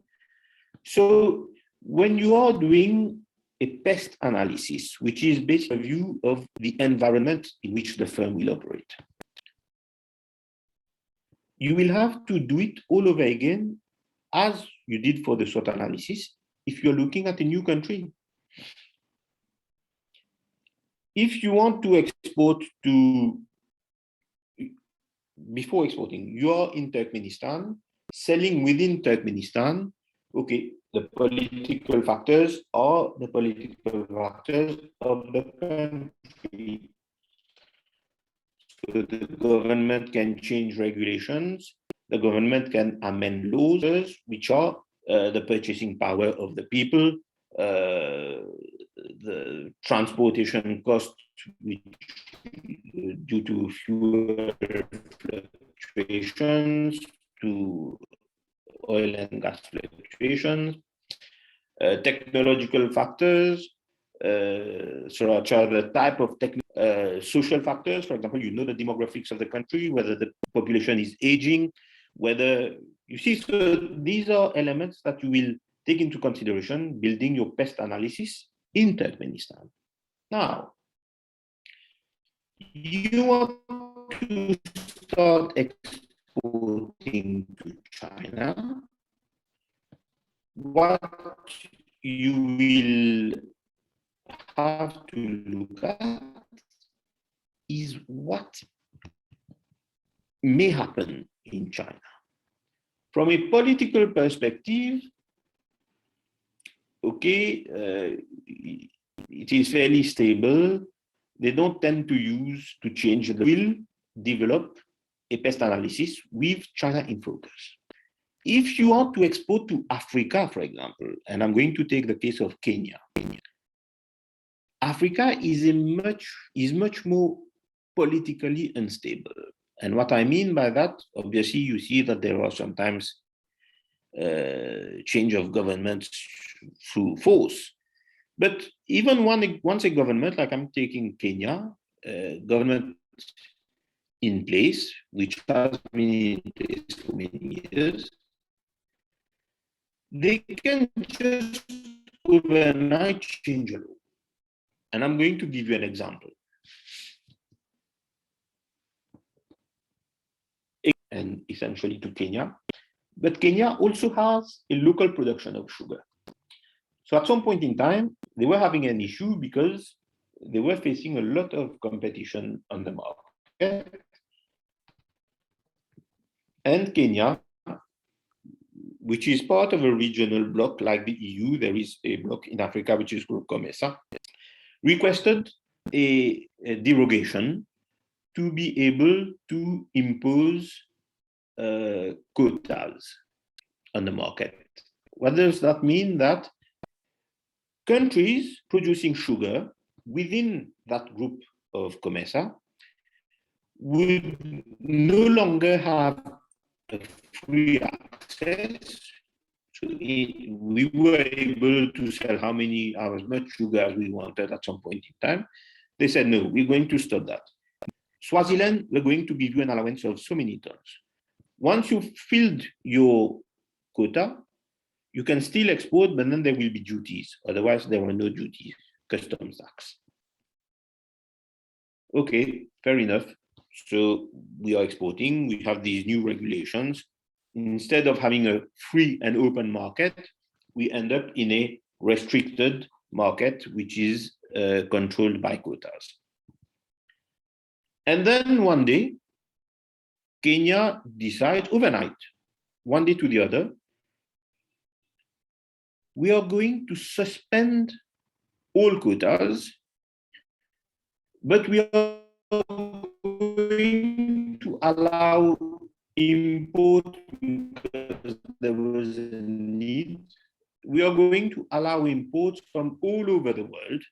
So when you are doing a pest analysis, which is basically a view of the environment in which the firm will operate, you will have to do it all over again as you did for the SWOT analysis if you're looking at a new country. If you want to export to, before exporting, you are in Turkmenistan, selling within Turkmenistan, okay, the political factors are the political factors of the country. So the government can change regulations, the government can amend laws, which are the purchasing power of the people, the transportation costs, which due to fuel fluctuations, to oil and gas fluctuations, technological factors, such as the type of social factors. For example, you know the demographics of the country, whether the population is aging, whether you see. So these are elements that you will take into consideration building your pest analysis in Turkmenistan. Now, you want to start exporting to China. What you will have to look at is what may happen in China. From a political perspective, okay, it is fairly stable. They don't tend to change the will develop a pest analysis with China in focus. If you want to export to Africa, for example, and I'm going to take the case of Kenya, Africa is much more politically unstable. And what I mean by that, obviously, you see that there are sometimes change of governments through force. But even once a government, like I'm taking Kenya, government in place, which has been in place for many years, they can just overnight change a law. And I'm going to give you an example. And essentially to Kenya, but Kenya also has a local production of sugar. So at some point in time, they were having an issue because they were facing a lot of competition on the market. And Kenya, which is part of a regional bloc like the EU, there is a bloc in Africa which is called COMESA, requested a derogation to be able to impose quotas on the market. What does that mean? That countries producing sugar within that group of COMESA would no longer have a free access. So we were able to sell as much sugar as we wanted at some point in time. They said, no, we're going to stop that. Swaziland, we're going to give you an allowance of so many tons. Once you've filled your quota, you can still export, but then there will be duties. Otherwise, there were no duties, customs tax. Okay, fair enough. So we are exporting, we have these new regulations. Instead of having a free and open market, we end up in a restricted market, which is controlled by quotas. And then one day, Kenya decides overnight, one day to the other, we are going to suspend all quotas, but we are going to allow import because there was a need. We are going to allow imports from all over the world,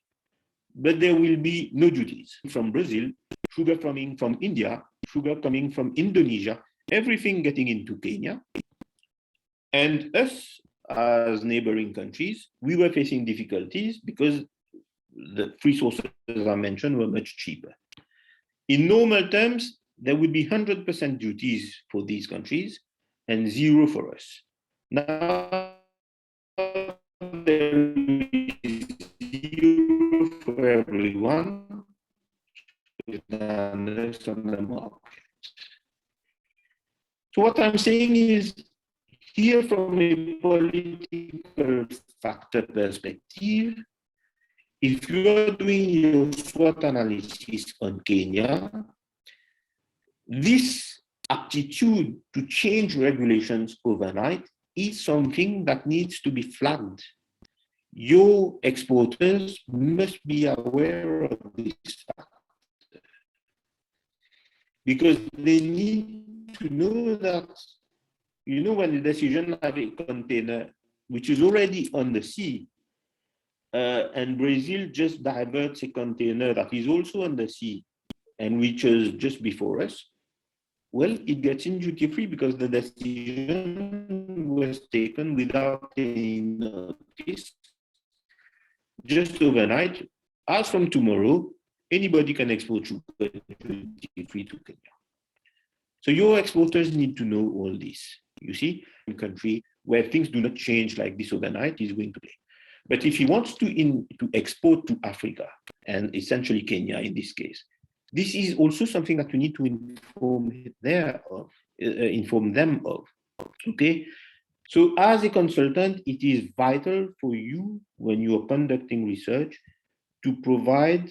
but there will be no duties. From Brazil, sugar coming from India, sugar coming from Indonesia, everything getting into Kenya. And us, as neighboring countries, we were facing difficulties because the resources I mentioned were much cheaper. In normal terms, there would be 100% duties for these countries and zero for us. Now, there is zero for everyone on the market. So what I'm saying is, here from a political factor perspective, if you are doing your SWOT analysis on Kenya, this aptitude to change regulations overnight is something that needs to be flagged. Your exporters must be aware of this fact, because they need to know that, you know, when the decision have a container which is already on the sea, and Brazil just diverts a container that is also on the sea and which is just before us, well, it gets in duty-free because the decision was taken without any notice, just overnight. As from tomorrow, anybody can export sugar duty-free to Kenya. So your exporters need to know all this. You see, in a country where things do not change like this overnight is going to play. But if he wants to export to Africa, and essentially Kenya in this case, this is also something that we need to inform them of. Okay? So as a consultant, it is vital for you, when you are conducting research, to provide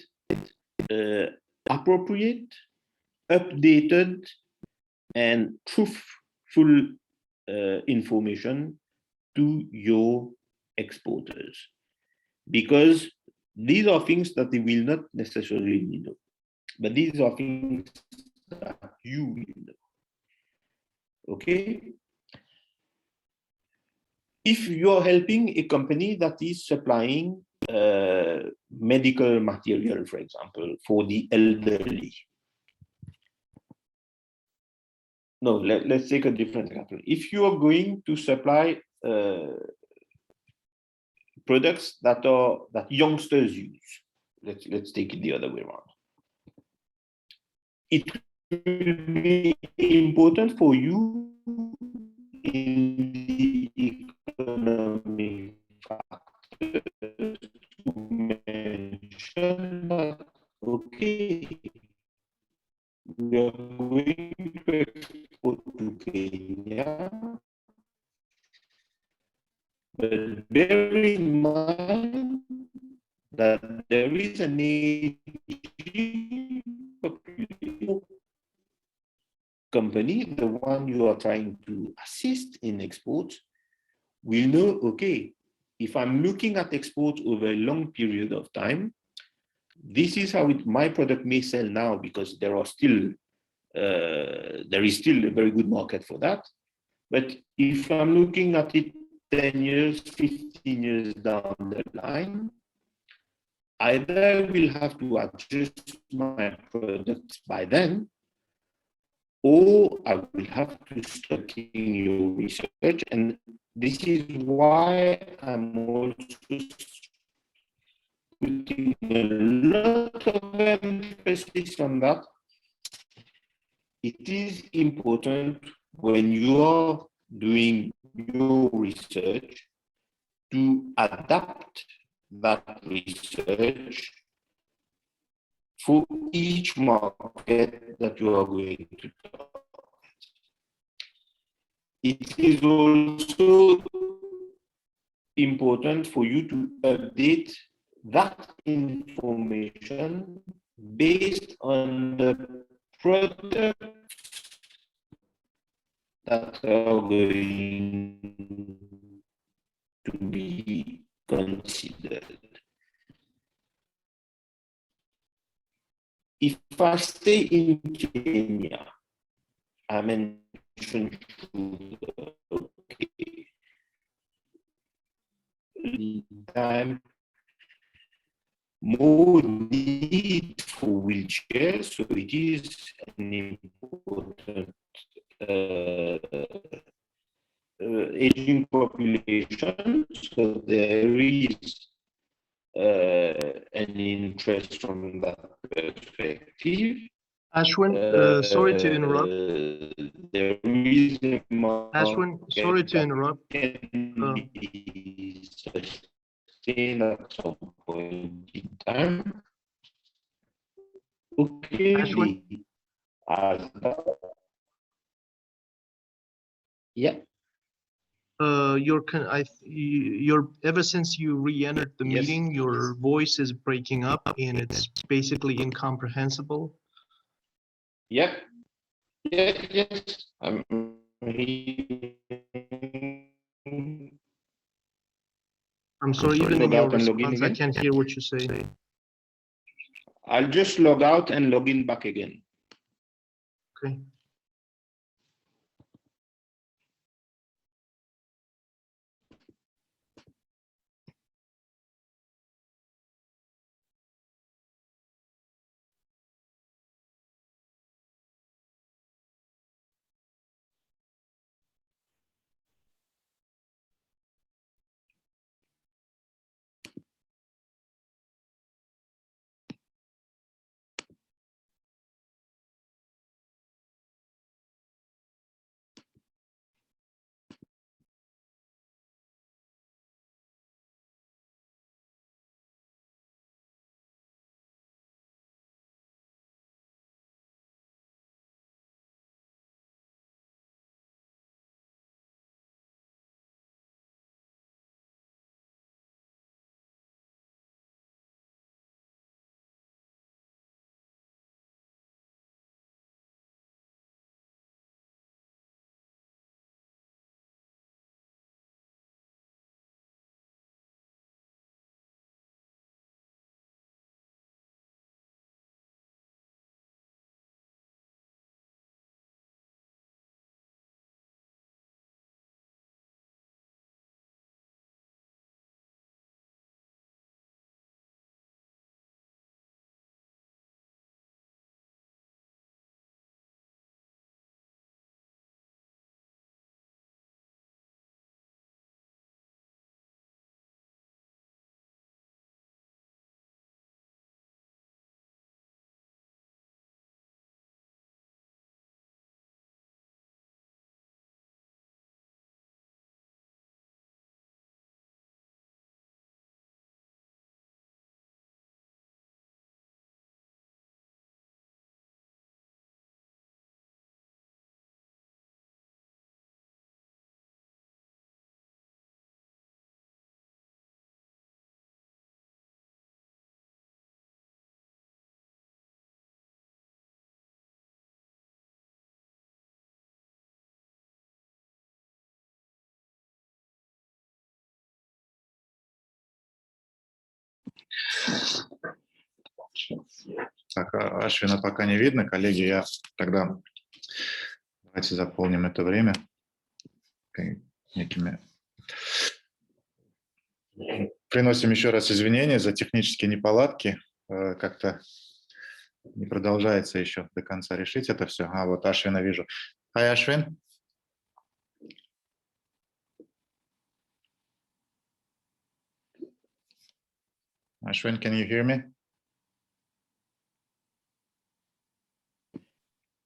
appropriate, updated, and truthful information to your exporters, because these are things that they will not necessarily know, but these are things that you will know. Okay? If you're helping a company that is supplying medical material, for example, for the elderly. No, let's take a different example. If you are going to supply products that youngsters use, let's take it the other way around. It will be important for you in the economic factors to mention that, okay, we are going to export to Kenya, but bear in mind that there is an aging population. Company, the one you are trying to assist in exports, will know, okay, if I'm looking at exports over a long period of time, this is how my product may sell now, because there is still a very good market for that. But if I'm looking at it 10 years, 15 years down the line, either I will have to adjust my products by then, or I will have to start in your research. And this is why I'm also putting a lot of emphasis on that. It is important when you are doing your research to adapt that research for each market that you are going to target. It is also important for you to update that information based on the products that are going to be considered. If I stay in Kenya, I mentioned sugar, okay. The time more need for wheelchairs, so it is an important aging population, so there is an interest from that perspective. Ashwin, sorry to interrupt. There is a Ashwin, sorry to interrupt. can be sustained at some point in time. Okay, Ashwin? Yeah. You're ever since you re-entered the Yes. meeting, your voice is breaking up and it's basically incomprehensible. Yep. Yes. I'm sorry, even in log your out and log in response, I again. can't hear what you say. I'll just log out and log in back again. Okay. Так, Ашвина пока не видно, коллеги, я тогда давайте заполним это время некими. Приносим еще раз извинения за технические неполадки, как-то не продолжается еще до конца решить это все. А вот Ашвина вижу. Hi, Ashwin. Ashwin, can you hear me?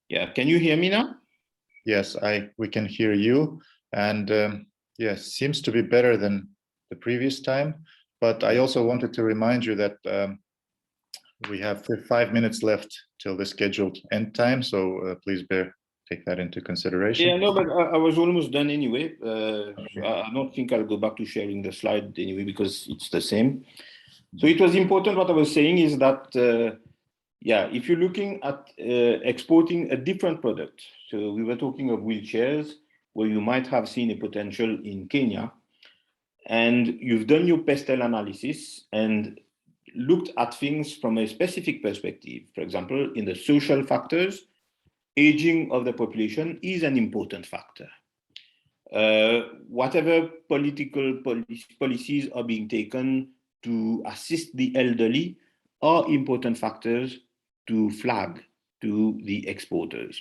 Yeah, can you hear me now? Yes, we can hear you, and yes, seems to be better than the previous time. But I also wanted to remind you that we have 5 minutes left till the scheduled end time, so please take that into consideration. Yeah, no, but I was almost done anyway. I don't think I'll go back to sharing the slide anyway because it's the same. So it was important. What I was saying is that. Yeah, if you're looking at exporting a different product, so we were talking of wheelchairs, where you might have seen a potential in Kenya, and you've done your pestle analysis and looked at things from a specific perspective. For example, in the social factors, aging of the population is an important factor. Whatever political policies are being taken to assist the elderly, are important factors to flag to the exporters.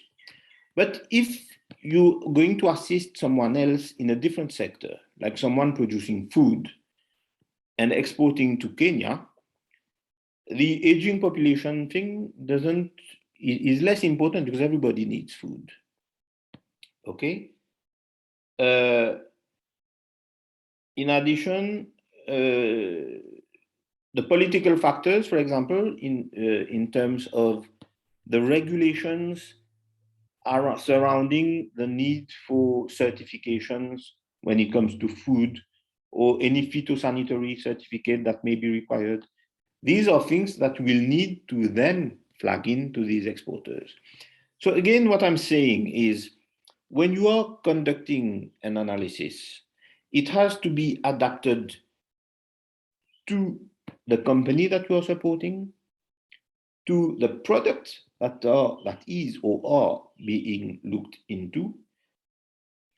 But if you're going to assist someone else in a different sector, like someone producing food and exporting to Kenya, the aging population thing is less important because everybody needs food. Okay. In addition, the political factors, for example, in terms of the regulations are surrounding the need for certifications when it comes to food or any phytosanitary certificate that may be required. These are things that will need to then flag in to these exporters. So again, what I'm saying is when you are conducting an analysis, it has to be adapted to the company that you are supporting, to the product that is or are being looked into,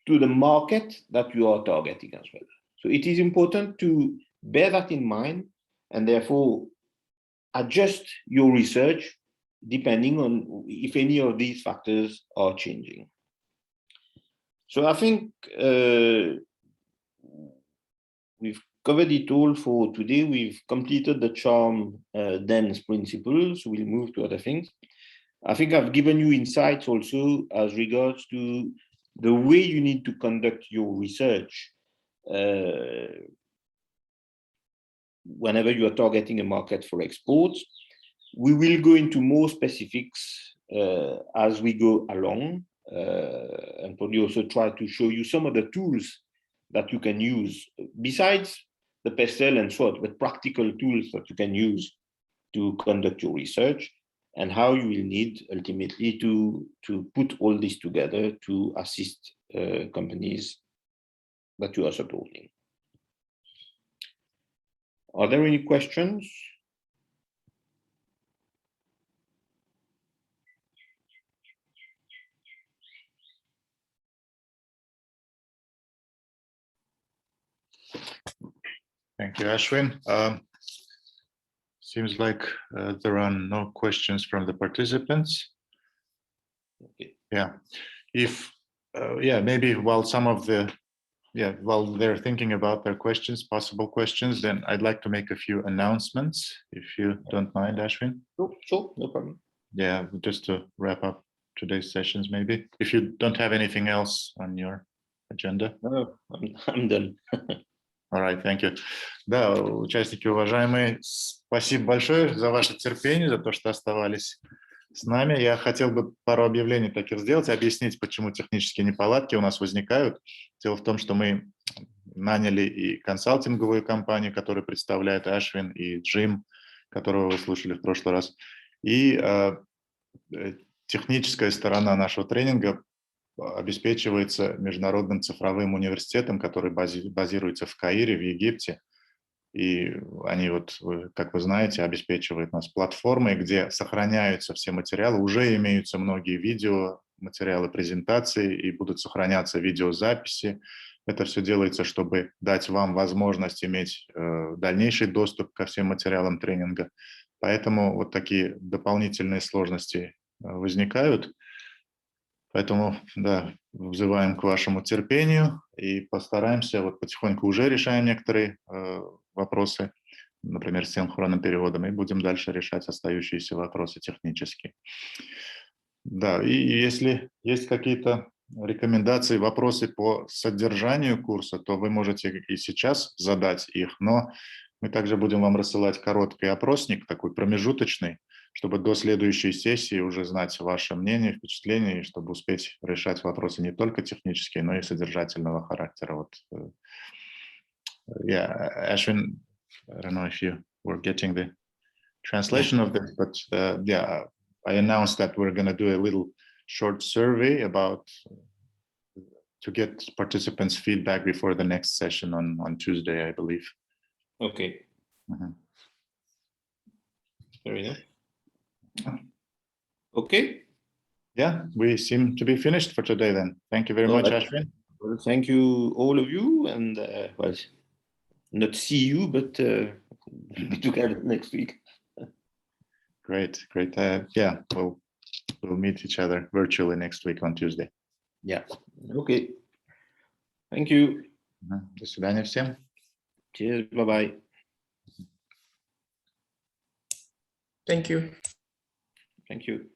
to the market that you are targeting as well. So it is important to bear that in mind and therefore adjust your research depending on if any of these factors are changing. So I think we've covered it all for today. We've completed the charm dense principles. We'll move to other things. I think I've given you insights also as regards to the way you need to conduct your research whenever you are targeting a market for exports. We will go into more specifics as we go along and probably also try to show you some of the tools that you can use besides the pestle and SWOT, but practical tools that you can use to conduct your research and how you will need ultimately to put all this together to assist companies that you are supporting. Are there any questions? Thank you, Ashween. Seems like there are no questions from the participants. Okay. Yeah, if maybe while while they're thinking about their questions, possible questions, then I'd like to make a few announcements, if you don't mind, Ashween. Sure, no problem. Yeah, just to wrap up today's sessions, maybe. If you don't have anything else on your agenda. No, I'm done. All right, thank you. Да, участники уважаемые, спасибо большое за ваше терпение, за то, что оставались с нами. Я хотел бы пару объявлений таких сделать, объяснить, почему технические неполадки у нас возникают. Дело в том, что мы наняли и консалтинговую компанию, которая представляет Ashween, и Джим, которого вы слушали в прошлый раз. И техническая сторона нашего тренинга обеспечивается Международным цифровым университетом, который базируется в Каире, в Египте. И они, как вы знаете, обеспечивают нас платформой, где сохраняются все материалы. Уже имеются многие видео, материалы презентации и будут сохраняться видеозаписи. Это все делается, чтобы дать вам возможность иметь дальнейший доступ ко всем материалам тренинга. Поэтому вот такие дополнительные сложности возникают. Поэтому, да, взываем к вашему терпению и постараемся, потихоньку уже решаем некоторые вопросы, например, с синхронным переводом, и будем дальше решать остающиеся вопросы технические. Да, и если есть какие-то рекомендации, вопросы по содержанию курса, то вы можете и сейчас задать их, но мы также будем вам рассылать короткий опросник, такой промежуточный, чтобы до следующей сессии уже знать ваше мнение, впечатление, и чтобы успеть решать вопросы не только технические, но и содержательного характера. Yeah, Ashween, I don't know if you were getting the translation of this, but yeah, I announced that we're going to do a little short survey to get participants' feedback before the next session on Tuesday, I believe. Okay. Mm-hmm. Fair enough. Okay. Yeah, we seem to be finished for today then. Thank you very much, Ashween. Well, thank you, all of you, and well, not see you, but be together next week. Great. Yeah, we'll meet each other virtually next week on Tuesday. Yeah. Okay. Thank you. До свидания всем. Cheers. Bye-bye. Thank you. Thank you.